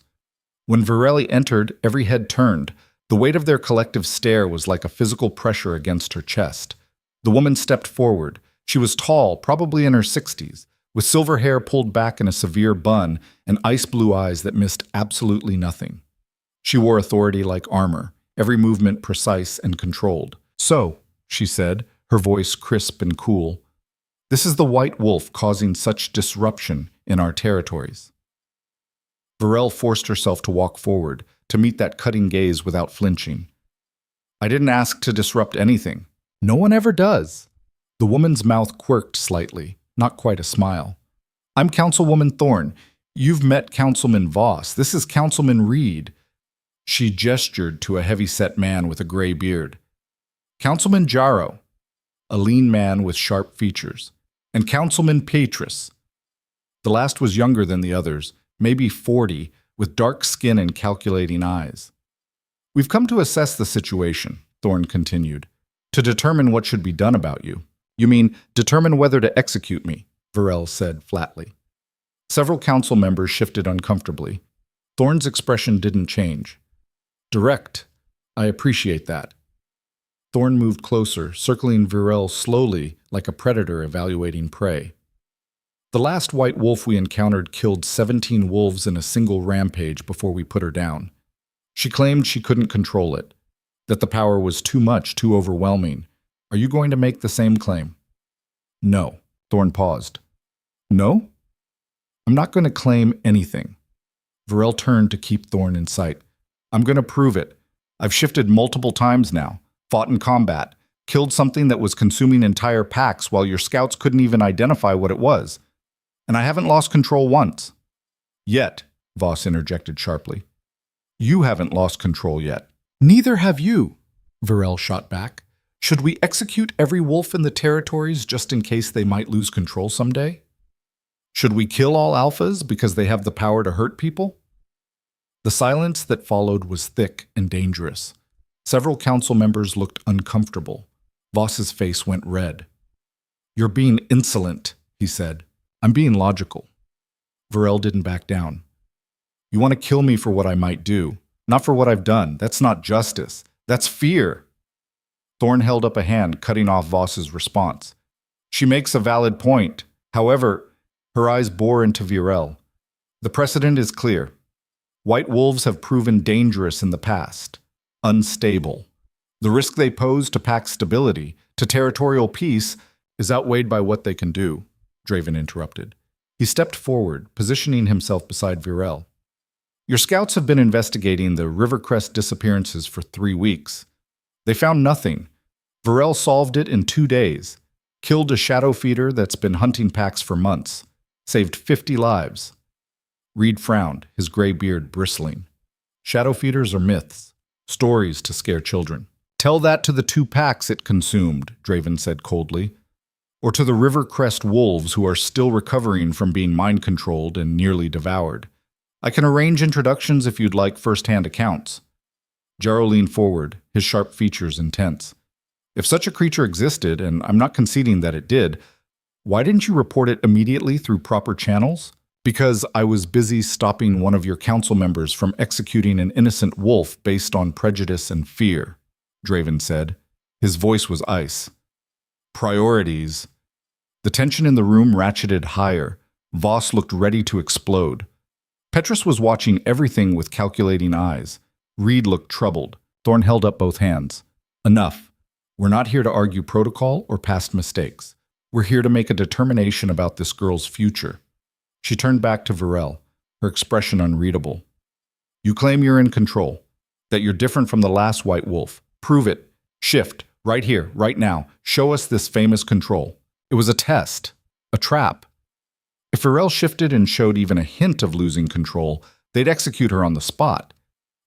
When Varel entered, every head turned. The weight of their collective stare was like a physical pressure against her chest. The woman stepped forward. She was tall, probably in her 60s, with silver hair pulled back in a severe bun and ice blue eyes that missed absolutely nothing. She wore authority like armor, every movement precise and controlled. So, she said, her voice crisp and cool, this is the white wolf causing such disruption in our territories. Varel forced herself to walk forward, to meet that cutting gaze without flinching. I didn't ask to disrupt anything. No one ever does. The woman's mouth quirked slightly, not quite a smile. I'm Councilwoman Thorne. You've met Councilman Voss. This is Councilman Reed. She gestured to a heavy-set man with a gray beard. Councilman Jarrow, a lean man with sharp features, and Councilman Petrus, The last was younger than the others, maybe 40, with dark skin and calculating eyes. "We've come to assess the situation," Thorne continued, "to determine what should be done about you." "You mean, determine whether to execute me," Varel said flatly. Several council members shifted uncomfortably. Thorne's expression didn't change. "Direct. I appreciate that." Thorne moved closer, circling Varel slowly like a predator evaluating prey. "The last white wolf we encountered killed 17 wolves in a single rampage before we put her down. She claimed she couldn't control it, that the power was too much, too overwhelming. Are you going to make the same claim?" "No." Thorne paused. "No? I'm not going to claim anything." Varel turned to keep Thorne in sight. "I'm going to prove it. I've shifted multiple times now, fought in combat, killed something that was consuming entire packs while your scouts couldn't even identify what it was. And I haven't lost control once." "Yet," Voss interjected sharply. "You haven't lost control yet." "Neither have you," Varel shot back. "Should we execute every wolf in the territories just in case they might lose control someday? Should we kill all alphas because they have the power to hurt people?" The silence that followed was thick and dangerous. Several council members looked uncomfortable. Voss's face went red. "You're being insolent," he said. "I'm being logical." Varel didn't back down. "You want to kill me for what I might do, not for what I've done. That's not justice. That's fear." Thorne held up a hand, cutting off Voss's response. "She makes a valid point. However," her eyes bore into Varel, "the precedent is clear. White wolves have proven dangerous in the past, unstable. The risk they pose to pack stability, to territorial peace, is outweighed by what they can do," Draven interrupted. He stepped forward, positioning himself beside Varel. "Your scouts have been investigating the Rivercrest disappearances for 3 weeks. They found nothing. Varel solved it in 2 days, killed a shadow feeder that's been hunting packs for months, saved 50 lives." Reed frowned, his gray beard bristling. "Shadow feeders are myths, stories to scare children." "Tell that to the 2 packs it consumed," Draven said coldly. "Or to the Rivercrest wolves who are still recovering from being mind-controlled and nearly devoured. I can arrange introductions if you'd like first-hand accounts." Jarrow leaned forward, his sharp features intense. "If such a creature existed, and I'm not conceding that it did, why didn't you report it immediately through proper channels?" "Because I was busy stopping one of your council members from executing an innocent wolf based on prejudice and fear," Draven said. His voice was ice. "Priorities." The tension in the room ratcheted higher. Voss looked ready to explode. Petrus was watching everything with calculating eyes. Reed looked troubled. Thorne held up both hands. "Enough. We're not here to argue protocol or past mistakes. We're here to make a determination about this girl's future." She turned back to Varel, her expression unreadable. "You claim you're in control, that you're different from the last white wolf. Prove it. Shift. Right here, right now. Show us this famous control. It was a test. A trap." If Varel shifted and showed even a hint of losing control, they'd execute her on the spot.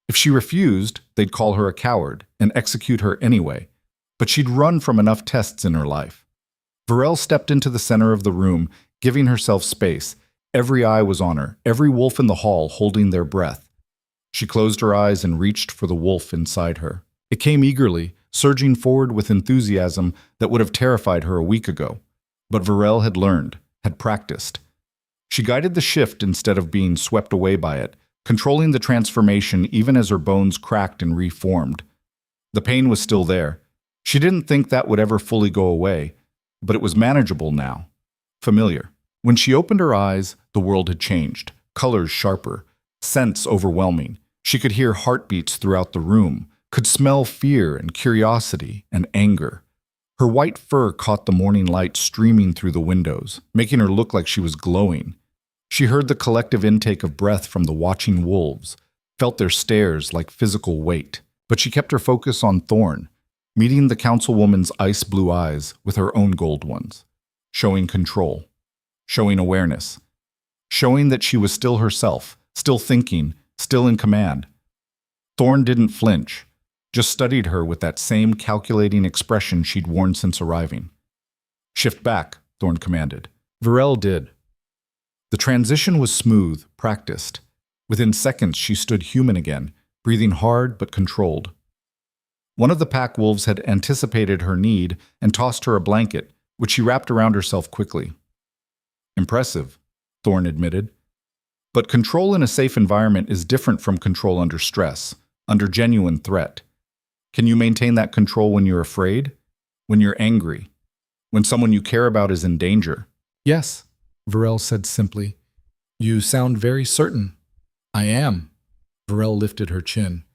If she refused, they'd call her a coward and execute her anyway. But she'd run from enough tests in her life. Varel stepped into the center of the room, giving herself space. Every eye was on her, every wolf in the hall holding their breath. She closed her eyes and reached for the wolf inside her. It came eagerly, surging forward with enthusiasm that would have terrified her a week ago. But Varel had learned, had practiced. She guided the shift instead of being swept away by it, controlling the transformation even as her bones cracked and reformed. The pain was still there. She didn't think that would ever fully go away, but it was manageable now, familiar. When she opened her eyes, the world had changed, colors sharper, scents overwhelming. She could hear heartbeats throughout the room, could smell fear and curiosity and anger. Her white fur caught the morning light streaming through the windows, making her look like she was glowing. She heard the collective intake of breath from the watching wolves, felt their stares like physical weight. But she kept her focus on Thorne, meeting the councilwoman's ice blue eyes with her own gold ones, showing control, showing awareness, showing that she was still herself, still thinking, still in command. Thorne didn't flinch, just studied her with that same calculating expression she'd worn since arriving. "Shift back," Thorne commanded. Varel did. The transition was smooth, practiced. Within seconds, she stood human again, breathing hard but controlled. One of the pack wolves had anticipated her need and tossed her a blanket, which she wrapped around herself quickly. Impressive, Thorn admitted. But control in a safe environment is different from control under stress, under genuine threat. Can you maintain that control when you're afraid? When you're angry? When someone you care about is in danger? Yes, Varel said simply. You sound very certain. I am. Varel lifted her chin.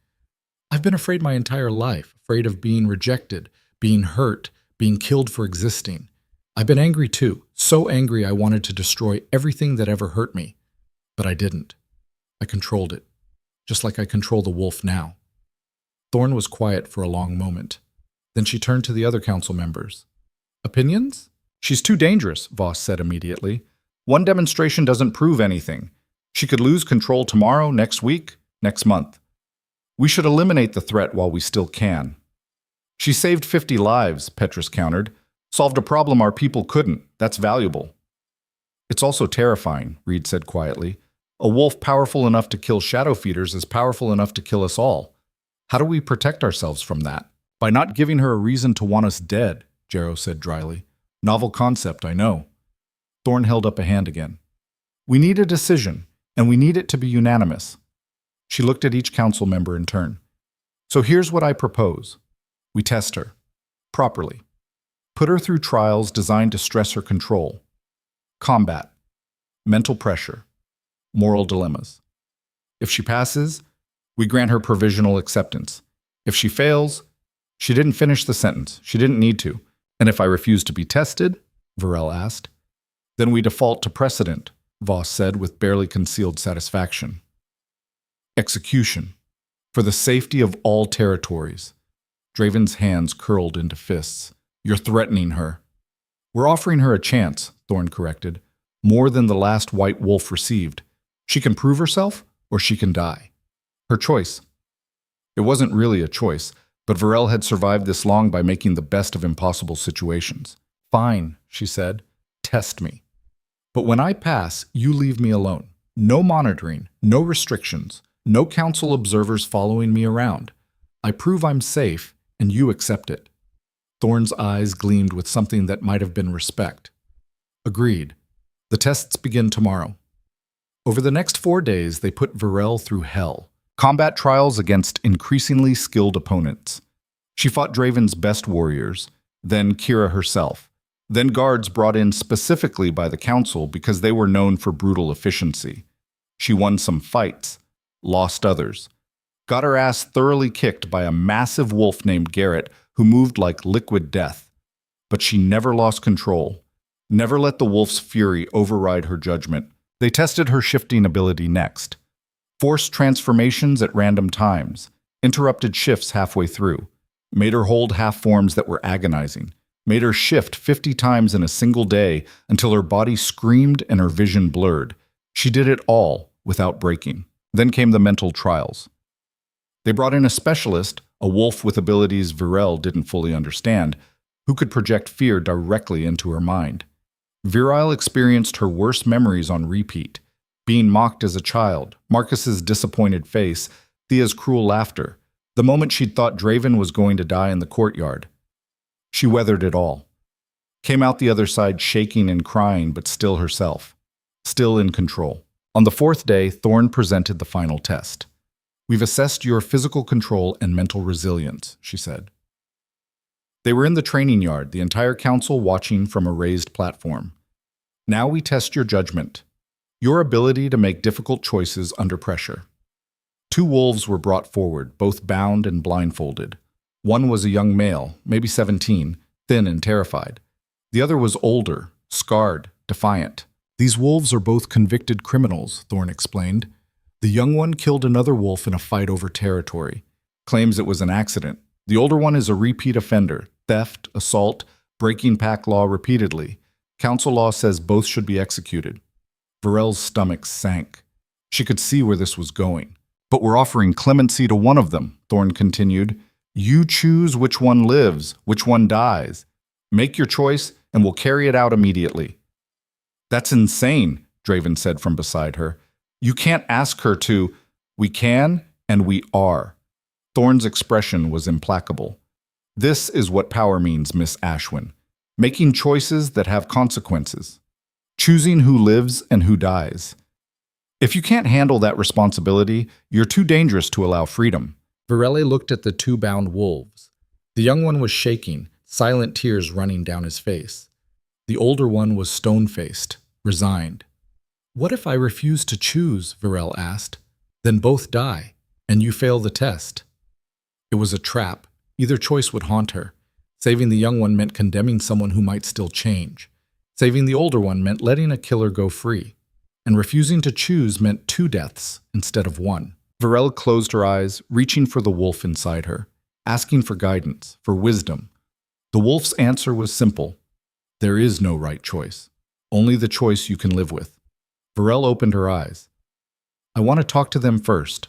I've been afraid my entire life, afraid of being rejected, being hurt, being killed for existing. I've been angry too, so angry I wanted to destroy everything that ever hurt me. But I didn't. I controlled it, just like I control the wolf now. Thorn was quiet for a long moment. Then she turned to the other council members. Opinions? She's too dangerous, Voss said immediately. One demonstration doesn't prove anything. She could lose control tomorrow, next week, next month. We should eliminate the threat while we still can. She saved 50 lives, Petrus countered. Solved a problem our people couldn't. That's valuable. It's also terrifying, Reed said quietly. A wolf powerful enough to kill shadow feeders is powerful enough to kill us all. How do we protect ourselves from that? By not giving her a reason to want us dead, Jarrow said dryly. Novel concept, I know. Thorn held up a hand again. We need a decision, and we need it to be unanimous. She looked at each council member in turn. So here's what I propose. We test her. Properly. Put her through trials designed to stress her control. Combat. Mental pressure. Moral dilemmas. If she passes, we grant her provisional acceptance. If she fails, she didn't finish the sentence. She didn't need to. And if I refuse to be tested, Varel asked, then we default to precedent, Voss said with barely concealed satisfaction. Execution. For the safety of all territories. Draven's hands curled into fists. You're threatening her. We're offering her a chance, Thorn corrected. More than the last white wolf received. She can prove herself, or she can die. Her choice. It wasn't really a choice, but Varel had survived this long by making the best of impossible situations. Fine, she said. Test me. But when I pass, you leave me alone. No monitoring, no restrictions, no council observers following me around. I prove I'm safe, and you accept it. Thorn's eyes gleamed with something that might have been respect. Agreed. The tests begin tomorrow. Over the next 4 days, they put Varel through hell. Combat trials against increasingly skilled opponents. She fought Draven's best warriors, then Kira herself, then guards brought in specifically by the council because they were known for brutal efficiency. She won some fights, lost others, got her ass thoroughly kicked by a massive wolf named Garrett who moved like liquid death. But she never lost control, never let the wolf's fury override her judgment. They tested her shifting ability next. Forced transformations at random times, interrupted shifts halfway through, made her hold half forms that were agonizing, made her shift 50 times in a single day until her body screamed and her vision blurred. She did it all without breaking. Then came the mental trials. They brought in a specialist, a wolf with abilities Varel didn't fully understand, who could project fear directly into her mind. Virile experienced her worst memories on repeat. Being mocked as a child, Marcus's disappointed face, Thea's cruel laughter, the moment she'd thought Draven was going to die in the courtyard. She weathered it all. Came out the other side shaking and crying, but still herself. Still in control. On the 4th day, Thorn presented the final test. We've assessed your physical control and mental resilience, she said. They were in the training yard, the entire council watching from a raised platform. Now we test your judgment. Your ability to make difficult choices under pressure. 2 wolves were brought forward, both bound and blindfolded. One was a young male, maybe 17, thin and terrified. The other was older, scarred, defiant. These wolves are both convicted criminals, Thorn explained. The young one killed another wolf in a fight over territory. Claims it was an accident. The older one is a repeat offender, theft, assault, breaking pack law repeatedly. Council law says both should be executed. Varel's stomach sank. She could see where this was going. But we're offering clemency to one of them, Thorn continued. You choose which one lives, which one dies. Make your choice, and we'll carry it out immediately. That's insane, Draven said from beside her. You can't ask her to. We can, and we are. Thorn's expression was implacable. This is what power means, Miss Ashwin. Making choices that have consequences. Choosing who lives and who dies. If you can't handle that responsibility, you're too dangerous to allow freedom. Varela looked at the two bound wolves. The young one was shaking, silent tears running down his face. The older one was stone-faced, resigned. What if I refuse to choose? Varel asked. Then both die, and you fail the test. It was a trap. Either choice would haunt her. Saving the young one meant condemning someone who might still change. Saving the older one meant letting a killer go free. And refusing to choose meant 2 deaths instead of 1. Varel closed her eyes, reaching for the wolf inside her, asking for guidance, for wisdom. The wolf's answer was simple. There is no right choice. Only the choice you can live with. Varel opened her eyes. I want to talk to them first.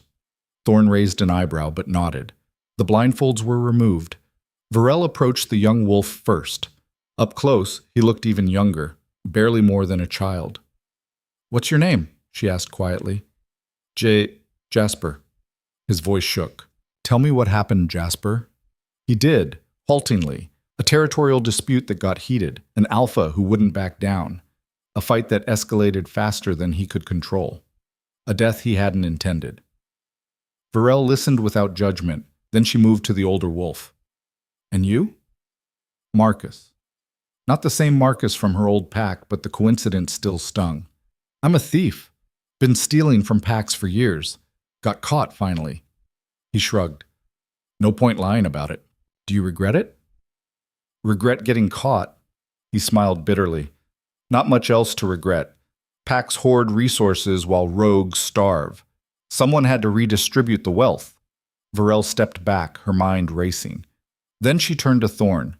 Thorn raised an eyebrow but nodded. The blindfolds were removed. Varel approached the young wolf first. Up close, he looked even younger, barely more than a child. What's your name? She asked quietly. Jasper. His voice shook. Tell me what happened, Jasper. He did, haltingly. A territorial dispute that got heated, an alpha who wouldn't back down. A fight that escalated faster than he could control. A death he hadn't intended. Varel listened without judgment, then she moved to the older wolf. And you? Marcus. Not the same Marcus from her old pack, but the coincidence still stung. I'm a thief. Been stealing from packs for years. Got caught, finally. He shrugged. No point lying about it. Do you regret it? Regret getting caught? He smiled bitterly. Not much else to regret. Packs hoard resources while rogues starve. Someone had to redistribute the wealth. Varel stepped back, her mind racing. Then she turned to Thorn.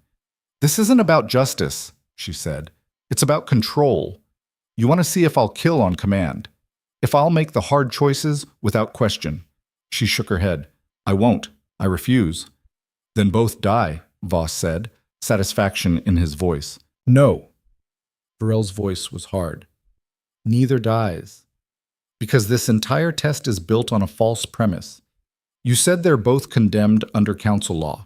This isn't about justice, she said. It's about control. You want to see if I'll kill on command. If I'll make the hard choices without question. She shook her head. I won't. I refuse. Then both die, Voss said, satisfaction in his voice. No. Varel's voice was hard. Neither dies. Because this entire test is built on a false premise. You said they're both condemned under council law.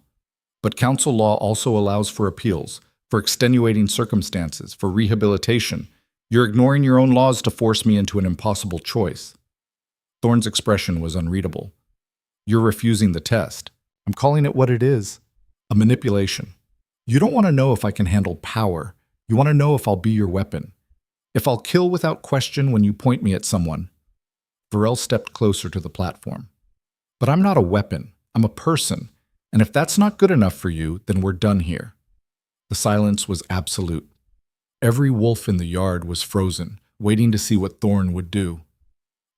But council law also allows for appeals, for extenuating circumstances, for rehabilitation. You're ignoring your own laws to force me into an impossible choice. Thorn's expression was unreadable. You're refusing the test. I'm calling it what it is. A manipulation. You don't want to know if I can handle power. You want to know if I'll be your weapon. If I'll kill without question when you point me at someone. Varel stepped closer to the platform. But I'm not a weapon. I'm a person. And if that's not good enough for you, then we're done here. The silence was absolute. Every wolf in the yard was frozen, waiting to see what Thorn would do.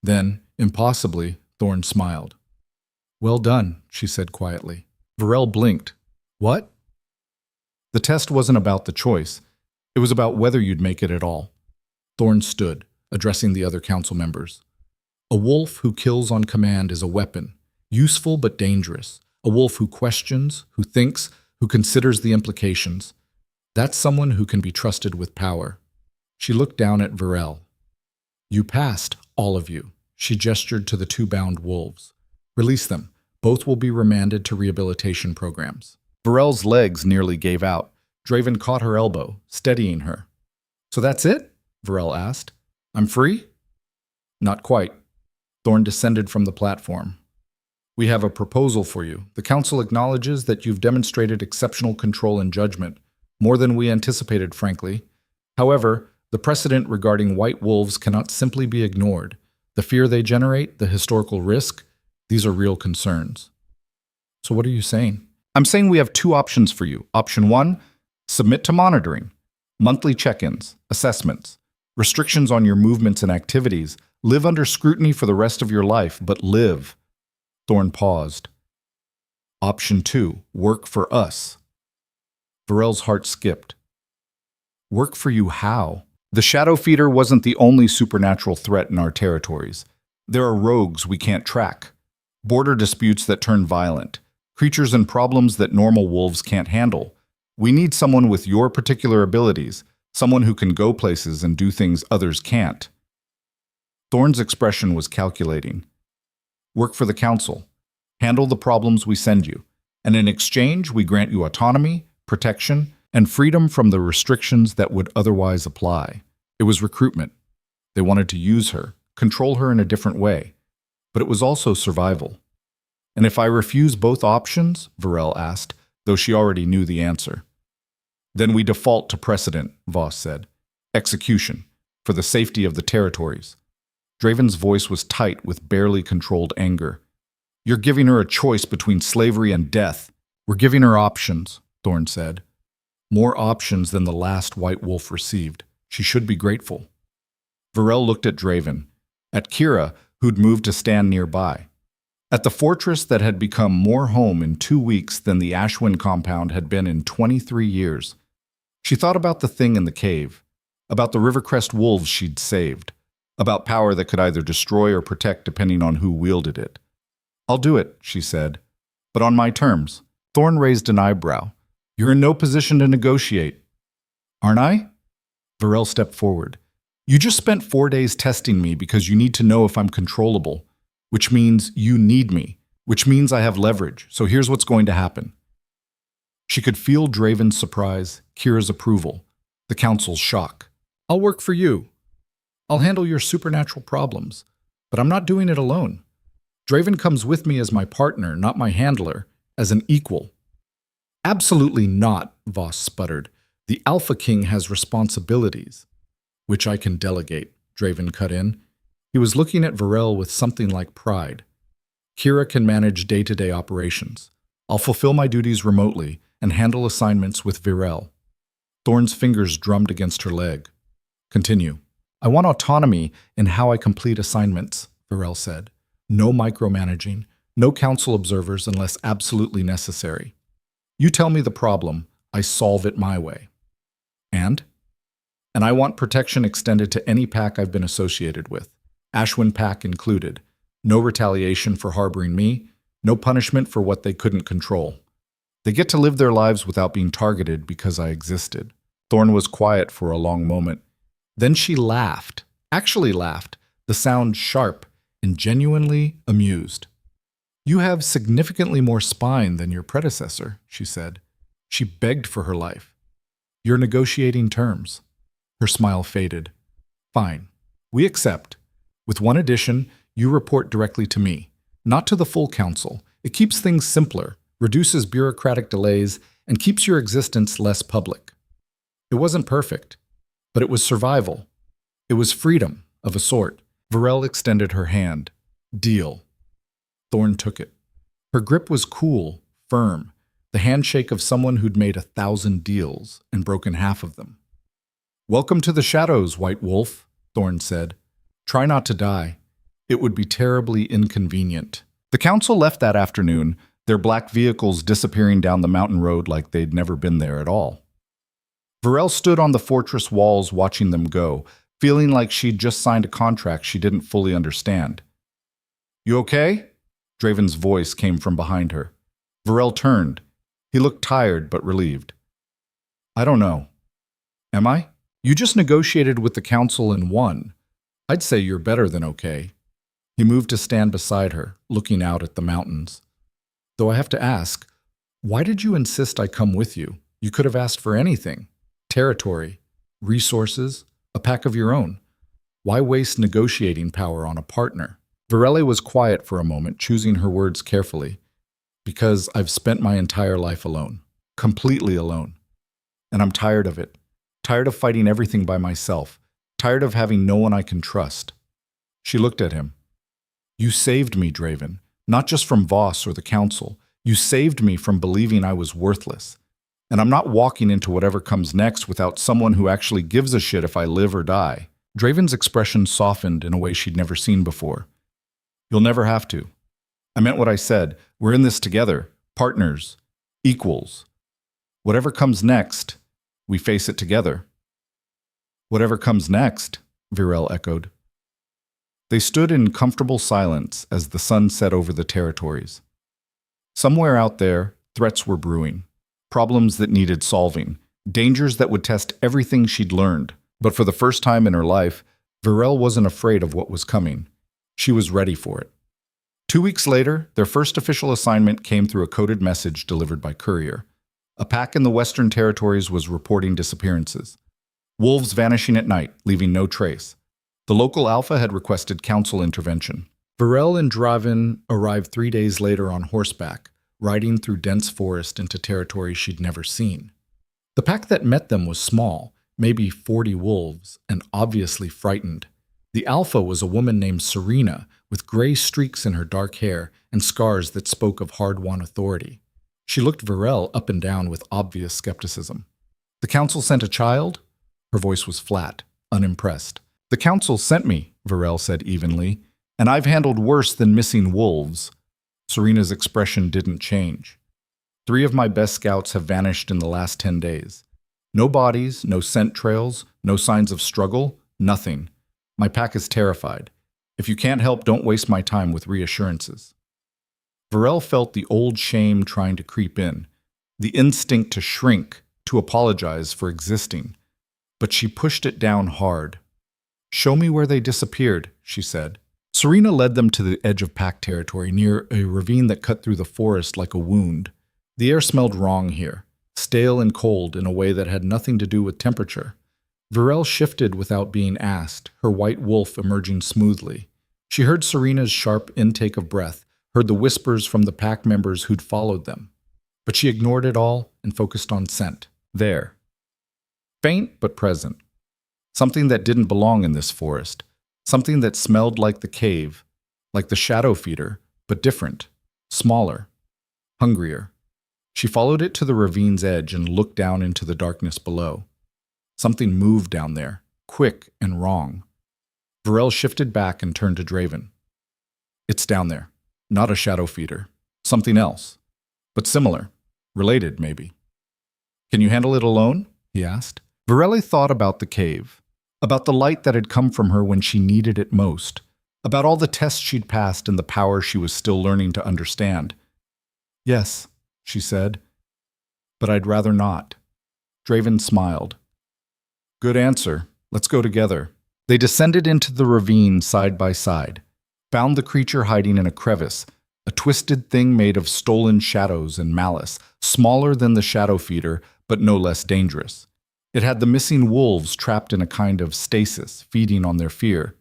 Then, impossibly, Thorn smiled. Well done, she said quietly. Varel blinked. What? The test wasn't about the choice. It was about whether you'd make it at all. Thorn stood, addressing the other council members. A wolf who kills on command is a weapon, useful but dangerous. A wolf who questions, who thinks, who considers the implications. That's someone who can be trusted with power. She looked down at Varel. You passed, all of you. She gestured to the 2 bound wolves. Release them. Both will be remanded to rehabilitation programs. Varel's legs nearly gave out. Draven caught her elbow, steadying her. So that's it? Varel asked. I'm free? Not quite. Thorn descended from the platform. We have a proposal for you. The council acknowledges that you've demonstrated exceptional control and judgment, more than we anticipated, frankly. However, the precedent regarding white wolves cannot simply be ignored. The fear they generate, the historical risk, these are real concerns. So what are you saying? I'm saying we have 2 options for you. Option 1, submit to monitoring, monthly check-ins, assessments, restrictions on your movements and activities, live under scrutiny for the rest of your life, but live. Thorn paused. Option 2, work for us. Varel's heart skipped. Work for you how? The Shadow Feeder wasn't the only supernatural threat in our territories. There are rogues we can't track, border disputes that turn violent, creatures and problems that normal wolves can't handle. We need someone with your particular abilities, someone who can go places and do things others can't. Thorn's expression was calculating. Work for the council. Handle the problems we send you. And in exchange, we grant you autonomy, protection, and freedom from the restrictions that would otherwise apply. It was recruitment. They wanted to use her, control her in a different way. But it was also survival. And if I refuse both options, Varel asked, though she already knew the answer. Then we default to precedent, Voss said. Execution, for the safety of the territories. Draven's voice was tight with barely controlled anger. You're giving her a choice between slavery and death. We're giving her options, Thorn said. More options than the last White Wolf received. She should be grateful. Varel looked at Draven, at Kira, who'd moved to stand nearby, at the fortress that had become more home in 2 weeks than the Ashwin compound had been in 23 years. She thought about the thing in the cave, about the Rivercrest wolves she'd saved, about power that could either destroy or protect depending on who wielded it. I'll do it, she said, but on my terms. Thorn raised an eyebrow. You're in no position to negotiate. Aren't I? Varel stepped forward. You just spent 4 days testing me because you need to know if I'm controllable, which means you need me, which means I have leverage, so here's what's going to happen. She could feel Draven's surprise, Kira's approval, the council's shock. I'll work for you. I'll handle your supernatural problems, but I'm not doing it alone. Draven comes with me as my partner, not my handler, as an equal. Absolutely not, Voss sputtered. The Alpha King has responsibilities, which I can delegate, Draven cut in. He was looking at Varel with something like pride. Kira can manage day-to-day operations. I'll fulfill my duties remotely and handle assignments with Varel. Thorn's fingers drummed against her leg. Continue. I want autonomy in how I complete assignments, Varel said. No micromanaging, no council observers unless absolutely necessary. You tell me the problem, I solve it my way. And I want protection extended to any pack I've been associated with, Ashwin pack included. No retaliation for harboring me, no punishment for what they couldn't control. They get to live their lives without being targeted because I existed. Thorn was quiet for a long moment. Then she laughed, actually laughed, the sound sharp and genuinely amused. You have significantly more spine than your predecessor, she said. She begged for her life. You're negotiating terms. Her smile faded. Fine. We accept. With one addition, you report directly to me, not to the full council. It keeps things simpler, reduces bureaucratic delays, and keeps your existence less public. It wasn't perfect, but it was survival. It was freedom, of a sort. Varel extended her hand. Deal. Thorn took it. Her grip was cool, firm, the handshake of someone who'd made 1,000 deals and broken half of them. Welcome to the shadows, White Wolf, Thorn said. Try not to die. It would be terribly inconvenient. The council left that afternoon, their black vehicles disappearing down the mountain road like they'd never been there at all. Varel stood on the fortress walls watching them go, feeling like she'd just signed a contract she didn't fully understand. You okay? Draven's voice came from behind her. Varel turned. He looked tired but relieved. I don't know. Am I? You just negotiated with the council and won. I'd say you're better than okay. He moved to stand beside her, looking out at the mountains. Though I have to ask, why did you insist I come with you? You could have asked for anything. Territory, resources, a pack of your own. Why waste negotiating power on a partner? Varela was quiet for a moment, choosing her words carefully. Because I've spent my entire life alone. Completely alone. And I'm tired of it. Tired of fighting everything by myself. Tired of having no one I can trust. She looked at him. You saved me, Draven. Not just from Voss or the council. You saved me from believing I was worthless. And I'm not walking into whatever comes next without someone who actually gives a shit if I live or die. Draven's expression softened in a way she'd never seen before. You'll never have to. I meant what I said. We're in this together. Partners. Equals. Whatever comes next, we face it together. Whatever comes next, Virel echoed. They stood in comfortable silence as the sun set over the territories. Somewhere out there, threats were brewing. Problems that needed solving. Dangers that would test everything she'd learned. But for the first time in her life, Varel wasn't afraid of what was coming. She was ready for it. 2 weeks later, their first official assignment came through a coded message delivered by courier. A pack in the Western Territories was reporting disappearances. Wolves vanishing at night, leaving no trace. The local alpha had requested council intervention. Varel and Draven arrived 3 days later on horseback, riding through dense forest into territory she'd never seen. The pack that met them was small, maybe 40 wolves, and obviously frightened. The alpha was a woman named Serena, with gray streaks in her dark hair and scars that spoke of hard-won authority. She looked Varel up and down with obvious skepticism. "The council sent a child?" Her voice was flat, unimpressed. "The council sent me," Varel said evenly, "and I've handled worse than missing wolves." Serena's expression didn't change. "3 of my best scouts have vanished in the last 10 days. No bodies, no scent trails, no signs of struggle, nothing. My pack is terrified. If you can't help, don't waste my time with reassurances." Varel felt the old shame trying to creep in, the instinct to shrink, to apologize for existing. But she pushed it down hard. "Show me where they disappeared," she said. Serena led them to the edge of pack territory, near a ravine that cut through the forest like a wound. The air smelled wrong here, stale and cold in a way that had nothing to do with temperature. Varel shifted without being asked, her white wolf emerging smoothly. She heard Serena's sharp intake of breath, heard the whispers from the pack members who'd followed them. But she ignored it all and focused on scent. There. Faint but present. Something that didn't belong in this forest. Something that smelled like the cave, like the shadow feeder, but different, smaller, hungrier. She followed it to the ravine's edge and looked down into the darkness below. Something moved down there, quick and wrong. Varel shifted back and turned to Draven. "It's down there. Not a shadow feeder. Something else. But similar. Related, maybe." "Can you handle it alone?" he asked. Varel thought about the cave, about the light that had come from her when she needed it most, about all the tests she'd passed and the power she was still learning to understand. "Yes," she said, "but I'd rather not." Draven smiled. "Good answer. Let's go together." They descended into the ravine side by side, found the creature hiding in a crevice, a twisted thing made of stolen shadows and malice, smaller than the shadow feeder, but no less dangerous. It had the missing wolves trapped in a kind of stasis, feeding on their fear.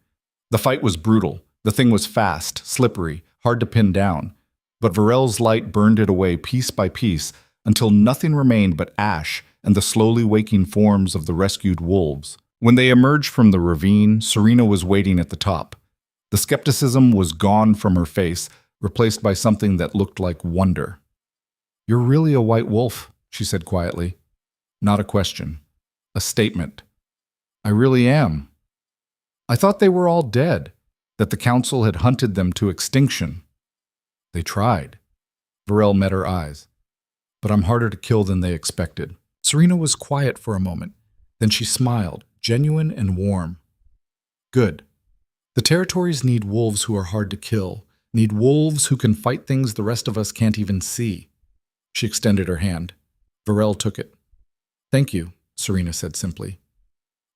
The fight was brutal. The thing was fast, slippery, hard to pin down. But Varel's light burned it away piece by piece until nothing remained but ash and the slowly waking forms of the rescued wolves. When they emerged from the ravine, Serena was waiting at the top. The skepticism was gone from her face, replaced by something that looked like wonder. "You're really a white wolf," she said quietly. Not a question. A statement. "I really am. I thought they were all dead, that the council had hunted them to extinction." "They tried." Varel met her eyes. "But I'm harder to kill than they expected." Serena was quiet for a moment. Then she smiled, genuine and warm. "Good. The territories need wolves who are hard to kill, need wolves who can fight things the rest of us can't even see." She extended her hand. Varel took it. "Thank you," Serena said simply.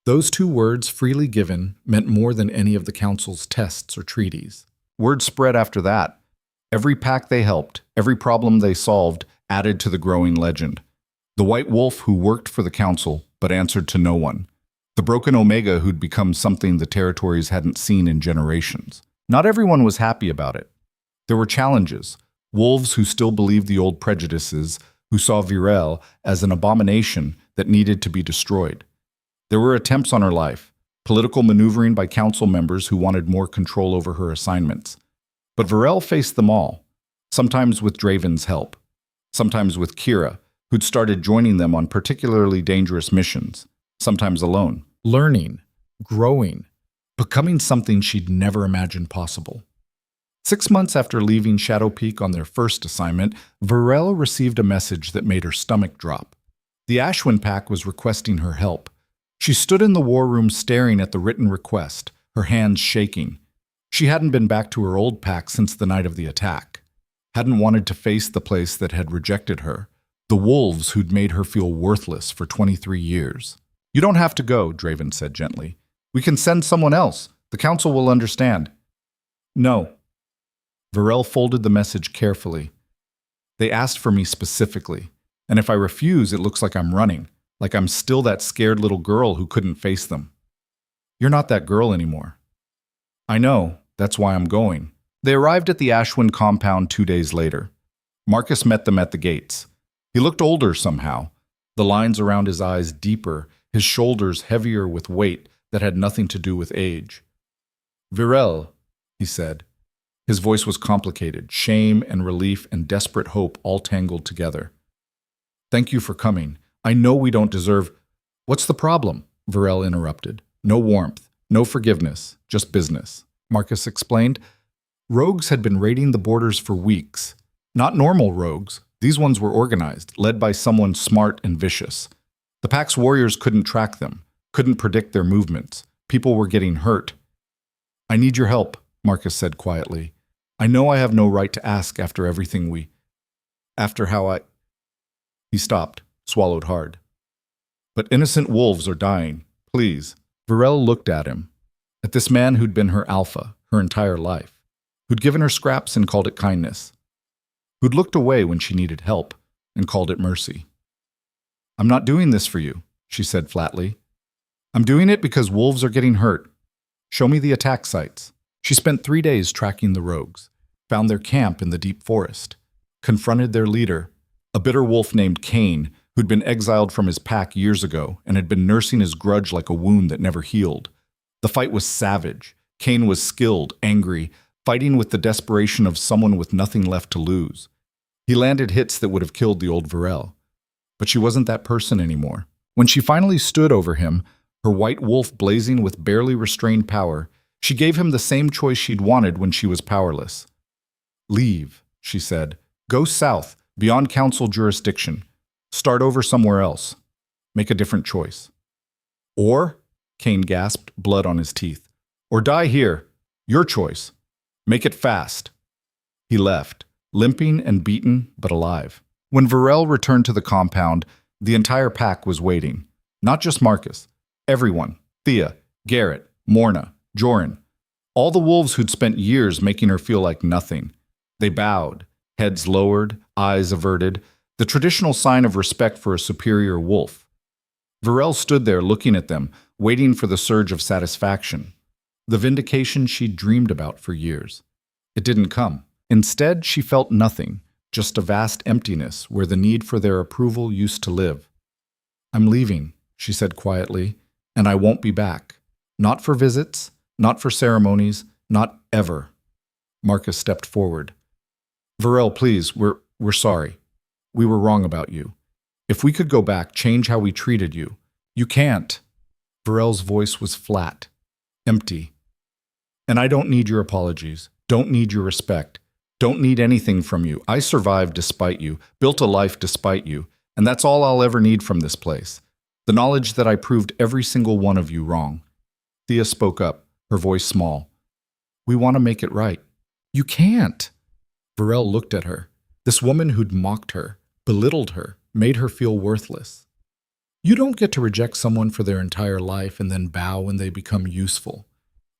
Those 2 words, freely given, meant more than any of the council's tests or treaties. Word spread after that. Every pack they helped, every problem they solved, added to the growing legend. The white wolf who worked for the council, but answered to no one. The broken Omega who'd become something the territories hadn't seen in generations. Not everyone was happy about it. There were challenges. Wolves who still believed the old prejudices, who saw Varel as an abomination that needed to be destroyed. There were attempts on her life, political maneuvering by council members who wanted more control over her assignments. But Varel faced them all, sometimes with Draven's help, sometimes with Kira, who'd started joining them on particularly dangerous missions, sometimes alone, learning, growing, becoming something she'd never imagined possible. 6 months after leaving Shadow Peak on their first assignment, Varel received a message that made her stomach drop. The Ashwin pack was requesting her help. She stood in the war room staring at the written request, her hands shaking. She hadn't been back to her old pack since the night of the attack. Hadn't wanted to face the place that had rejected her, the wolves who'd made her feel worthless for 23 years. "You don't have to go," Draven said gently. We can send someone else. The council will understand. No. Varel folded the message carefully. They asked for me specifically, and if I refuse, it looks like I'm running, like I'm still that scared little girl who couldn't face them. You're not that girl anymore. I know, that's why I'm going. They arrived at the Ashwin compound 2 days later. Marcus met them at the gates. He looked older somehow, the lines around his eyes deeper, his shoulders heavier with weight that had nothing to do with age. Virel, he said. His voice was complicated, shame and relief and desperate hope all tangled together. Thank you for coming. I know we don't deserve— What's the problem? Virel interrupted. No warmth, no forgiveness, just business. Marcus explained. Rogues had been raiding the borders for weeks. Not normal rogues. These ones were organized, led by someone smart and vicious. The pack's warriors couldn't track them, couldn't predict their movements. People were getting hurt. I need your help, Marcus said quietly. I know I have no right to ask after everything after how I— He stopped, swallowed hard. But innocent wolves are dying. Please. Virel looked at him, at this man who'd been her alpha her entire life, who'd given her scraps and called it kindness, who'd looked away when she needed help and called it mercy. I'm not doing this for you, she said flatly. I'm doing it because wolves are getting hurt. Show me the attack sites. She spent 3 days tracking the rogues, found their camp in the deep forest, confronted their leader, a bitter wolf named Cain, who'd been exiled from his pack years ago and had been nursing his grudge like a wound that never healed. The fight was savage. Cain was skilled, angry, fighting with the desperation of someone with nothing left to lose. He landed hits that would have killed the old Virel. But she wasn't that person anymore. When she finally stood over him, her white wolf blazing with barely restrained power, she gave him the same choice she'd wanted when she was powerless. Leave, she said. Go south, beyond council jurisdiction. Start over somewhere else. Make a different choice. Or, Cain gasped, blood on his teeth. Or die here. Your choice. Make it fast. He left, limping and beaten, but alive. When Virel returned to the compound, the entire pack was waiting. Not just Marcus. Everyone. Thea, Garrett, Morna, Joran. All the wolves who'd spent years making her feel like nothing. They bowed, heads lowered, eyes averted, the traditional sign of respect for a superior wolf. Virel stood there looking at them, waiting for the surge of satisfaction. The vindication she'd dreamed about for years. It didn't come. Instead, she felt nothing, just a vast emptiness where the need for their approval used to live. I'm leaving, she said quietly, and I won't be back. Not for visits, not for ceremonies, not ever. Marcus stepped forward. Virel, please, we're sorry. We were wrong about you. If we could go back, change how we treated you. You can't. Virel's voice was flat, empty. And I don't need your apologies, don't need your respect, don't need anything from you. I survived despite you, built a life despite you, and that's all I'll ever need from this place. The knowledge that I proved every single one of you wrong. Thea spoke up, her voice small. We want to make it right. You can't. Virel looked at her. This woman who'd mocked her, belittled her, made her feel worthless. You don't get to reject someone for their entire life and then bow when they become useful.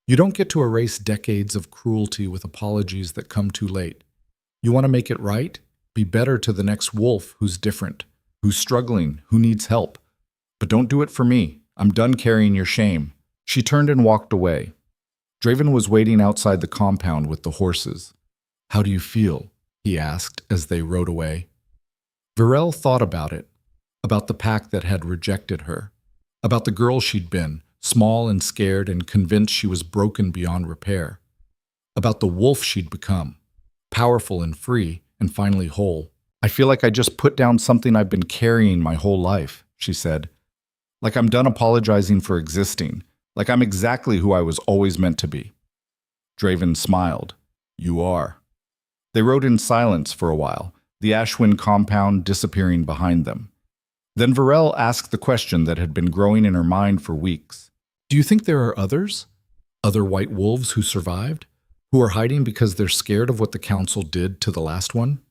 You don't get to erase decades of cruelty with apologies that come too late. You want to make it right? Be better to the next wolf who's different, who's struggling, who needs help. But don't do it for me. I'm done carrying your shame. She turned and walked away. Draven was waiting outside the compound with the horses. How do you feel? He asked as they rode away. Virel thought about it, about the pack that had rejected her, about the girl she'd been, small and scared and convinced she was broken beyond repair, about the wolf she'd become, powerful and free and finally whole. I feel like I just put down something I've been carrying my whole life, she said. Like I'm done apologizing for existing, like I'm exactly who I was always meant to be. Draven smiled. You are. They rode in silence for a while, the Ashwin compound disappearing behind them. Then Virel asked the question that had been growing in her mind for weeks. Do you think there are others? Other white wolves who survived? Who are hiding because they're scared of what the council did to the last one?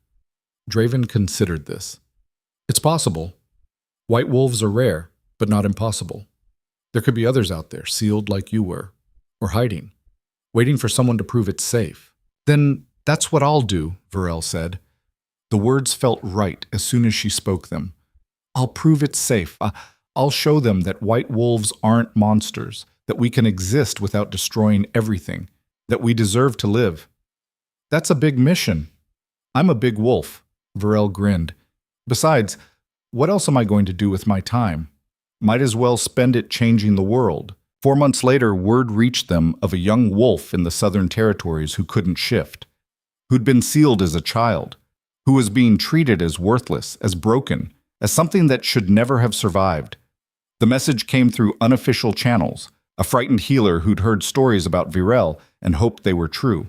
Draven considered this. It's possible. White wolves are rare, but not impossible. There could be others out there, sealed like you were, or hiding, waiting for someone to prove it's safe. Then that's what I'll do, Varel said. The words felt right as soon as she spoke them. I'll prove it's safe. I'll show them that white wolves aren't monsters, that we can exist without destroying everything, that we deserve to live. That's a big mission. I'm a big wolf, Varel grinned. Besides, what else am I going to do with my time? Might as well spend it changing the world. 4 months later, word reached them of a young wolf in the Southern Territories who couldn't shift, who'd been sealed as a child, who was being treated as worthless, as broken, as something that should never have survived. The message came through unofficial channels, a frightened healer who'd heard stories about Virel and hoped they were true.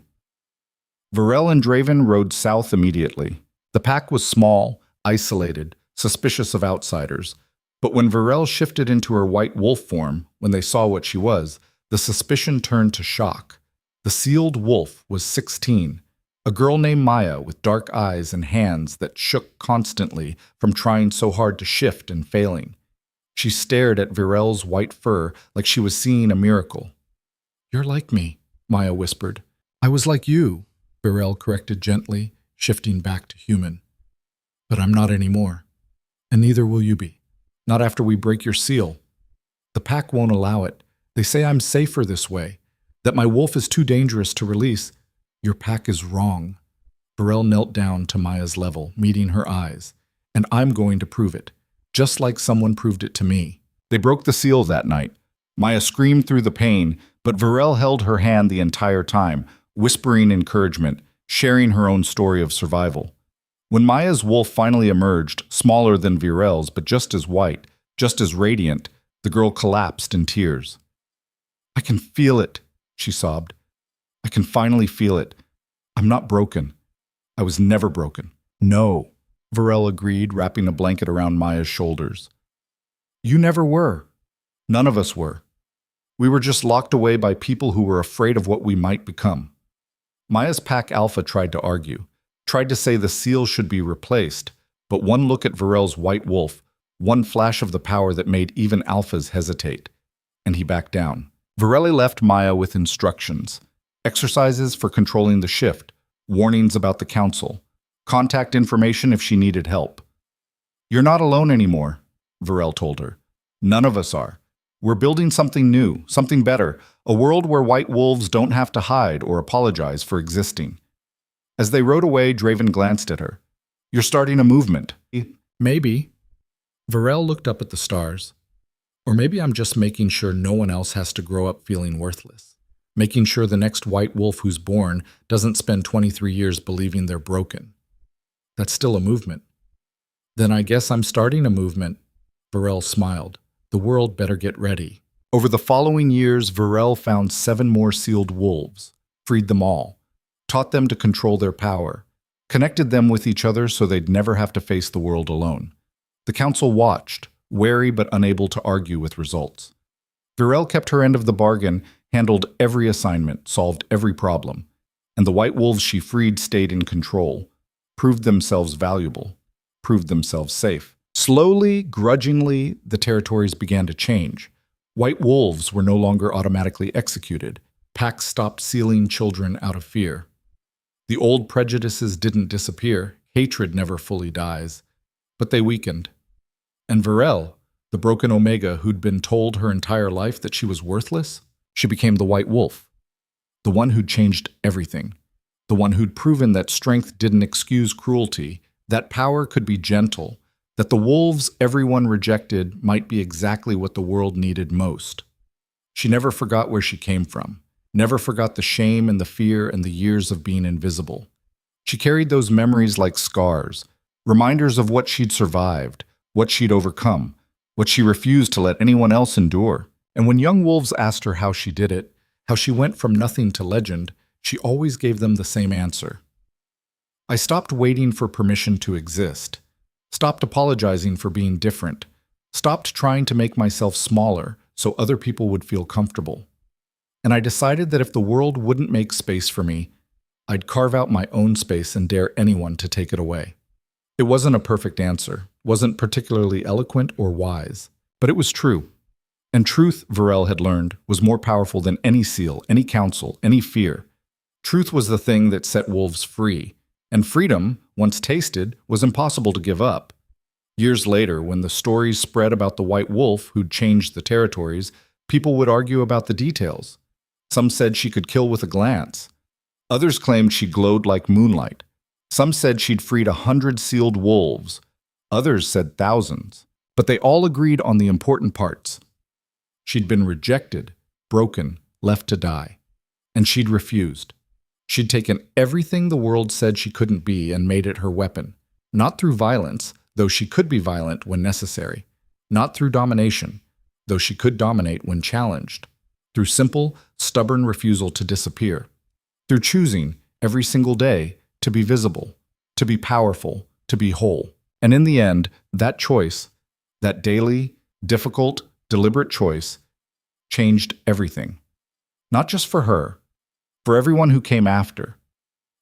Varel and Draven rode south immediately. The pack was small, isolated, suspicious of outsiders. But when Varel shifted into her white wolf form, when they saw what she was, the suspicion turned to shock. The sealed wolf was 16, a girl named Maya with dark eyes and hands that shook constantly from trying so hard to shift and failing. She stared at Virel's white fur like she was seeing a miracle. "You're like me," Maya whispered. "I was like you," Virel corrected gently, shifting back to human. "But I'm not anymore, and neither will you be. Not after we break your seal. The pack won't allow it. They say I'm safer this way, that my wolf is too dangerous to release. Your pack is wrong." Varel knelt down to Maya's level, meeting her eyes. "And I'm going to prove it, just like someone proved it to me." They broke the seal that night. Maya screamed through the pain, but Varel held her hand the entire time, whispering encouragement, sharing her own story of survival. When Maya's wolf finally emerged, smaller than Virel's but just as white, just as radiant, the girl collapsed in tears. "I can feel it," she sobbed. "I can finally feel it. I'm not broken. I was never broken." "No," Varel agreed, wrapping a blanket around Maya's shoulders. "You never were. None of us were. We were just locked away by people who were afraid of what we might become." Maya's pack alpha tried to argue, tried to say the seal should be replaced, but one look at Varel's white wolf, one flash of the power that made even alphas hesitate, and he backed down. Varel left Maya with instructions, exercises for controlling the shift, warnings about the council, contact information if she needed help. "You're not alone anymore," Varel told her. "None of us are. We're building something new, something better, a world where white wolves don't have to hide or apologize for existing." As they rode away, Draven glanced at her. "You're starting a movement." "Maybe." Varel looked up at the stars. "Or maybe I'm just making sure no one else has to grow up feeling worthless. Making sure the next white wolf who's born doesn't spend 23 years believing they're broken. That's still a movement." "Then I guess I'm starting a movement." Varel smiled. "The world better get ready." Over the following years, Varel found 7 more sealed wolves, freed them all, taught them to control their power, connected them with each other so they'd never have to face the world alone. The council watched, wary but unable to argue with results. Virel kept her end of the bargain, handled every assignment, solved every problem, and the white wolves she freed stayed in control, proved themselves valuable, proved themselves safe. Slowly, grudgingly, the territories began to change. White wolves were no longer automatically executed. Packs stopped sealing children out of fear. The old prejudices didn't disappear. Hatred never fully dies. But they weakened. And Virel, the broken Omega who'd been told her entire life that she was worthless, she became the white wolf. The one who'd changed everything. The one who'd proven that strength didn't excuse cruelty, that power could be gentle, that the wolves everyone rejected might be exactly what the world needed most. She never forgot where she came from, never forgot the shame and the fear and the years of being invisible. She carried those memories like scars, reminders of what she'd survived, what she'd overcome, what she refused to let anyone else endure. And when young wolves asked her how she did it, how she went from nothing to legend, she always gave them the same answer. "I stopped waiting for permission to exist. Stopped apologizing for being different. Stopped trying to make myself smaller so other people would feel comfortable. And I decided that if the world wouldn't make space for me, I'd carve out my own space and dare anyone to take it away." It wasn't a perfect answer, wasn't particularly eloquent or wise, but it was true. And truth, Varel had learned, was more powerful than any seal, any counsel, any fear. Truth was the thing that set wolves free, and freedom, once tasted, was impossible to give up. Years later, when the stories spread about the white wolf who'd changed the territories, people would argue about the details. Some said she could kill with a glance. Others claimed she glowed like moonlight. Some said she'd freed 100 sealed wolves. Others said thousands. But they all agreed on the important parts. She'd been rejected, broken, left to die. And she'd refused. She'd taken everything the world said she couldn't be and made it her weapon. Not through violence, though she could be violent when necessary. Not through domination, though she could dominate when challenged. Through simple, stubborn refusal to disappear. Through choosing, every single day, to be visible, to be powerful, to be whole. And in the end, that choice, that daily, difficult, deliberate choice, changed everything. Not just for her, for everyone who came after,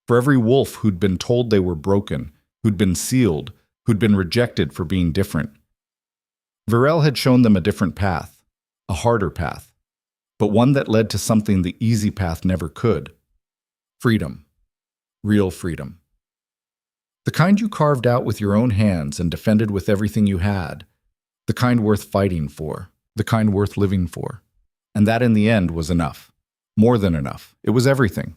for every wolf who'd been told they were broken, who'd been sealed, who'd been rejected for being different. Varel had shown them a different path, a harder path, but one that led to something the easy path never could. Freedom. Real freedom. The kind you carved out with your own hands and defended with everything you had. The kind worth fighting for. The kind worth living for. And that in the end was enough. More than enough. It was everything.